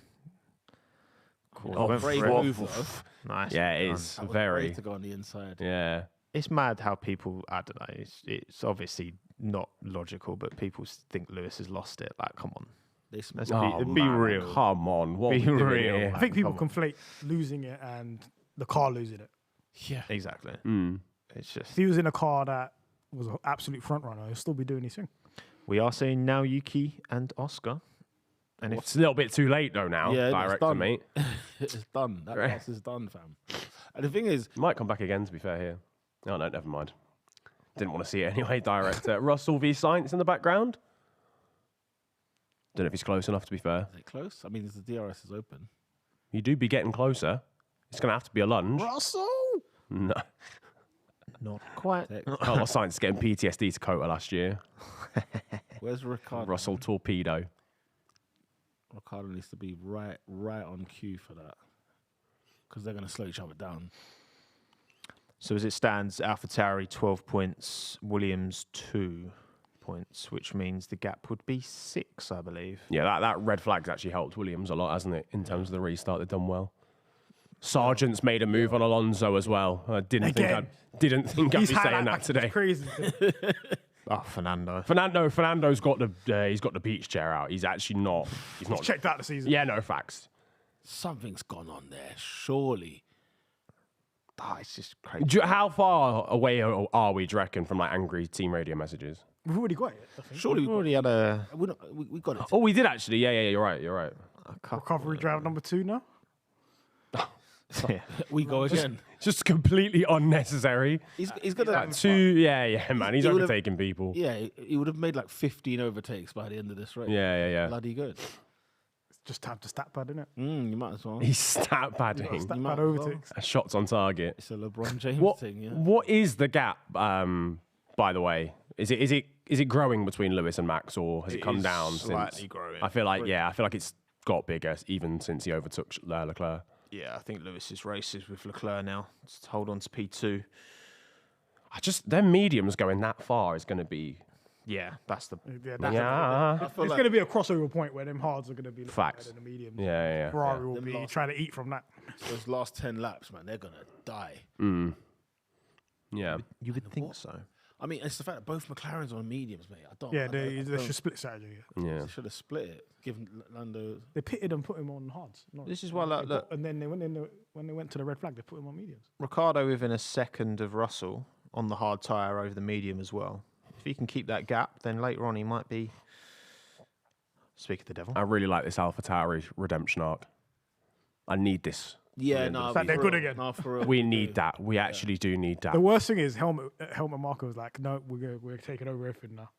Cool. Oh, Went brave for it. move, though. Nice. Yeah, it Done. is That was very. brave to go on the inside. Yeah. It's mad how people, I don't know, it's obviously not logical, but people think Lewis has lost it. Like, come on. Let's Let's Oh, be man, real. Come on. What Be are we doing real. here? I think people Come on. conflate losing it and the car losing it. Yeah. Exactly. Mm. It's just, If he was in a car that was an absolute front runner, he'll still be doing his thing. we are seeing now Yuki and Oscar. And if It's a little bit too late, though, now, Yeah, it's director, done. mate. It's done. That Right. pass is done, fam. And the thing is, Might come back again, to be fair, here. Oh, no, never mind. Didn't want to see it anyway, director. Russell v. Sainz in the background. Don't know if he's close enough, to be fair. is it close? I mean, the DRS is open. You do be getting closer. It's going to have to be a lunge. Russell! No. not quite. Carlos Sainz is getting PTSD to Cota last year. Where's Ricciardo? Russell torpedo. Ricciardo needs to be right on cue for that. Because they're going to slow each other down. So as it stands, AlphaTauri 12 points, Williams 2 points, which means the gap would be 6, I believe. Yeah, that red flag's actually helped Williams a lot, hasn't it? In terms of the restart, they've done well. Sargent's made a move on Alonso as well. I didn't think I'd be saying that today. Crazy. Oh, Fernando. Fernando's got the beach chair out. He's actually not. He's not. Checked out the season. Yeah, no facts. Something's gone on there, surely. Oh, it's just crazy. How far away are we, do you reckon, from like angry team radio messages? We've already got it. I think. Surely We already had a we got it. Oh, we did actually. Yeah, you're right. Recovery drive number 2 now. yeah. We go again. Just completely unnecessary. He's gonna. Yeah, man. He's He would've- overtaking people. Yeah, he would have made like 15 overtakes by the end of this race. Yeah. Bloody good. It's just time to stat pad, isn't it? You might as well. He's stat padding. Stat might pad as well. overtakes. Shots on target. It's a LeBron James What thing, yeah. What is the gap? By the way, is it growing between Lewis and Max, or has it come is down? slightly since? growing. I feel like it's got bigger even since he overtook Leclerc. Yeah, I think Lewis's race is with Leclerc now. Just hold on to P2. Their mediums going that far is going to be Yeah, that's the. yeah. It's going to be a crossover point where them hards are going to be looking Facts. better than the mediums. Yeah. Ferrari will Them be last- trying to eat from that. Those last 10 laps, man, they're gonna die. Yeah. You would think so. I mean, it's the fact that both McLarens are on mediums, mate. I don't. Yeah, I they don't- should split strategy. Yeah. They should have split it. Given Lando. They pitted and put him on hards. This is why, look, And then when they went to the red flag, they put him on mediums. Ricciardo within a second of Russell on the hard tyre over the medium as well. If he can keep that gap, then later on he might be. Speak of the devil. I really like this AlphaTauri redemption arc. I need this. Yeah, no, fact, they're good again. No, for real. We need that. We actually do need that. The worst thing is Helmut Marko was like, "No, we're taking over everything now.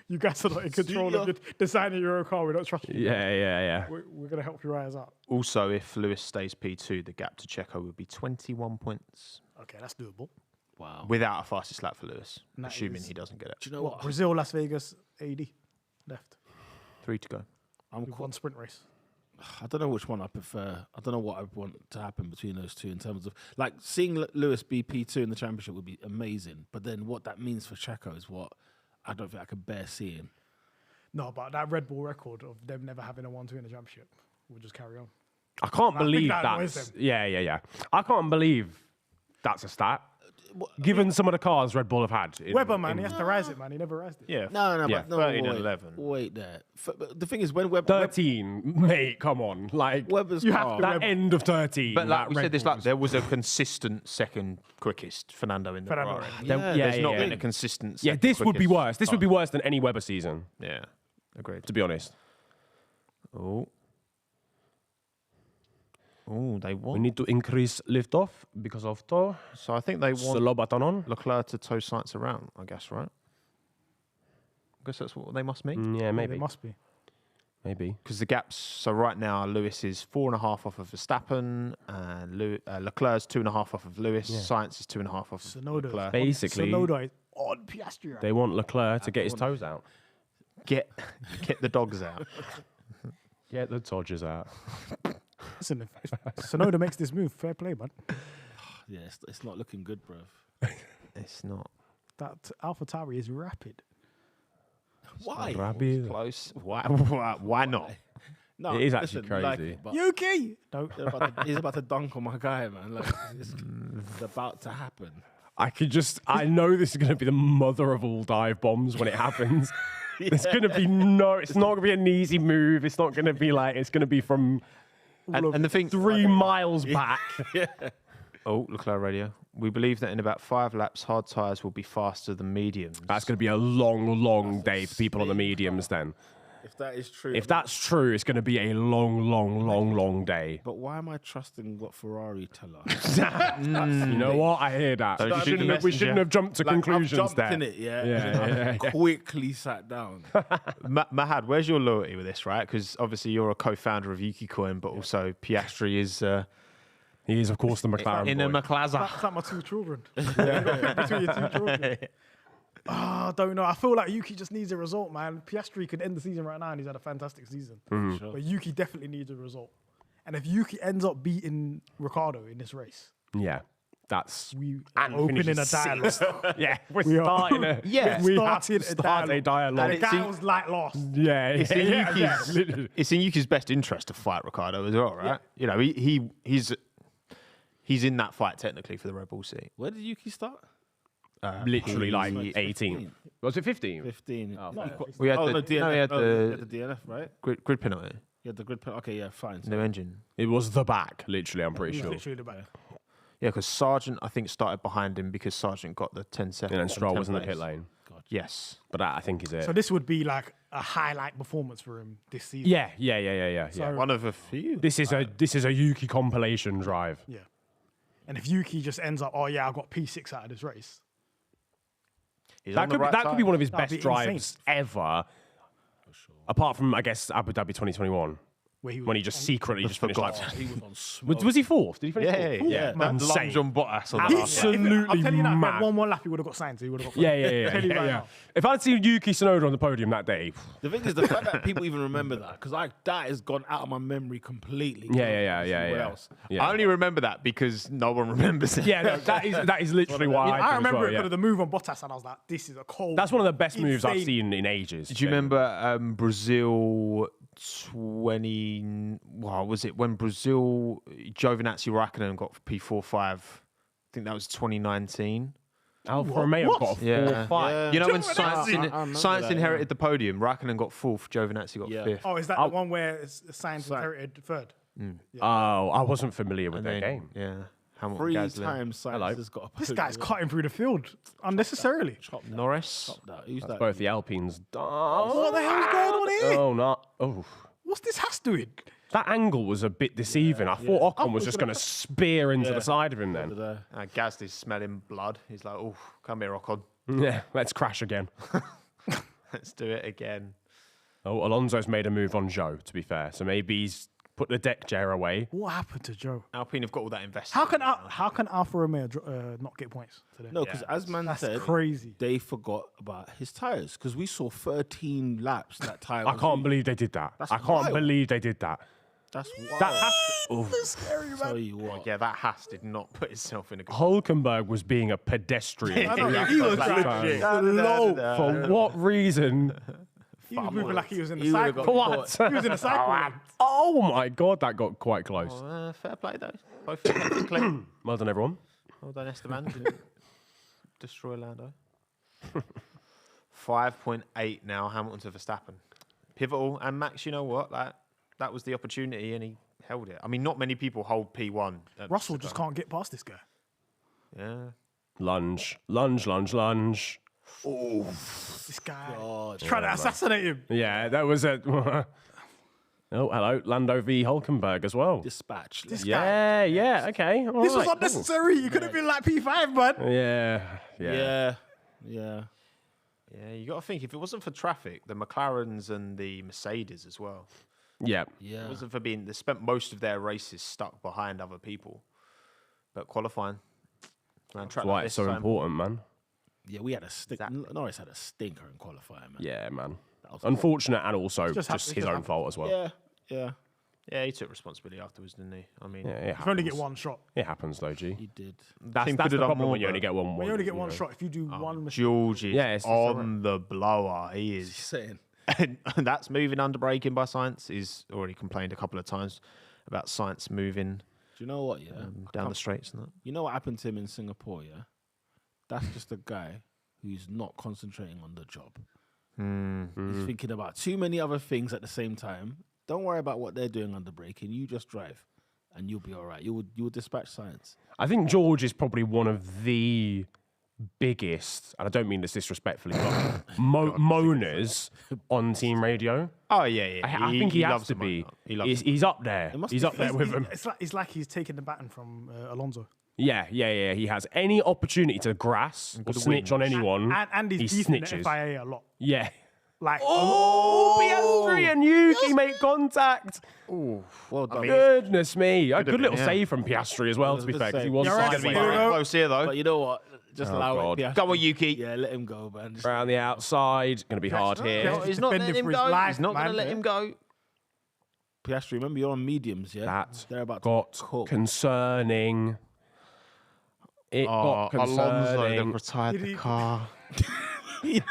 You guys are not in control of designing your own car. We're not trusting you. Yeah. We're going to help you rise up." Also, if Lewis stays P2, the gap to Checo would be 21 points Okay, that's doable. Wow. without a fastest lap for Lewis, And that assuming is- he doesn't get it. Do you know What? what? Brazil, Las Vegas, 80 left. 3 to go. I'm With one sprint race. I don't know which one I prefer. I don't know what I want to happen between those two in terms of like seeing Lewis be P2 in the championship would be amazing. But then what that means for Checo is what I don't think I could bear seeing. No, but that Red Bull record of them never having a 1-2 in the championship will just carry on. I can't I think believe that annoys that's. them. Yeah. I can't believe that's a stat. Given some of the cars Red Bull have had. Weber, man, he has to rise it, man. He never rised it. Yeah. No, Yeah, but no, 13 and wait, 11. Wait there. But the thing is, when Webber, 13, mate, come on. Like, Webber's You have car, to- that end of 13. But like that we Red said this, Bull like there was a consistent second quickest Fernando in the Fernando. Ferrari. There- Yeah, There's not yeah. been a consistent. Yeah, second this would be quickest worse. This would be worse than any Weber season, Yeah, agreed. to be honest. Oh, they We want. need to increase liftoff because of to. So I think they want Slow button on. Leclerc to tow Sainz around. I guess, right? I guess that's what they must mean. Yeah, They maybe. must be. Maybe. Because the gaps. So right now, Lewis is 4.5 off of Verstappen, and Leclerc's 2.5 off of Lewis. Yeah. Sainz is 2.5 off of Sonoda. Leclerc. Basically, Sonoda is on Piastri. Right? they want Leclerc to get his toes out. Get the dogs out. Get the Dodgers out. Listen, if Tsunoda makes this move, fair play, man. Yeah, it's not looking good, bruv. It's not. That AlphaTauri is rapid. Why? Close. Why not? No, It is actually listen, like crazy. it, but Yuki! No. he's about to dunk on my guy, man. Like, it's about to happen. I know this is going to be the mother of all dive bombs when it happens. It's going to be it's not going to be an easy move. It's not going to be like, it's going to be from And the thing, 3 miles back. oh, Leclerc radio. We believe that in about 5 laps, hard tyres will be faster than mediums. That's going to be a long day for people on the mediums then. If that is true. If that's true, it's going to be a long day. But why am I trusting what Ferrari tell us? You know what? I hear that. Don't We shouldn't have jumped to conclusions I've jumped there. in it, yeah. Yeah. Quickly sat down. Mahad, where's your loyalty with this, right? Because obviously you're a co-founder of YukiCoin, but also Piastri is... He is, of course, the McLaren in a boy. McLaren. That's like my 2 children. Between your 2 children. I don't know. I feel like Yuki just needs a result, man. Piastri could end the season right now and he's had a fantastic season. Sure. But Yuki definitely needs a result. And if Yuki ends up beating Ricciardo in this race, Yeah. That's... we And are opening a finishes dialogue. Yeah, we're We are- starting a... Yeah, we started have to start a dialogue. And the guy was like lost. Yeah, It's in Yuki's, literally. it's in Yuki's best interest to fight Ricciardo as well, right? You know, he's in that fight technically for the Red Bull seat. Where did Yuki start? Literally like 15. 18. Was it 15? 15. Oh, We had Oh, the, no, DNF. he had Oh, you had the the DNF, right? grid penalty, You had the grid penalty. Okay, yeah, fine. So no engine. It was the back, literally, I'm pretty sure. Literally the back. Yeah, because Sargent, I think, started behind him because Sargent got the 10 seconds. And then Stroll 10 was in the place. pit lane. Yes. But that, I think, is it. So this would be like a highlight performance for him this season. Yeah. So- One of a few. This is a Yuki compilation drive. Yeah. And if Yuki just ends up, oh yeah, I got P6 out of this race. He's on the right That could be side. one of his That'd best be drives insane. ever. Apart from, I guess, Abu Dhabi 2021. Where he was When he just secretly just finished like... he was on smoke. Was he fourth? Did he finish Yeah, fourth? yeah. Man, That insane. lunge on Bottas on the last lap. Absolutely I'm telling you now, if he mad. had one more lap, he would have got signed. So he would have got. Yeah. Tell you right yeah. now. If I'd seen Yuki Tsunoda on the podium that day, The thing is, the fact that people even remember that, because that has gone out of my memory completely. yeah. Else. I only remember that because no one remembers it. Yeah, no, that is literally why I I remember it yeah. because of the move on Bottas, and I was like, "This is a cold." That's one of the best moves I've insane- seen in ages. Do you remember Brazil 20? What was it when Brazil Giovinazzi Raikkonen got P45? I think that was 2019. Alfa Romeo got a 4-5. Yeah. You know when Giovinazzi? Science, I remember Science that, inherited the podium, Raikkonen got 4th, Giovinazzi got Yeah. 5th. Oh, is that the one where Sainz inherited third? Oh, I wasn't familiar with And their then, game. yeah, Hamilton, 3 Gasly. times Sainz has got a This podium. guy's cutting through the field unnecessarily. Chopped that. Norris. Chopped that. Who's That's that? both the Alpines. What the hell's going on here? Oh, no. Oh. What's this Haas doing? That angle was a bit deceiving. I thought Ocon was just going to spear into Yeah. the side of him then. Gasly's smelling blood. He's like, oh, come here, Ocon. Yeah, let's crash again. Let's do it again. Oh, Alonso's made a move on Zhou, to be fair. So maybe he's put the deck chair away. What happened to Joe? Alpine have got all that invested. How can Alfa Romeo not get points today? No, because as man That's said, crazy. they forgot about his tyres. Because we saw 13 laps that tyre. I can't believe they did that. That's I can't wild. believe they did that. That's wild. That has to, That's scary, man. Tell you what. Yeah, that Haas did not put itself in a good Hulkenberg was being a pedestrian. I know, he was legit. low. For what reason? He was moving like he was in the He would've cycle. got What? He was in a cycle. Oh my God, that got quite close. Fair play, though. Both technically. Well done, everyone. Well done, Esteban. Didn't destroy Lando. 5.8 now, Hamilton to Verstappen. Pivotal. And Max, you know what? That was the opportunity and he held it. I mean, not many people hold P1. at Russell Mexico. just can't get past this guy. Yeah. Lunge. This guy God. trying to assassinate him. Yeah, that was a. Oh, hello, Lando v Hulkenberg as well. Dispatch. This guy. Yeah, okay. all This was right, unnecessary. You could have been like P5, man. cool. Yeah. Yeah. Yeah, you got to think, if it wasn't for traffic, the McLarens and the Mercedes as well. Yeah. If it wasn't for they spent most of their races stuck behind other people. But qualifying. Man, That's why it's so important, man. Yeah, we had a stink. Norris had a stinker in qualifying, man. Yeah, man. That was Unfortunate and also Just just happened, his just own fault as well. Yeah. Yeah, Yeah, he took responsibility afterwards, didn't he? I mean, Yeah, You only get one shot. It happens though, G. he did. That's Team the could've done problem more, when you only but- get one. When you only get one know. shot, if you do one mistake, George is Yeah, it's on the blower. He He's is. saying. And that's moving under braking by science. He's already complained a couple of times about science moving Do you know what? Yeah, down the straights and that. You know what happened to him in Singapore? Yeah, that's just a guy who's not concentrating on the job. He's thinking about too many other things at the same time. Don't worry about what they're doing under braking. You just drive, and you'll be all right. You will dispatch science. I think George is probably one of the biggest, and I don't mean this disrespectfully, but moaners on team radio. Oh yeah. I think he has loves to the be. moment. He loves He's up there. must He's be up there with him. It's like he's taking the baton from Alonso. Yeah. He has any opportunity to grass or snitch on anyone. And he's he beefing the snitches. FIA a lot. Yeah. Like, Oh, Piastri and Yuki make contact. Well done. Goodness me. A Could've good been, little yeah. save from Piastri as well, I was to be gonna fair, because say, he was you're right, sideways. Here we go. Close here though. But you know what? Just Oh, allow God. it. Piastri. Go on, Yuki. Yeah, let him go, man. Just Around the outside. Going to be hard here. Yeah. He's not defending letting him for his go. life, He's not going to man. let him go. Piastri, remember you're on mediums, yeah? That They're about got to cook. concerning. It got Alonso, they've concerning. retired Did the he- car.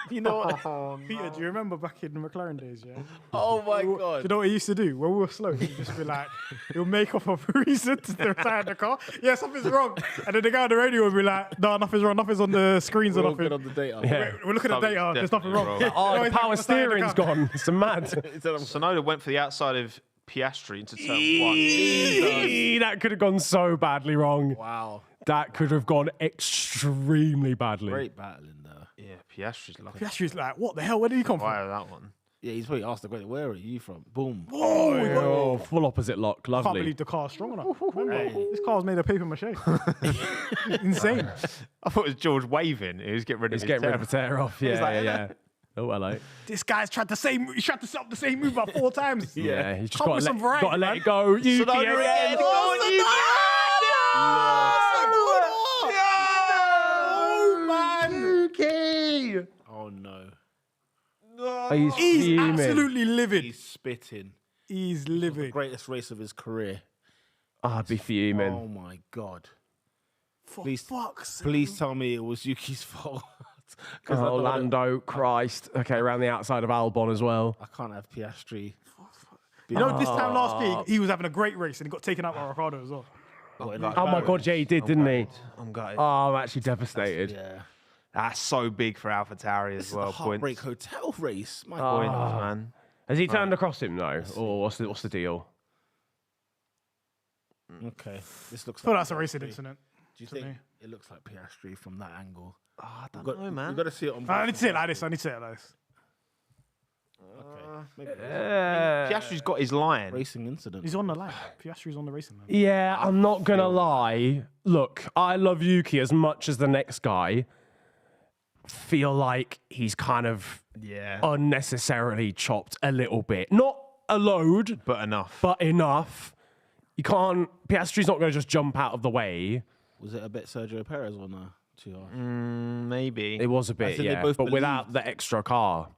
You know what? Peter, do you remember back in the McLaren days, yeah? Oh my Do you god. know what he used to do? When we were slow, he'd just be like, he'll make up a reason to retire the car. Yeah, something's wrong. And then the guy on the radio would be like, no, nothing's wrong. Nothing's on the screens or We're all good nothing. on the data. Yeah. We're looking at Something's data. There's nothing definitely wrong. wrong. Oh, No, the he's power not starting the steering's car. gone. It's mad. Sonoda went for the outside of Piastri into turn one. That could have gone so badly wrong. Wow. That could have gone extremely badly. Great battling there. Yeah, Piastri's lucky. Piastri's like, what the hell? Where did he come from? Why that one? Yeah, he's probably asked the question, where are you from? Boom. Oh, full opposite lock. Can't Lovely. believe the car's strong enough. Remember, this car's made of paper mache. Insane. I thought it was George waving. He was getting rid of He's his getting rid of a tail. tear off. Yeah. Oh, hello. This guy's tried to set up the same move about 4 times. Yeah, he's just Come got with to some variety, let man. it go. Yuki Sonoda again. again. Go on, Yuki. Yuki. Oh no. He's He's fuming. absolutely livid. He's spitting. He's livid. Greatest race of his career. I'd be fuming. Oh my god. For Please- fuck's sake. Please tell me it was Yuki's fault. 'Cause I Oh, don't wanna- Lando, Christ. Okay, around the outside of Albon as well. I can't have Piastri. You know, this time last week, he was having a great race and he got taken out by Ricciardo as well. Oh my God, yeah, he did, didn't he? I'm gutted. Oh, I'm actually devastated. Yeah. That's so big for AlphaTauri as This is well. a Heartbreak Points. Hotel race. My Points, God. man. Has he turned across him though, or what's the deal? Okay. This looks I thought like that's a racing Piastri. incident. Do you to think me. it looks like Piastri from that angle? I don't Got- know, man. You've got to see it on. I need to say it like this. I need to say it like this. Okay. Maybe Piastri's got his line. racing incident. He's on the line. Piastri's on the racing line. Yeah, I'm not gonna lie. Look, I love Yuki as much as the next guy. Feel like he's kind of Yeah. unnecessarily chopped a little bit. Not a load, But enough. but enough. You can't. Piastri's not going to just jump out of the way. Was it a bit Sergio Perez or no? Too harsh. Maybe. It was a bit, think they yeah, both but without the extra car.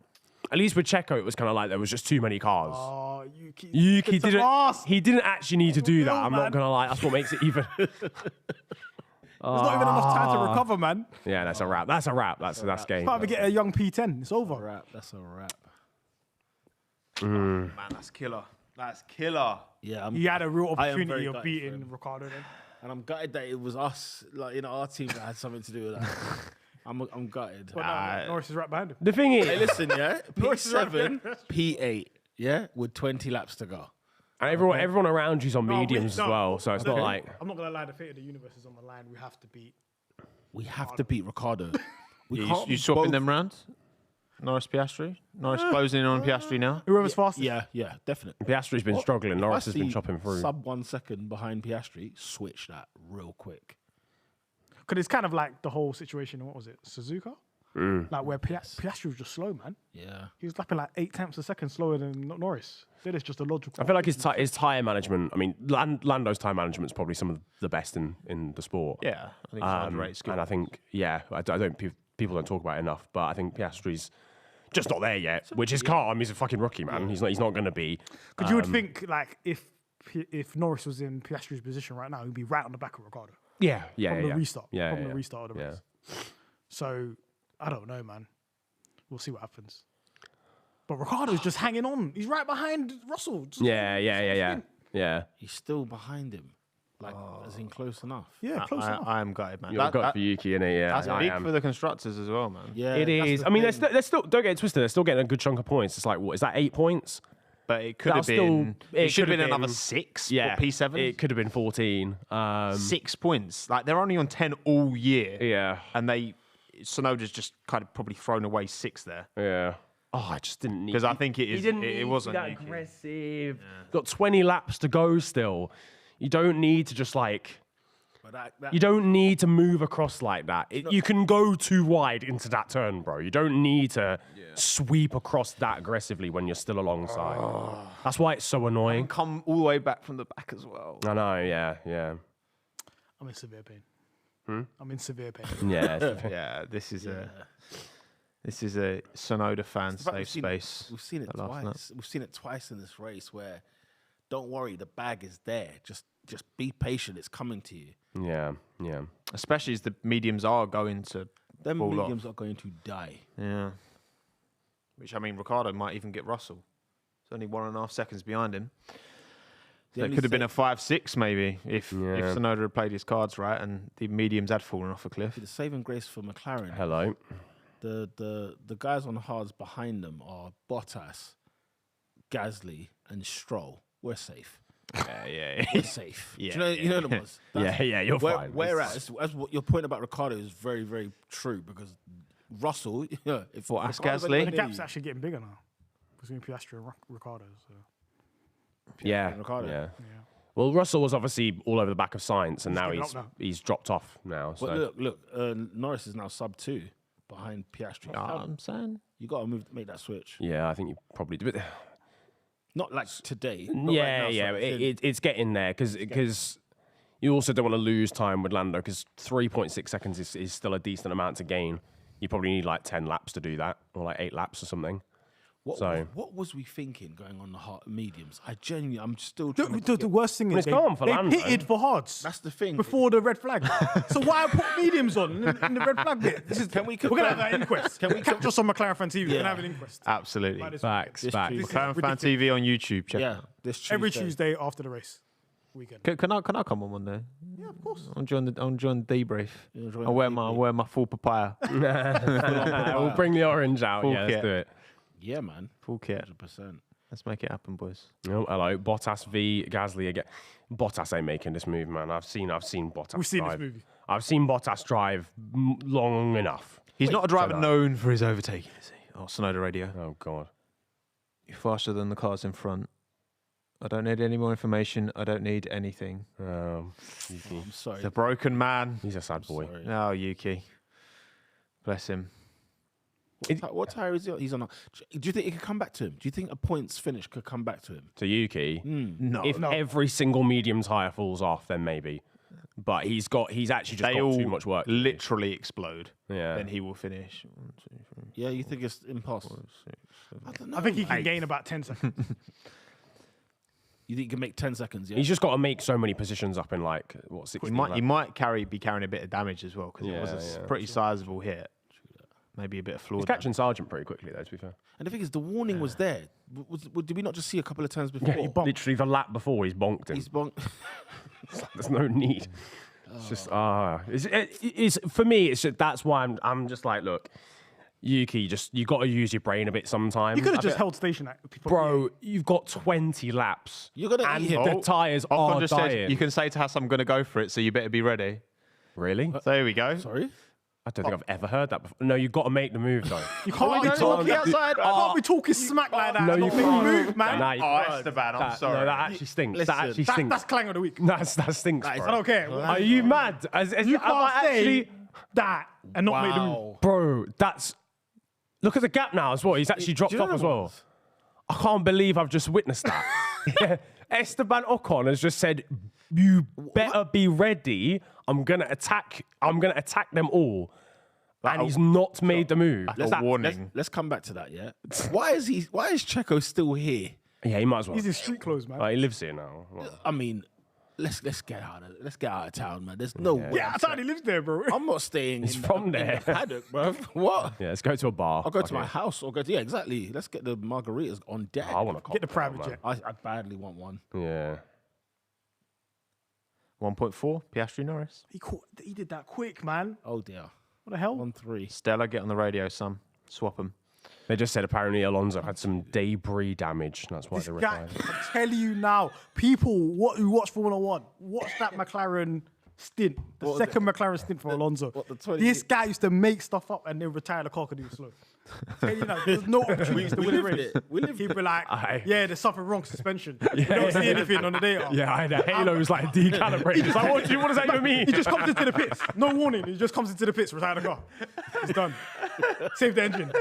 At least with Checo, it was kind of like there was just too many cars. Oh, Yuki. Yuki it's a didn't. pass. He didn't actually need to do that. No, I'm man. not gonna lie. That's what makes it even. There's not even enough time to recover, man. Yeah, that's a wrap. That's a wrap. That's game. Can't even get a young P10. It's over. Wrap. That's a wrap. Man, that's killer. That's killer. Yeah. He had a real I am opportunity very of gutted for beating him. Ricciardo then. And I'm gutted that it was us, like our team that had something to do with that. I'm gutted. But no, Norris is right behind him. The thing is, Hey, listen, yeah. Norris is right P7, P8, yeah, with 20 laps to go. and everyone around you's on No, mediums no. as well, so it's not like. I'm not gonna lie. The fate of the universe is on the line. We have to beat. We have to beat Ricardo. We You, can't you be swapping both- them round? Norris Piastri? Norris closing in on Piastri now? Whoever's fastest. Yeah, definitely. Piastri's been struggling. If Norris I has been see chopping through. Sub 1 second behind Piastri, switch that real quick. Because it's kind of like the whole situation. What was it? Suzuka. Like where Piastri was just slow, man. Yeah. He was lapping like 8 tenths a second slower than Norris. That is just a logical. I feel like his tyre management. I mean, Lando's tyre management is probably some of the best in the sport. Yeah. I think it's underrated skill. And I think, yeah, I don't people don't talk about it enough, but I think Piastri's Just not there yet, which is calm. He's a fucking rookie, man. He's not going to be. Because you would think, like, if Norris was in Piastri's position right now, he'd be right on the back of Ricciardo. Yeah. From the restart. Yeah, From the restart of the race. So, I don't know, man. We'll see what happens. But Ricciardo's just hanging on. He's right behind Russell. Yeah. He's still behind him. Like, as in close enough. Yeah, close enough. I am gutted, man. You're gut for Yuki, innit? Yeah. That's big for the constructors as well, man. Yeah, It is. I mean, they're still, don't get it twisted, they're still getting a good chunk of points. It's like, what, is that 8 points? But it could have That'll been. still- It should have been been- another 6. Yeah. What, P7. It could have been 14. 6 points. Like they're only on 10 all year. Yeah. And Tsunoda's just kind of probably thrown away 6 there. Yeah. Oh, I just didn't need. Because I think it He is. didn't It need to wasn't be that Yuki. aggressive. Got 20 laps to go still. You don't need to just like. But You don't need to move across like that. You can go too wide into that turn, bro. You don't need to sweep across that aggressively when you're still alongside. That's why it's so annoying. And come all the way back from the back as well. I know, yeah. I'm in severe pain. I'm in severe pain. Yeah. Yeah, this is a Tsunoda fan safe space. We've seen it twice. We've seen it twice in this race where, don't worry, the bag is there. Just be patient. It's coming to you. Yeah. Especially as the mediums are going to Them fall mediums off. are going to die. Yeah. Which, I mean, Ricciardo might even get Russell. It's only 1.5 seconds behind him. So it could have been a 5-6 maybe if Tsunoda had played his cards right and the mediums had fallen off a cliff. The saving grace for McLaren. Hello. The guys on hards behind them are Bottas, Gasly, and Stroll. We're safe. Yeah. We're safe. You know the ones. You're fine. Whereas, as what your point about Ricciardo is very, very true because Russell, if What, ask Ricciardo's Gasly? The gap's actually getting bigger now between Piastri and Ricciardo. So. Ricciardo. Yeah. Well, Russell was obviously all over the back of Sainz, and now giving up he's dropped off now. So. But look, Norris is now sub 2 behind Piastri. I'm saying. You got to make that switch. Yeah, I think you probably do. But Not like today. Not yeah, right now, it's getting there because you also don't want to lose time with Lando because 3.6 seconds is still a decent amount to gain. You probably need like 10 laps to do that, or like 8 laps or something. What was we thinking going on the hard mediums? I'm still trying The worst thing is it's calm for they Lando. pitted for hards. That's the thing. Before the red flag. So why put mediums on in the red flag bit? We're going to have that inquest. Can we capture us on McLaren fan TV? We're going to have an inquest. Absolutely. Facts. McLaren fan TV on YouTube. Check it out. this Tuesday. Every Tuesday after the race weekend. Can I come on one day? Yeah, of course. I'll join the debrief. join I'll the wear my full papaya. We'll bring the orange out. Full Yeah, let's kit. do it. Yeah, man. Full kit. 100%. Let's make it happen, boys. Oh, hello, Bottas v Gasly again. Bottas ain't making this move, man. I've seen Bottas. We've seen drive. this movie. I've seen Bottas drive long enough. He's not a driver shut up. known for his overtaking, is he? Oh, Tsunoda radio. Oh God. You're faster than the cars in front. I don't need any more information. I don't need anything. Yuki. I'm sorry. The broken man. He's a sad boy. Sorry. Oh, Yuki. Bless him. What tire is he on? He's on. Do you think it could come back to him? Do you think a points finish could come back to him? To Yuki, No. if every single medium tire falls off, then maybe. But he's actually just They got all too much work. to do. literally explode. Yeah. Then he will finish. 1, 2, 3, Yeah, you think it's impossible? 4, 6, 7. I don't know. I think he can gain about 10 seconds. You think you can make 10 seconds? Yeah. He's just got to make so many positions up in like what 60. He might be carrying a bit of damage as well because it was Yeah, a yeah. pretty sizable hit. Maybe a bit of flaw. He's catching Sargent pretty quickly though. To be fair, And the thing is, the warning was there. Did we not just see a couple of times before? literally the lap before he's bonked him. He's bonk. There's no need. It's just it's for me. It's just, that's why I'm just like, look, Yuki, you got to use your brain a bit sometimes. You could have just held station at people. Bro, you've got 20 laps. You're gonna and eat him. the tyres Ocon are just dying. said, you can say to Haas, I'm going to go for it, so you better be ready. Really? So here we go. Sorry. I don't think I've ever heard that before. No, you've got to make the move though. You can't be talking outside. You can't be talking smack like that. No, and you not make can't. a move, man. Nah, you Oh, can't. Esteban, I'm That- sorry. No, that actually stinks. Listen, that actually stinks. That's Clang of the week. that stinks, I bro. don't care. Are you mad? You can't say that and not make the move. Wow. Bro, that's... Look at the gap now as well. He's actually dropped Do you know off as what? well. I can't believe I've just witnessed that. Esteban Ocon has just said, you better be ready. I'm going to attack them all. And he's not made the move. Let's come back to that, yeah? Why is Checo still here? Yeah, he might as well. He's in street clothes, man. Like, he lives here now. I mean, let's get out of town, man. There's no way. Yeah, I thought he lives there, bro. I'm not staying He's in from the, there. in the paddock, bro. What? Yeah, let's go to a bar. I'll go to my house or yeah, exactly. Let's get the margaritas on deck. I want to Get the private jet. I badly want one. Yeah. 1.4, Piastri Norris. He did that quick, man. Oh dear. What the hell? 1-3. Stella, get on the radio, son. Swap them. They just said apparently Alonso had some debris damage. That's why This they guy, retired. I'm telling you now, people who watch Formula One, watch that McLaren stint, the second McLaren stint for Alonso. This guy used to make stuff up and then retire the car because he was slow. Tell you now, there's no opportunities to win the race. People like, yeah, there's something wrong, suspension. You don't see anything on the data. Yeah, the halo's like decalibrated. It's like, what does that even mean? He just comes into the pits. No warning. He just comes into the pits, retire the car. It's done. Save the engine.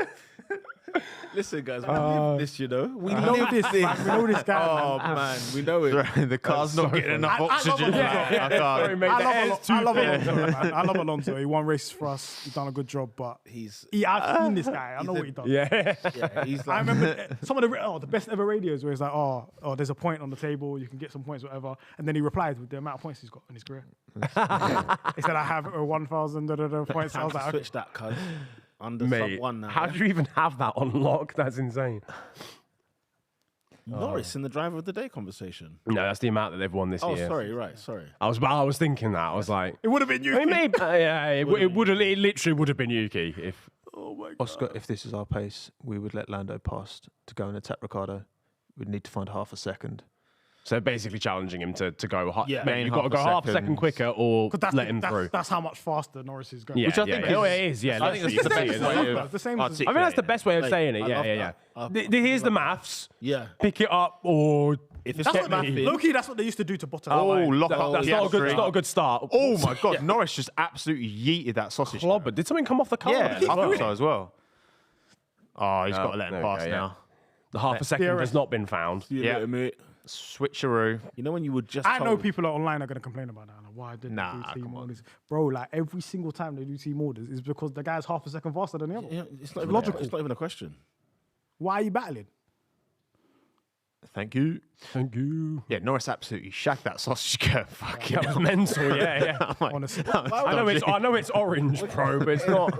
Listen, guys, we live this, you know. We know live this. this. We know this guy. Oh, man, we know it. The car's not getting enough oxygen. I love Alonso. He won races for us. He's done a good job, but I've seen this guy. I know what he does. Yeah. He's I like, remember some of the best ever radios where he's like, oh, there's a point on the table. You can get some points, whatever. And then he replies with the amount of points he's got in his career. He said, I have 1,000 points. I was like, switch that, cuz. Under Mate, sub 1 now. how do you even have that on lock? That's insane. Norris in the driver of the day conversation. No, that's the amount that they've won this year. Oh, sorry, right, sorry. I was thinking that. I was like, it would have been you. I mean, maybe, it literally would have been Yuki if. Oh my God. Oscar, if this is our pace, we would let Lando pass to go and attack Ricciardo. We'd need to find half a second. So basically challenging him to go. Yeah. Mate, you've got to go half a second quicker or let him through. That's how much faster Norris is going. Yeah, Which I think it is. Yeah, I think that's the best way of the same as articulating I think that's the best way of Like, saying it. I Yeah. love Here's the maths. Yeah. Pick it up or If it's That's kept what mapping, Low-key, that's what they used to do to Bottas. Lock up that's not a good. It's not a good start. Oh my God, Norris just absolutely yeeted that sausage. Clobber. Did something come off the car? Yeah, I thought so as well. Oh, he's got to let him there we pass go, now. The half a second has not been found. Yeah. Switcheroo. You know when you would just. I know people online are going to complain about that. Like, why didn't Nah, they do team come on. orders? Bro, like every single time they do team orders is because the guy's half a second faster than the other. Yeah, it's not even logical. It's not even a question. Why are you battling? Thank you. Thank you. Yeah, Norris absolutely shagged that sausage curve. Fucking That was mental. Yeah. Honestly. I know it's orange, bro, but it's not.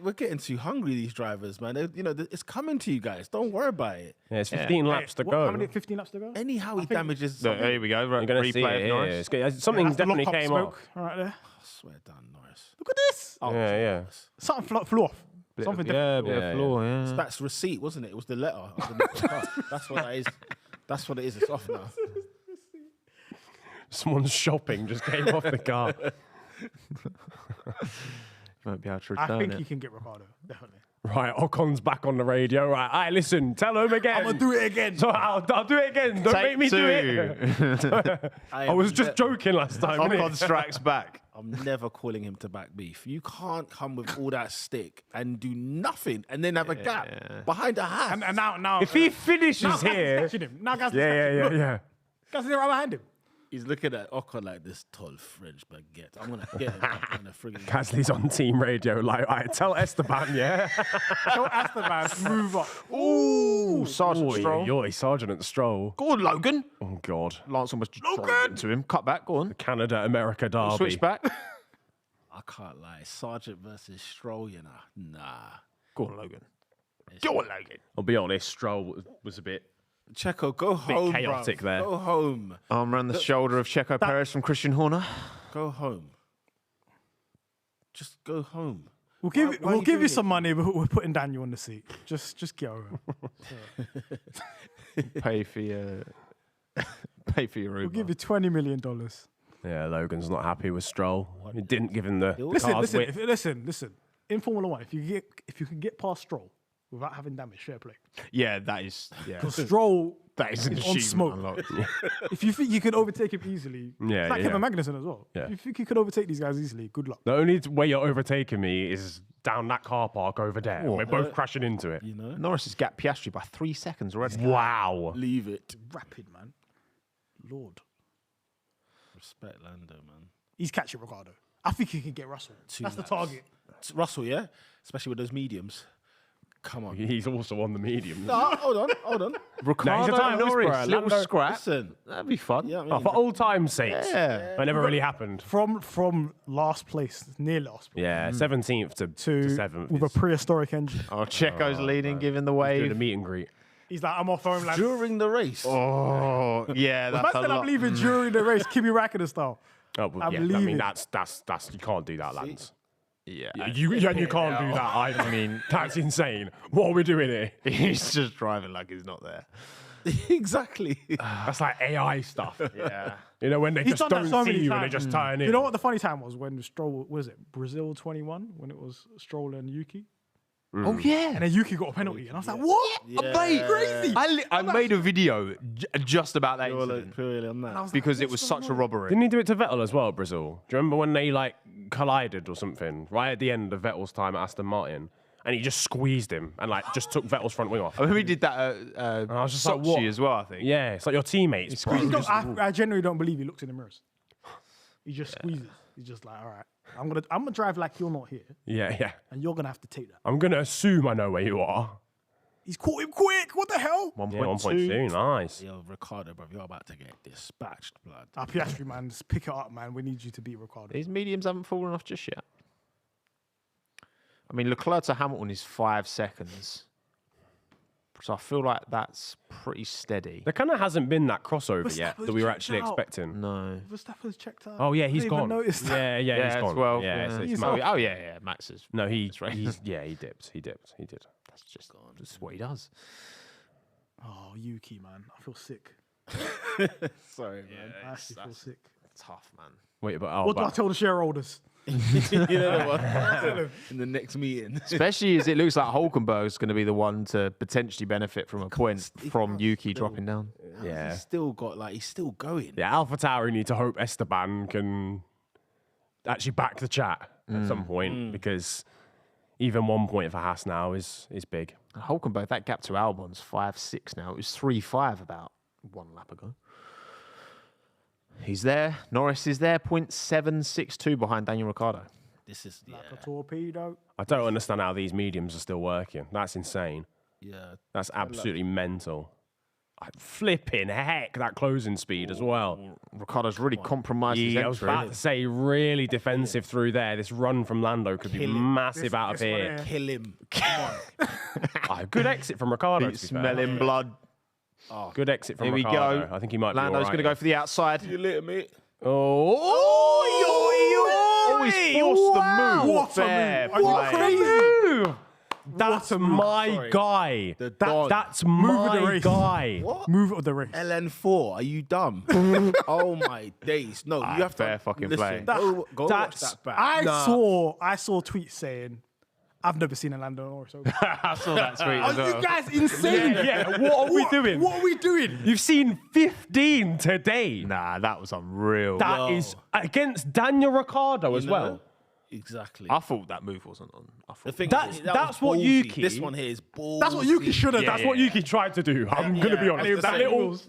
We're getting too hungry, these drivers, man. It's coming to you guys. Don't worry about it. Yeah, it's 15 laps to go. How many? 15 laps to go? Anyhow, he damages. So, here we go. You're going to see Replay it. of Norris. It's good. Something That's the definitely lock-up came smoke off. right there. I swear down, Norris. Look at this. Oh, Yeah. Something flew off. Something different. Bit of flaw, yeah. That's receipt, wasn't it? It was the letter. That's what that is. That's what it is. It's off now. Someone's shopping just came off the car. Won't be able to I return think it. you can get Ricciardo. Definitely. Right, Ocon's back on the radio. Right, listen, tell him again. I'm going to do it again. So I'll do it again. Don't make me do it. I was just joking last time. Ocon strikes back. I'm never calling him to back beef. You can't come with all that stick and do nothing and then have a gap behind a hat. And now, If he finishes here, catching him. Now, guys, yeah. Guys, they're right behind him. He's looking at Ocon like this tall French baguette. I'm gonna get him. I'm gonna friggin' Gasly's on team radio. Like, I tell Esteban, yeah. Don't ask the man to move up. Ooh, Sergeant Stroll. You're Sergeant Stroll. Go on, Logan. Oh God. Lance almost drove into him. Cut back. Go on. Canada America derby. Switch back. I can't lie. Sergeant versus Stroll, you know. Nah. Go on, Logan. Go on, Logan. I'll be honest. Stroll was a bit Checo, go home. chaotic bruv. there. Go home. Arm around the shoulder of Checo Perez from Christian Horner. Go home. Just go home. We'll give why are we'll you give you doing some money, but we're putting Daniel on the seat. Just get over it. Pay for your Uber. We'll give you $20 million. Yeah, Logan's not happy with Stroll. He didn't give him the car's width. Listen. In Formula One, if you can get past Stroll without having damage, fair play. Yeah, that is. Yeah, Because Stroll that is an is on smoke. achievement. If you think you can overtake him easily, Yeah, it's like yeah. Kevin Magnussen as well. Yeah. If you think you can overtake these guys easily, good luck. The only way you're overtaking me is down that car park over there. We're both crashing into it. You know? Norris has gapped Piastri by 3 seconds already. Wow. Leave it. Rapid, man. Lord. Respect Lando, man. He's catching Ricciardo. I think he can get Russell. That's the target. Russell, yeah, especially with those mediums. Come on. He's also on the medium. No, hold on. Ricardo time Norris, whisperer. little Lando- scrap. Listen, That'd be fun. yeah, I mean, Oh, for old time's sake. Yeah. It never really happened. From last place, near last place, Yeah, 17th to to 7th. with a prehistoric engine. Oh, Checo's leading, giving the doing wave. a meet and greet. He's like, I'm off home, lads. during the race. Oh, yeah, that's a Imagine I'm lot. leaving during the race, Kimi Räikkönen style. Oh, well, I'm yeah, I mean, leaving. that's you can't do that, lads. Yeah, You can't do that. I mean, that's insane. What are we doing here? he's just driving like he's not there. Exactly. That's like AI stuff. Yeah. You know, when they He's just done that don't so see many you and they times. just turn in. You know what the funny time was when Stroll, was it Brazil 21 when it was Stroll and Yuki, Oh yeah. and then Yuki got a penalty, and I was like, what? Mate, crazy. I made a video just about that You're incident like, purely on And I that. was because like, it was what's such going a on? robbery. Didn't he do it to Vettel as well, Brazil? Do you remember when they like collided or something right at the end of Vettel's time at Aston Martin, and he just squeezed him and like just took Vettel's front wing off? I mean, we did that at I was just like, Sochi what? as well, I think. Yeah, it's like your teammates. bro. He don't- I genuinely don't believe he looks in the mirrors. He just squeezes. He's just like, all right, I'm gonna drive like you're not here, Yeah. and you're gonna have to take that. I'm gonna assume I know where you are. He's caught him quick. What the hell? 1.2. Yeah, 1.2, nice. Yo, Ricciardo, bro, you're about to get dispatched, blood. Piastri, man, just pick it up, man. We need you to beat Ricciardo. These mediums haven't fallen off just yet. I mean, Leclerc to Hamilton is 5 seconds. So I feel like that's pretty steady. There kind of hasn't been that crossover yet Verstappen's that we were checked actually out. expecting. No. Verstappen's checked out. Oh yeah, he's I didn't even gone. notice that. Yeah, he's gone. 12. Yeah, it's He's mad. off. Oh, yeah. Max is. No, he That's right. he dipped. He did. That's just what he does. Oh, Yuki, man. I feel sick. Sorry, man. I actually feel sick. Tough, man. Wait, but What do I tell the shareholders? You know what? In the next meeting. Especially as it looks like Hulkenberg's going to be the one to potentially benefit from a point from Yuki dropping down. yeah, He's still got, like, he's still going. yeah, AlphaTauri need to hope Esteban can actually back the chat at some point because even 1 point for Haas now is big. Hulkenberg, that gap to Albon's 5.6 now. It was 3.5 about 1 lap ago. He's there. Norris is there. 0.762 behind Daniel Ricciardo. This is, Like a torpedo. I don't understand how these mediums are still working. That's insane. yeah. That's absolutely mental. Flipping heck, that closing speed as well. Ricciardo's really compromised his Yeah, I was entry. about to say, really defensive through there. This run from Lando could be Kill him. massive out of This one here. here. Kill him. Come on. Good exit from Ricciardo. To be fair. Smelling blood. Good exit from Here we Ricciardo. go. I think he might Lando's be going to go for the outside. You little mate. Oh, he's forced the move. What a Fair move. Are you play. crazy? That's my Sorry. guy. The Don. That's Move of the my race. guy. What? Move of the race. LN4, are you dumb? Oh my days. No, you have fair to fucking listen, play. Go watch That's- that back. I saw tweets saying, I've never seen a Lando Norris over. I saw that tweet as Are you well. guys insane? Yeah, what are we doing? What are we doing? You've seen 15 today. Nah, that was unreal. That is against Daniel Ricciardo as You know? well. Exactly. I thought that move wasn't on. I The thought thing That's- is, that that's was what ballsy. Yuki- This one here is ballsy. That's what Yuki should have done. That's what Yuki tried to do. I'm going to be and he honest. was That saying little... rules.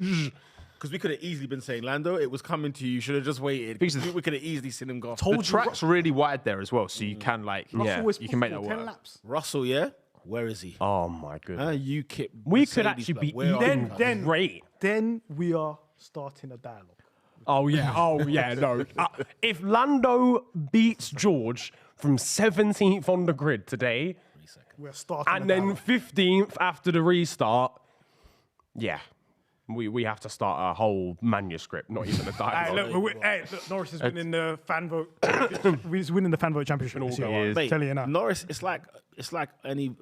Because we could have easily been saying, Lando, it was coming to you. You should have just waited. Because We could have easily seen him go. Told the track's really wide there as well, so you can like Yeah. was you can make that possible, 10 work. laps. Russell, yeah? Where is he? Oh, my goodness. You kip. We could Mercedes, actually blood. be Where are eating you? Then- great. Then we are starting a dialogue. Oh, yeah. Oh, yeah. No. If Lando beats George from 17th on the grid today We're starting and a then dialogue. 15th after the restart, yeah. We have to start a whole manuscript, not even a Hey, dialogue. look, Norris is winning the fan vote. He's winning the fan vote championship this year. He is. Mate, Telling you now. Norris, it's like any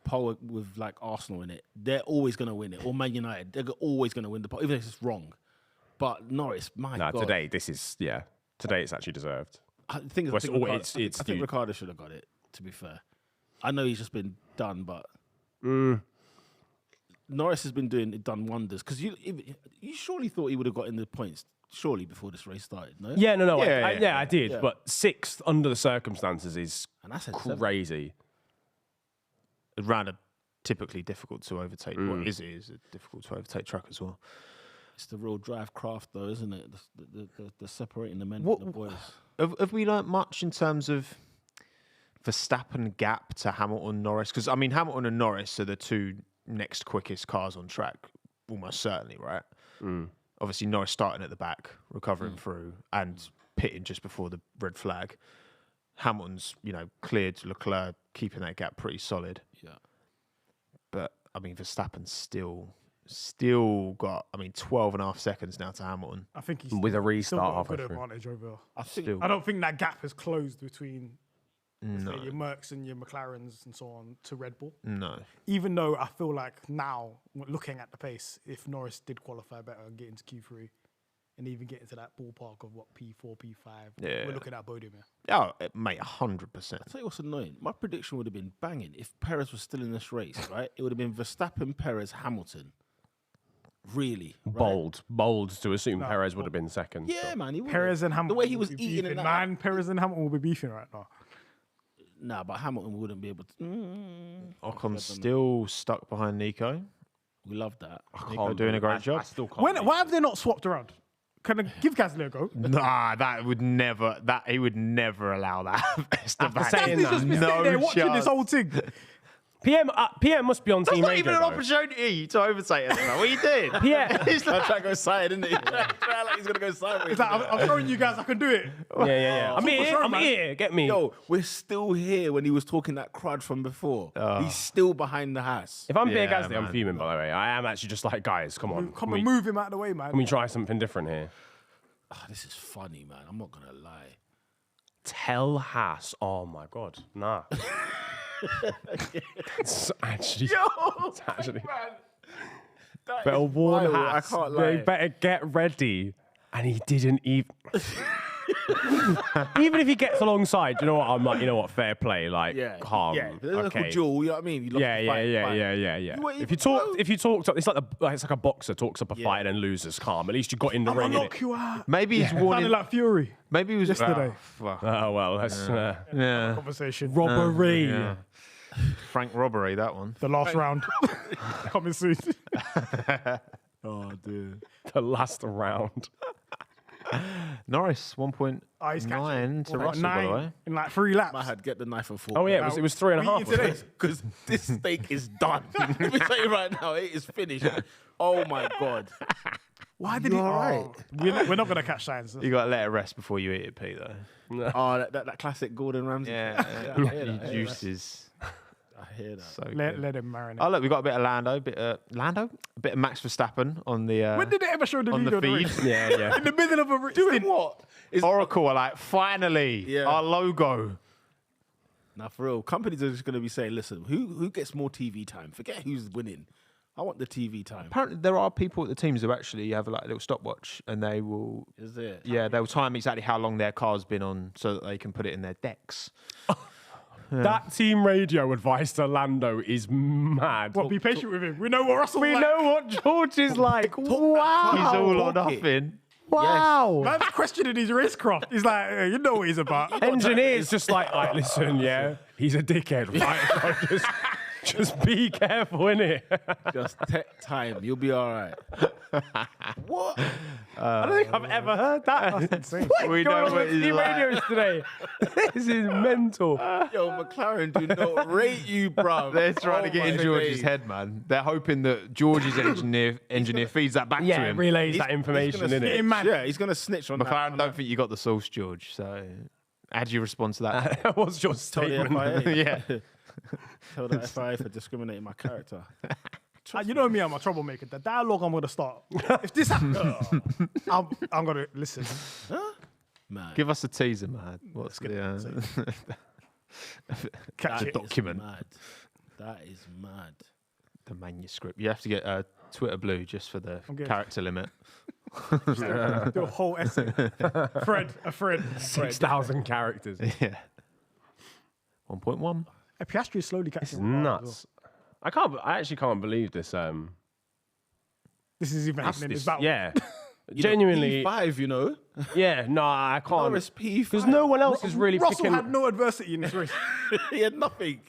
poll with like Arsenal in it. They're always going to win it. Or Man United, they're always going to win the poll, even if it's wrong. But Norris, my No, God. today, today it's actually deserved. I think, Well, Ricardo, it's I think due. Ricciardo should have got it, to be fair. I know he's just been done, but Norris has been done wonders. Because you surely thought he would have gotten the points, surely, before this race started, no? Yeah, no, Yeah, I did. yeah. But 6th under the circumstances is And I said 7. crazy. Around a typically difficult to overtake. What is it? Is a difficult to overtake track as well. It's the real drive craft, though, isn't it? The separating the men What- from the boys. Have we learnt much in terms of Verstappen gap to Hamilton, Norris? Because, I mean, Hamilton and Norris are the two next quickest cars on track, almost certainly, right? Obviously, Norris starting at the back, recovering through, and pitting just before the red flag. Hamilton's, cleared Leclerc, keeping that gap pretty solid. Yeah. But, I mean, Verstappen's still got, 12 and a half seconds now to Hamilton. I think he's With a still restart got a halfway good through. advantage over. Still. I don't think that gap has closed between No. say, your Mercs and your McLarens and so on to Red Bull. No. Even though I feel like now, looking at the pace, if Norris did qualify better and get into Q3 and even get into that ballpark of P4, P5, Yeah. we're looking at a podium here. Oh, mate, 100%. I'll tell you what's annoying. My prediction would have been banging if Perez was still in this race, right? It would have been Verstappen, Perez, Hamilton. Really. Right? Bold to assume Perez would have been second. Yeah, man. He Perez and Hamilton. The way he was will be eating beefing. in that. Man, Perez and Hamilton will be beefing right now. Nah, but Hamilton wouldn't be able to. Ocon's still stuck behind Nico. We love that. Nico doing a great job. I still can't. Why have they not swapped around? Can I give Gasly a go? Nah, he would never allow that. After saying Gasly's that, just been sitting there watching this whole thing. PM must be on That's team not radio. even an though. opportunity to overtake us. What are you doing? Yeah. He's I'm like, trying to go side, isn't he? Try like he's gonna go sideways. It's like, I'm showing you guys I can do it. Yeah. I'm here. sure, I'm man. here. Get me. Yo, we're still here when he was talking that crud from before. He's still behind the house. If I'm Pierre Yeah, Gasly, I'm man. fuming. By the way, I am actually just like, guys, come on. Come Can and we, move him out of the way, man. can we try something different here? This is funny, man. I'm not gonna lie. Tell Haas. Oh my god, nah. It's actually. It's actually. Better warn wild, I Haas. can't They lie. better get ready. And he didn't even. Even if he gets alongside, you know what? I'm like, you know what? Fair play, like calm. Yeah, there's a little Okay. duel. You know what I mean? You lost the fight, Yeah. You weren't If even you talk, it's like a boxer talks up a fight and then loses calm. At least you got in the I'll ring. knock you out. maybe he's Sounded warning. like Fury. Maybe he was yesterday. fuck. Oh well, that's Yeah. Conversation. robbery. Yeah. Frank robbery, that one. The last round. Coming soon. Oh, dude. The last round. Norris, 1.9 he's catching. to Russell, by the way. 9 in like 3 laps. Mahad, get the knife and fork. Oh yeah, it was 3.5. We eat today. Because this steak is done. Let me tell you right now, it is finished. Oh my God. Why did he? all right? We're not going to catch signs. You got to let it rest before you eat it, Pete, though. Oh, that classic Gordon Ramsay. Yeah. I hear that, I hear Juices. I hear that. So Let good. him marinate. Oh, look, we got a bit of Lando, a bit of Max Verstappen on the When did they ever show the on lead the of the feed. race? Yeah. In the middle of a race. Doing what? Oracle are like, finally, Yeah. our logo. Now, for real, companies are just going to be saying, listen, who gets more TV time? Forget who's winning. I want the TV time. Apparently, there are people at the teams who actually have like a little stopwatch, and they will, Is it? they'll time exactly how long their car's been on, so that they can put it in their decks. That team radio advice to Lando is mad. What, be patient with him. We know what Russell We like. know what George is like. Wow. He's all or talk it. nothing. Wow. Man's questioning his racecraft. He's like, you know what he's about. Engineer's just like, listen, yeah, he's a dickhead, right? So just be careful, innit? Just take time. You'll be all right. What? I don't think I've ever heard that. insane. What's We going know on what with he's team like. radios today? This is mental. Yo, McLaren do not rate you, bro. They're trying to get in George's head, man. They're hoping that George's engineer feeds that back to Yeah, him. relays that information, He's gonna innit? Get him mad. Yeah, he's going to snitch on McLaren that. don't think you got the sauce, George. So, how do you respond to that? What's your Tell the statement? FIA. Yeah. Tell the FIA for discriminating my character. You know me, I'm a troublemaker. The dialogue I'm going to start. If this happens, I'm going to listen. Man. Give us a teaser, man. What's the Catch That it. is document? mad. That is mad. The manuscript. You have to get Twitter Blue just for the good. character limit. Do a whole essay. A thread. 6,000 characters. Yeah. 1.1. Hey, Piastri is slowly catching It's on as well. nuts. I actually can't believe this. This is even happening. This battle. Yeah. Genuinely. P5, you know. Yeah, no, I can't. Norris P5. Because no one else is really Russell picking. had no adversity in this race. He had nothing.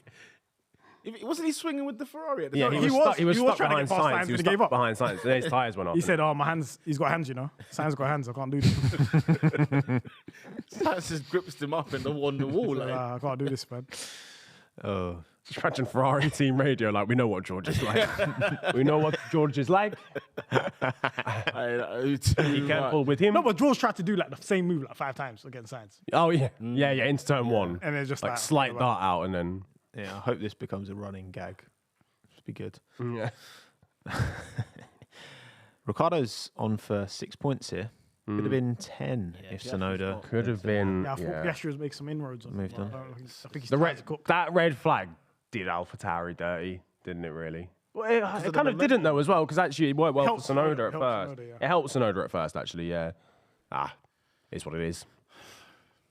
Wasn't he swinging with the Ferrari at the Yeah, time? he was stuck, he was stuck trying to behind get past Sainz. Sainz, He was but he gave stuck up. behind Sainz. Then his tyres went off. He said, "Oh, my hands. He's got hands, you know. Sainz got hands. I can't do this." Sainz just grips him up on the wall. Like, I can't do this, man. Oh, Just imagine Ferrari team radio, like, we know what George is like. We know what George is like. Be careful with him. No, but George tried to do like the same move like 5 times against Sainz. Oh, yeah. Yeah, into turn 1. And then just like slight dart out and then... yeah. I hope this becomes a running gag. Just be good. Yeah. Ricciardo's on for 6 points here. Could have been 10 if Tsunoda Could have been... Yeah, I thought Piastri was making some inroads on Moved him. on. I think he's The trying to cook. that red flag did AlphaTauri dirty, didn't it, really? Well, it kind of didn't, though, as well, because actually it worked well Helped for Tsunoda at Tsunoda, first. Tsunoda, yeah. It helped Tsunoda at first, actually, yeah. It's what it is.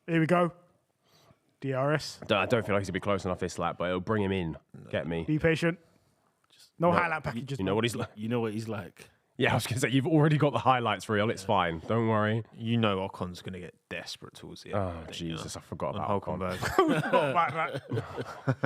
Here we go. DRS. I don't feel like he's going to be close enough this lap, but it'll bring him in. Get me. Be patient. No highlight packages. You know what he's like? you know what he's like. Yeah, I was going to say, you've already got the highlights reel. It's fine. Don't worry. You know Ocon's going to get desperate towards the end. Oh, Jesus, I forgot And about Ocon. Hulkenberg.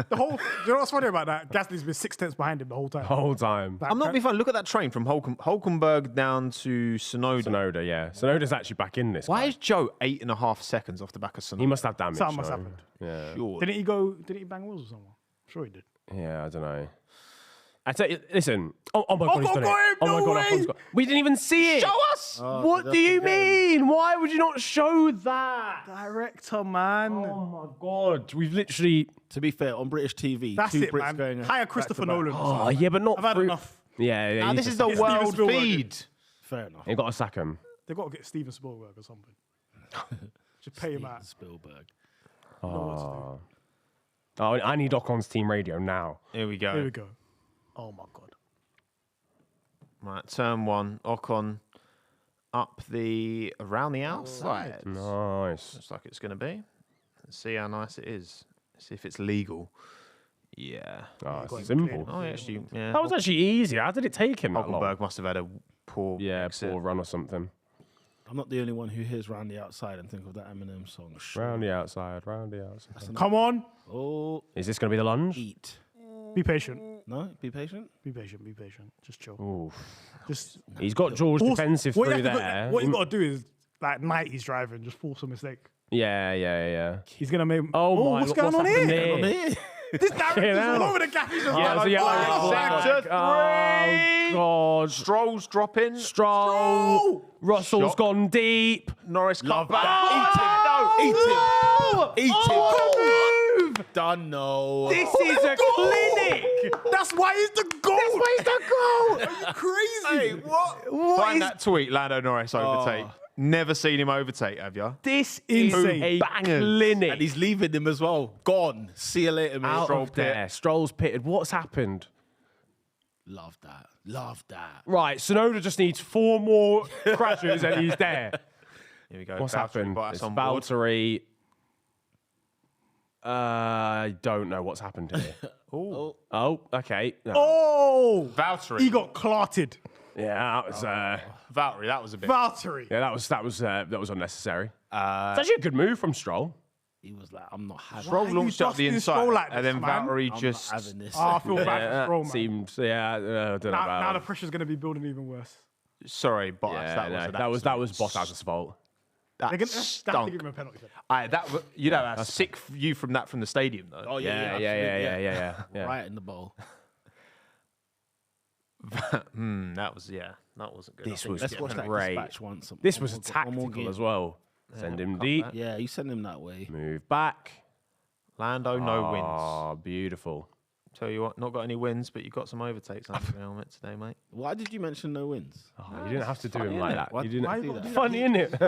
The whole. Do you know what's funny about that? Gasly's been 6 tenths behind him the whole time. The whole time. I'm not being funny. Look at that train from Hulkenberg down to Tsunoda. Tsunoda, yeah. Tsunoda's actually back in this. Why guy. is Joe 8.5 seconds off the back of Tsunoda? He must have damage. Something must though. happened. Yeah. Sure. Didn't he go? Did he bang wheels or someone? I'm sure he did. Yeah, I don't know. I tell you, listen. Oh my God, he's Ocon done it. got him, Oh my no God, way. Ocon's got. We didn't even see it. Show us! What do you mean? Why would you not show that? Director, man. Oh my God, we've literally. To be fair, on British TV, That's 2 it, Brits man. going Hire back Christopher to back. Nolan. Oh yeah, but not. I've had through- enough. Yeah. Now, you this just- is the Steven world Spielberg. feed. Fair enough. You got to sack him. They've got to get Steven Spielberg or something. Just pay him out. Spielberg. Oh, I need Ocon's team radio now. Here we go. Here we go. Oh my God. Right, turn 1. Ocon up around the outside. Nice. Looks like it's going to be. Let's see how nice it is. See if it's legal. Yeah. Oh, got it's him simple. Oh, actually, yeah. That was actually easy. How did it take him that long? Hulkenberg must have had a poor Yeah, exit. poor run or something. I'm not the only one who hears round the outside and think of that Eminem song. Round the outside, round the outside. Come on. Oh, Is this going to be the lunge? eat. Be patient. No, be patient. Be patient. Be patient. Just chill. Oof. Just. He's got George defensive what you through have to there. what you got to do is like 90s driving, just force a mistake. Yeah. He's gonna make. Oh my! What's going on happened here? there? This director's hell. all over the gap. He's just Yeah, like, so yeah, oh, Sector yeah. 3. Oh God! Stroll's dropping. Stroll. Russell's Shock. gone deep. Norris cut Love back. that. Eat him. Oh, move. Done. No. This is a clinic. That's why he's the goal. That's why he's the goal. Are you crazy? Hey, what? Find that tweet, Lando Norris overtake. Never seen him overtake, have you? This is Insane. a Bangers. clinic. And he's leaving him as well. Gone. See you later, mate. Out Stroll of there. Stroll's pitted. What's happened? Love that. Love that. Right, Tsunoda just needs 4 more crashes and he's there. Here we go. What's Valtteri happened? Bottas It's on board. Valtteri. I don't know what's happened here. Oh, okay. No. Oh, Valtteri. he got clarted. Yeah, that was Valtteri, that was a bit. Valtteri. yeah, that was unnecessary. It's actually a good move from Stroll. He was like, I'm not having Stroll Why are you launched up the dusting inside, Stroll like and this, then man? Valtteri I'm just. not having this. Oh, I feel bad for Yeah, Stroll, that man. seems. Yeah, I don't know Now about the pressure's going to be building even worse. Sorry, Bottas. yeah, that was that was Bottas' fault. That They're going to have to stunk. give him a penalty. For that. You'd have a sick view from that from the stadium, though. Oh, Yeah. Right in the bowl. That wasn't good. This was Let's watch that great. dispatch once. This was One more tactical game. as well. Send him deep. Yeah, you send him that way. Move back. Lando, no wins. Oh, beautiful. Tell you what, not got any wins, but you got some overtakes under your helmet today, mate. Why did you mention no wins? Oh, you didn't have to do him funny, like innit? that. Why- You didn't. why do you that? gotta do Funny, innit?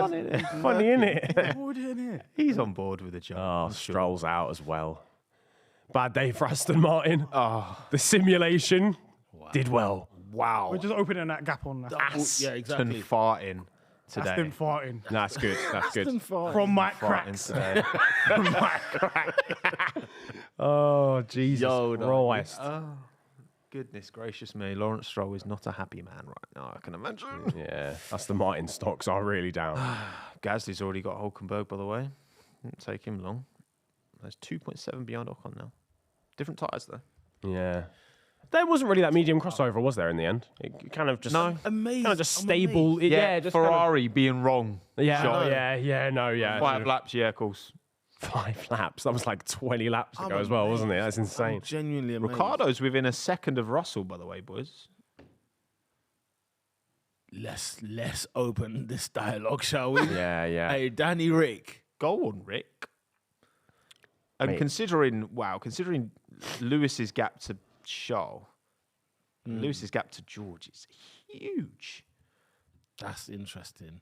Funny, innit? What are we doing here? He's on board with the job. Oh, I'm sure. Stroll's out as well. Bad day for Aston Martin. Oh, The simulation did well. Wow. We're just opening that gap on Yeah, exactly. farting today. Aston farting. That's good. That's good. From Mike Farting Cracks. today. Oh, Jesus Yo, no. Christ. Goodness gracious me, Lawrence Stroll is not a happy man right now, I can imagine. Yeah, that's the Martin stocks are really down. Gasly's already got Hulkenberg, by the way. Didn't take him long. There's 2.7 behind Ocon now. Different tyres, though. Yeah. There wasn't really that medium crossover, was there, in the end? It kind of just Amazing. kind of just stable. Yeah, just Ferrari being wrong. Yeah, Shot. yeah. 5 laps, yeah, of course. 5 laps. That was like 20 laps ago as well, wasn't it? That's insane. Genuinely amazing. Ricciardo's within a second of Russell, by the way, boys. Let's open this dialogue, shall we? Yeah. Hey, Danny Rick. Go on, Rick. And Mate. considering Lewis's gap to Charles, Lewis's gap to George is huge. That's interesting.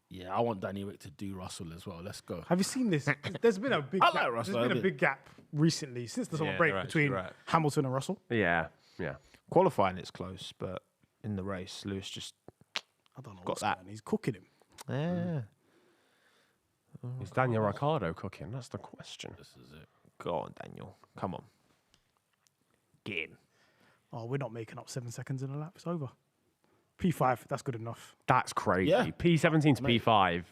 Yeah, I want Danny Rick to do Russell as well. Let's go. Have you seen this? There's been a big I gap. like Russell There's been a a bit. big gap recently since the summer break you're between right. Hamilton and Russell. Yeah. Qualifying, it's close, but in the race, Lewis just I don't know Got what's that. going on. He's cooking him. yeah. Is Daniel Ricciardo cooking? That's the question. This is it. Go on, Daniel. Come on. Get in. Oh, we're not making up 7 seconds in a lap. It's over. P5, that's good enough. That's crazy. Yeah. P17 to P5,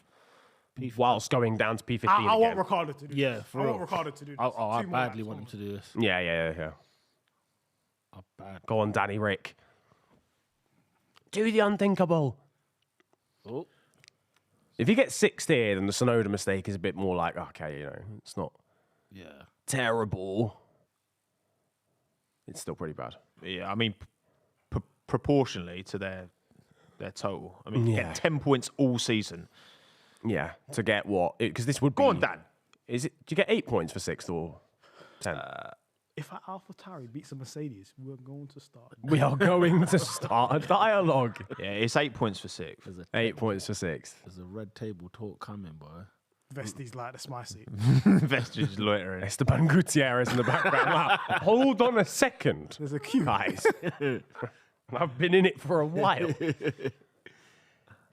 whilst going down to P15 I want again. Ricardo to do Yeah, this. for I real. want Ricardo to do this. I 2 more badly laps, want him to do this. Yeah. I bad. Go on, Danny Rick. Do the unthinkable. Oh, If you get 6th here, then the Sonoda mistake is a bit more like, okay, it's not yeah. terrible. It's still pretty bad. Yeah, I mean, proportionally to their total. I mean, Yeah. get 10 points all season. Yeah, to get what? Because this would Go be... on, Dan. Is it? Do you get 8 points for 6th or 10? If AlphaTauri beats a Mercedes, we're going to start. We are going to start a dialogue. Yeah, it's 8 points for 6th. 8 points for 6th. There's a red table talk coming, boy. Vesti's like, that's my seat. Vestige loitering. Esteban Gutierrez in the background. Wow. Hold on a second, There's a queue. guys. I've been in it for a while.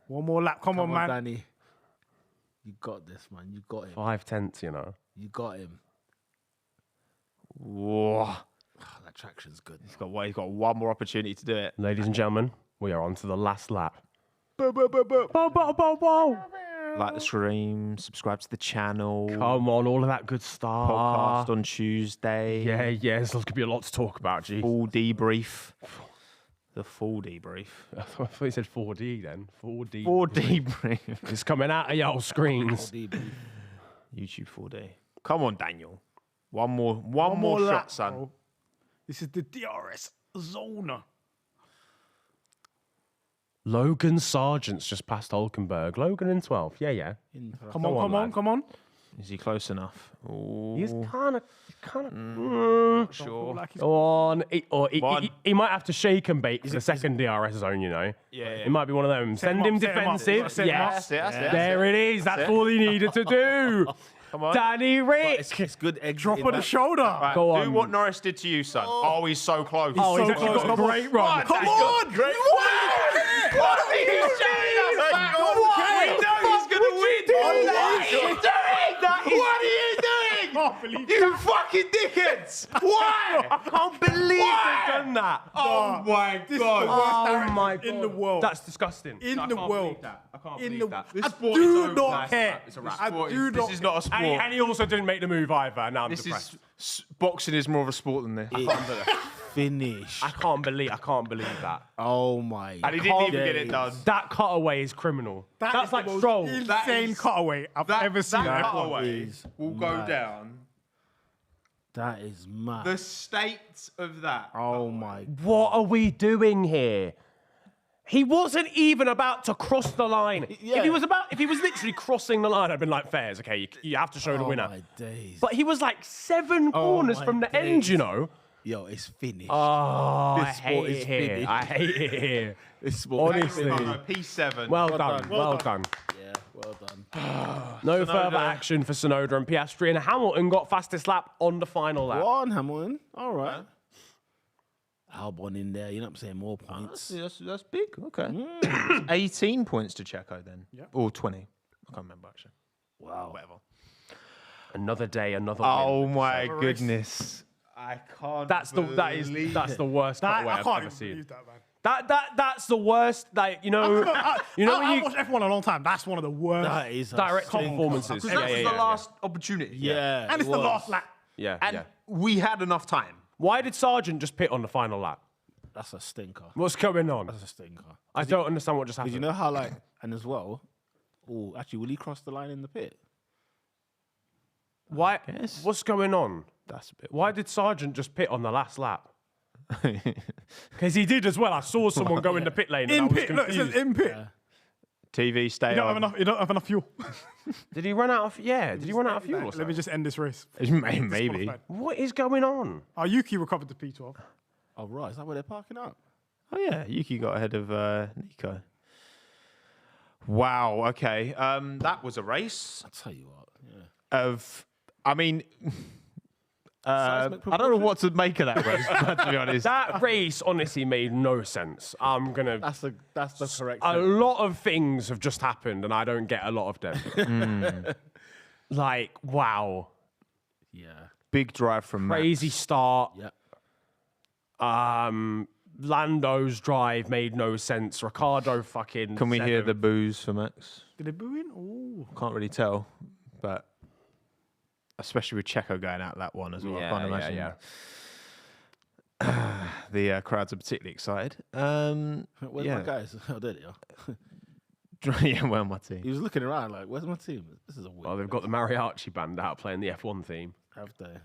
One more lap. Come on, man. Danny. You got this, man. You got him. 5/10, You got him. Whoa. Oh, that traction's good. He's got one more opportunity to do it. Ladies and gentlemen, we are on to the last lap. Like the stream, subscribe to the channel. Come on, all of that good stuff. Podcast on Tuesday. Yeah, there's going to be a lot to talk about, G. Full debrief. The full debrief. I thought you said 4D then. 4D. Full debrief. It's coming out of your screens. YouTube 4D. Come on, Daniel. One more shot, lap, son. bro. This is the DRS zone. Logan Sargent's just passed Hulkenberg. Logan in 12th. Yeah. Come on. Is he close enough? Ooh, He's kind of. sure. Like he's Go on. One. He might have to shake and bake for the second DRS zone, Yeah. It might be one of them. Send him set him up. defensive. Set him up. Yes. That's it. There it is. That's all he needed to do. Come on. Danny Rick. It's good. drop on the shoulder. Right, Go do on. what Norris did to you, son. Oh, he's so close. Oh, he's so actually close. got a great run. Come on. Great. What are you doing? We know he's going to win. What are you doing? What are you doing? Can't believe You fucking dickheads! Why? I can't believe they've done that. Oh my This is the god! worst director my God. in the world. That's disgusting. in I the can't world. believe that. I can't In believe the that. This I sport is do over. not care. It's a wrap. I do This not. is not a sport. And he also didn't make the move either. Now I'm This depressed. is boxing is more of a sport than this. Finish. I can't believe that. Oh my. And he didn't even get it done. That cutaway is criminal. That That's is the like most Stroll. insane cutaway I've ever seen. That in F1. cutaway is will go mad. down. That is mad. The state of that. Oh my. What are we doing here? He wasn't even about to cross the line. Yeah. If he was literally crossing the line, I'd been like, fairs, okay, you have to show the Oh winner. my days. But he was like 7 corners my from the end, days. you know. Yo, it's finished. Oh, I This sport hate is it here. finished. I hate it here. This sport. Honestly. P7. Well Well done. done. Well done. Yeah, well done. No further action for Sonoda and Piastri, and Hamilton got fastest lap on the final lap. Go on, Hamilton. All right. Albon in there. You know what I'm saying? More points. That's big. Okay. 18 points to Checo then. Or 20. I can't remember actually. Wow. Whatever. Another day, another Oh win. my goodness. I can't. That's the worst cutaway I I've can't ever even seen. believe that, man. That's the worst. Like you know, when I've you watched F1 a long time. That's one of the worst. That is a direct stinker. performances. Because that was the last opportunity. Yeah. and it's the last lap. Yeah, And yeah. we had enough time. Why did Sargent just pit on the final lap? That's a stinker. What's going on? That's a stinker. I don't understand what just happened. Did you know how and as well, actually, will he cross the line in the pit? Why? What's going on? That's a bit. Why did Sargent just pit on the last lap? Because he did as well. I saw someone go in the pit lane. And I was Look, it confused. says in pit. Yeah. TV stay You don't on. have enough fuel. Did he run out of? Yeah. Did he run out of fuel? Or Let me something? just end this race. Maybe. Disqualified. What is going on? Yuki recovered the P12. Oh, right. Is that where they're parking up? Oh yeah, Yuki got ahead of Nico. Wow. Okay. That was a race I'll tell you what. Yeah. of. I mean, Seismic I don't know what to make of that race. To be honest, That race honestly made no sense. I'm gonna. That's the correct. A lot of things have just happened, and I don't get a lot of them. Like, wow, Yeah. big drive from Max. crazy start. Yeah. Lando's drive made no sense. Ricciardo fucking. Can we hear the seventh. boos for Max? Did they boo in? Oh. Can't really tell, but especially with Checo going out that one as well. I can't imagine. The crowds are particularly excited. Where's yeah. my guys? Oh, there they are. Yeah, well, my team. He was looking around like, where's my team? This is a weird. Oh, they've got the mariachi band out playing the F1 theme. Have they?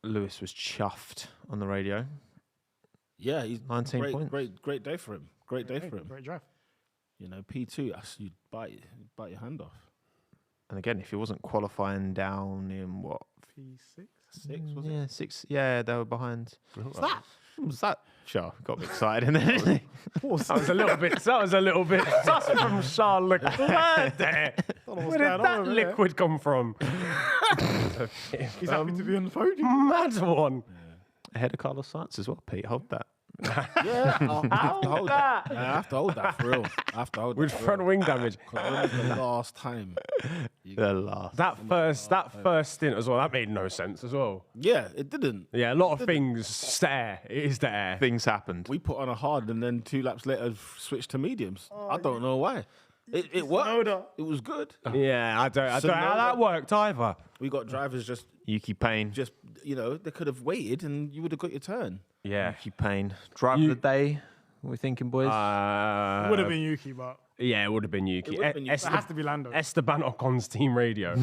Lewis was chuffed on the radio. Yeah, he's 19 points. Great day for him. Great day for him. Great drive. You know, P2, you'd bite your hand off. And again, if he wasn't qualifying down in what? P6. 6, was it? Yeah, 6. Yeah, they were behind. What's that? What was that? Sure, got me excited. And Pause. That was a little bit. That was a little bit sus from Charles Leclerc there. Where did that liquid come from? He's happy to be on the podium. Mad one. ahead of Carlos Sainz as well, Pete. Hold that. Yeah, I have to hold that. I have to hold that for real. I have to hold With that. front wing damage. When was the last time? The last. That first stint as well, that made no sense as well. Yeah, it didn't. Yeah, a lot of things stare. It is there. Things happened. We put on a hard and then 2 laps later switched to mediums. I don't know why. It worked. It was good. Yeah, I don't know how that worked either. We got drivers just Yuki Payne. they could have waited and you would have got your turn. Yeah. Yuki Payne. Driver of the day. What are we thinking, boys? Would have been Yuki, but Yeah, it would have been Yuki. It would have been Yuki. it has to be Lando. Esteban Ocon's team radio.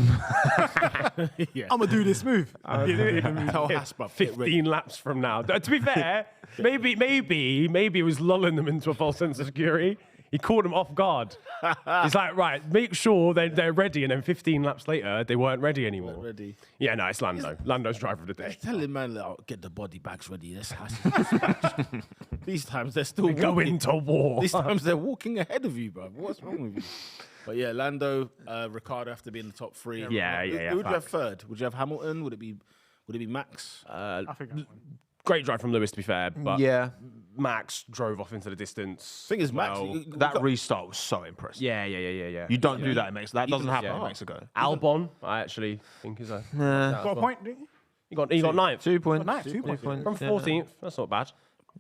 Yeah. I'm gonna do this move. Tell Hasper, get ready. 15 laps from now. To be fair, maybe it was lulling them into a false sense of security. He caught them off guard. He's like, right, make sure they're ready, and then 15 laps later, they weren't ready anymore. Ready. Yeah, no, it's Lando. Lando's driver of the day. Tell him, man, get the body bags ready. These times they're still Go walking. into war. These times they're walking ahead of you, bro. What's wrong with you? But yeah, Lando, Ricciardo have to be in the top 3. Yeah. Who would you have third? Would you have Hamilton? Would it be Max? I think I won. Great drive from Lewis, to be fair, but yeah. Max drove off into the distance. Thing is, Max. well. That restart was so impressive. Yeah. You don't do that in Mexico. That doesn't happen in Mexico. Albon, I actually think is a. Got a point, didn't you? He got 9th 2 points. Nice, 2 points. from 14th. That's not bad.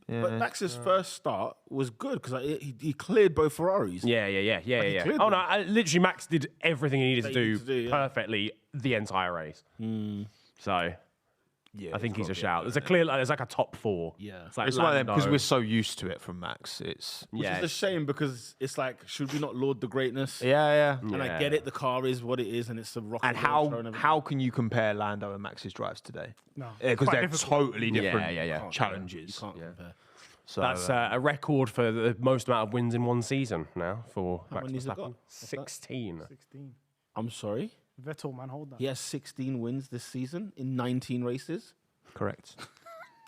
But Max's first start was good because he cleared both Ferraris. Yeah. cleared Oh no, literally Max did everything he needed to he needed do to do, yeah. perfectly the entire race. So Yeah, I think he's a shout. There's a clear, there's like a top 4. Yeah. it's like It's one of them because Lando. we're so used to it from Max. It's Which Yeah. is a shame because it's like, should we not laud the greatness? yeah. And I get it, the car is what it is, and it's a rocket. And how can you compare Lando and Max's drives today? No. Because Quite they're difficult. totally different Yeah. challenges. You can't compare. So That's a record for the most amount of wins in one season now for Max many has he got? Verstappen. What's that? 16. 16. I'm sorry. Vettel, man, hold that. He has 16 wins this season in 19 races. correct.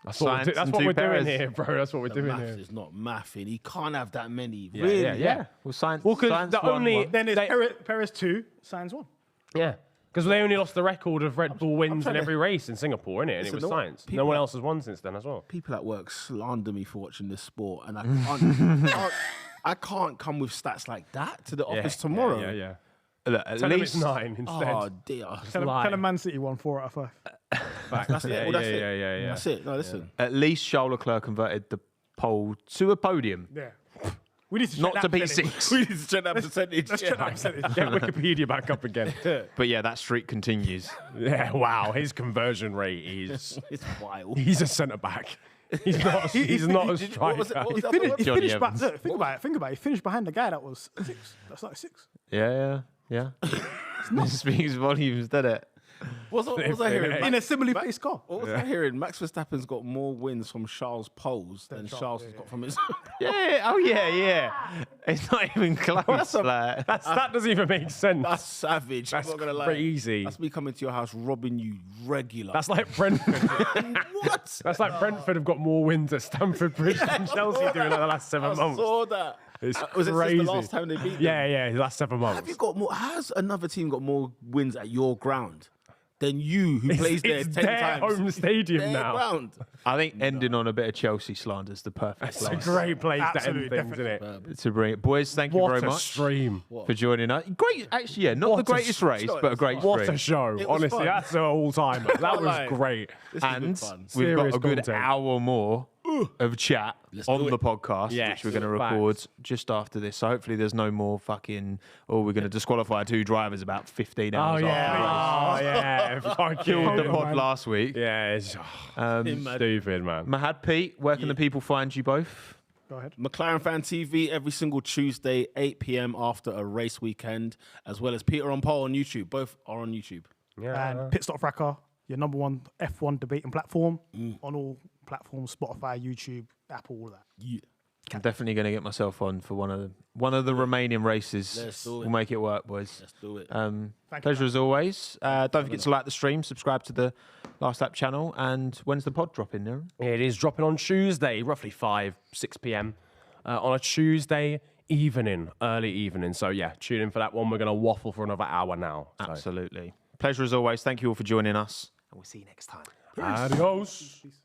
That's Science what and we're two doing Perez. here, bro. That's what we're doing Maths here. is not mathing. He can't have that many. Yeah, Really? yeah. Well, science. Well, 'cause science the won only- one. Then it's They- Perez 2, Sainz 1. Yeah. Because they only lost the record of Red Bull wins in trying to- every race in Singapore, innit? And it Listen, was no- science. No people- one else has won since then as well. People at work slander me for watching this sport, and I I can't come with stats like that to the office tomorrow. Yeah. Look, at Tell him it's least 9 instead. Oh dear. Tell him Man City won 4 out of 5. That's it. Yeah, Well, that's it. yeah. That's it. No, listen. at least Charles Leclerc converted the pole to a podium. Yeah. We need to check not that to percentage. P6. We need to check that percentage. Let's check that percentage. Get Wikipedia back up again. But yeah, that streak continues. Yeah, wow. His conversion rate is. It's wild. He's a centre back. He's not. He's not a striker. What was it? He Johnny finished Evans. look, think about it. He finished behind the guy that was 6. That's like 6. Yeah. This speaks volumes, doesn't it? What was I hearing? In a similarly placed car. What was I hearing? Max Verstappen's got more wins from Charles' poles than Charles has got from his. Yeah. Oh yeah. It's not even close. Like. That doesn't even make sense. That's savage. That's I'm not gonna lie. crazy. That's me coming to your house robbing you regular. That's like Brentford. what? That's like Brentford have got more wins at Stamford Bridge than Chelsea doing in the last 7 I months. saw that. It's was it crazy. since the last time they beat them? Yeah, the last 7 months. Have you got more? Has another team got more wins at your ground than you, who plays there it's 10 their times? home stadium Their now. ground. I think ending on a bit of Chelsea slander is the perfect It's a place great place to Absolutely, end things, isn't it? to bring it. Boys, thank you What very a much stream. for joining us. Great, actually, yeah, not What the a greatest sh- race, but a great What a stream. show. It was Honestly, fun. that's an all-timer. That was Like, great. This has been And fun. we've got Serious a good content. hour more of chat on do the it. podcast, Yes, which we're going to facts. record just after this. So hopefully there's no more fucking, we're going to disqualify 2 drivers about 15 Oh, hours after. yeah. Fuck Killed the you. pod last week. Yeah, it's stupid, man. Mahad, Pete, where can the people find you both? Go ahead. McLaren Fan TV every single Tuesday, 8 p.m. after a race weekend, as well as Peter on Pole on YouTube. Both are on YouTube. And Pit Stop Fracker, your number 1 F1 debating platform on all platforms: Spotify, YouTube, Apple, all that. Yeah. I'm definitely going to get myself on for one of the remaining races. Let's do it. We'll make it work, boys. Let's do it. Pleasure as always. Don't forget to like the stream, subscribe to the Last Lap channel, and when's the pod dropping, Niran? It is dropping on Tuesday, roughly 6 p.m. On a Tuesday evening, early evening. So, yeah, tune in for that one. We're going to waffle for another hour now. So. Absolutely. Pleasure as always. Thank you all for joining us, and we'll see you next time. Adios. Peace.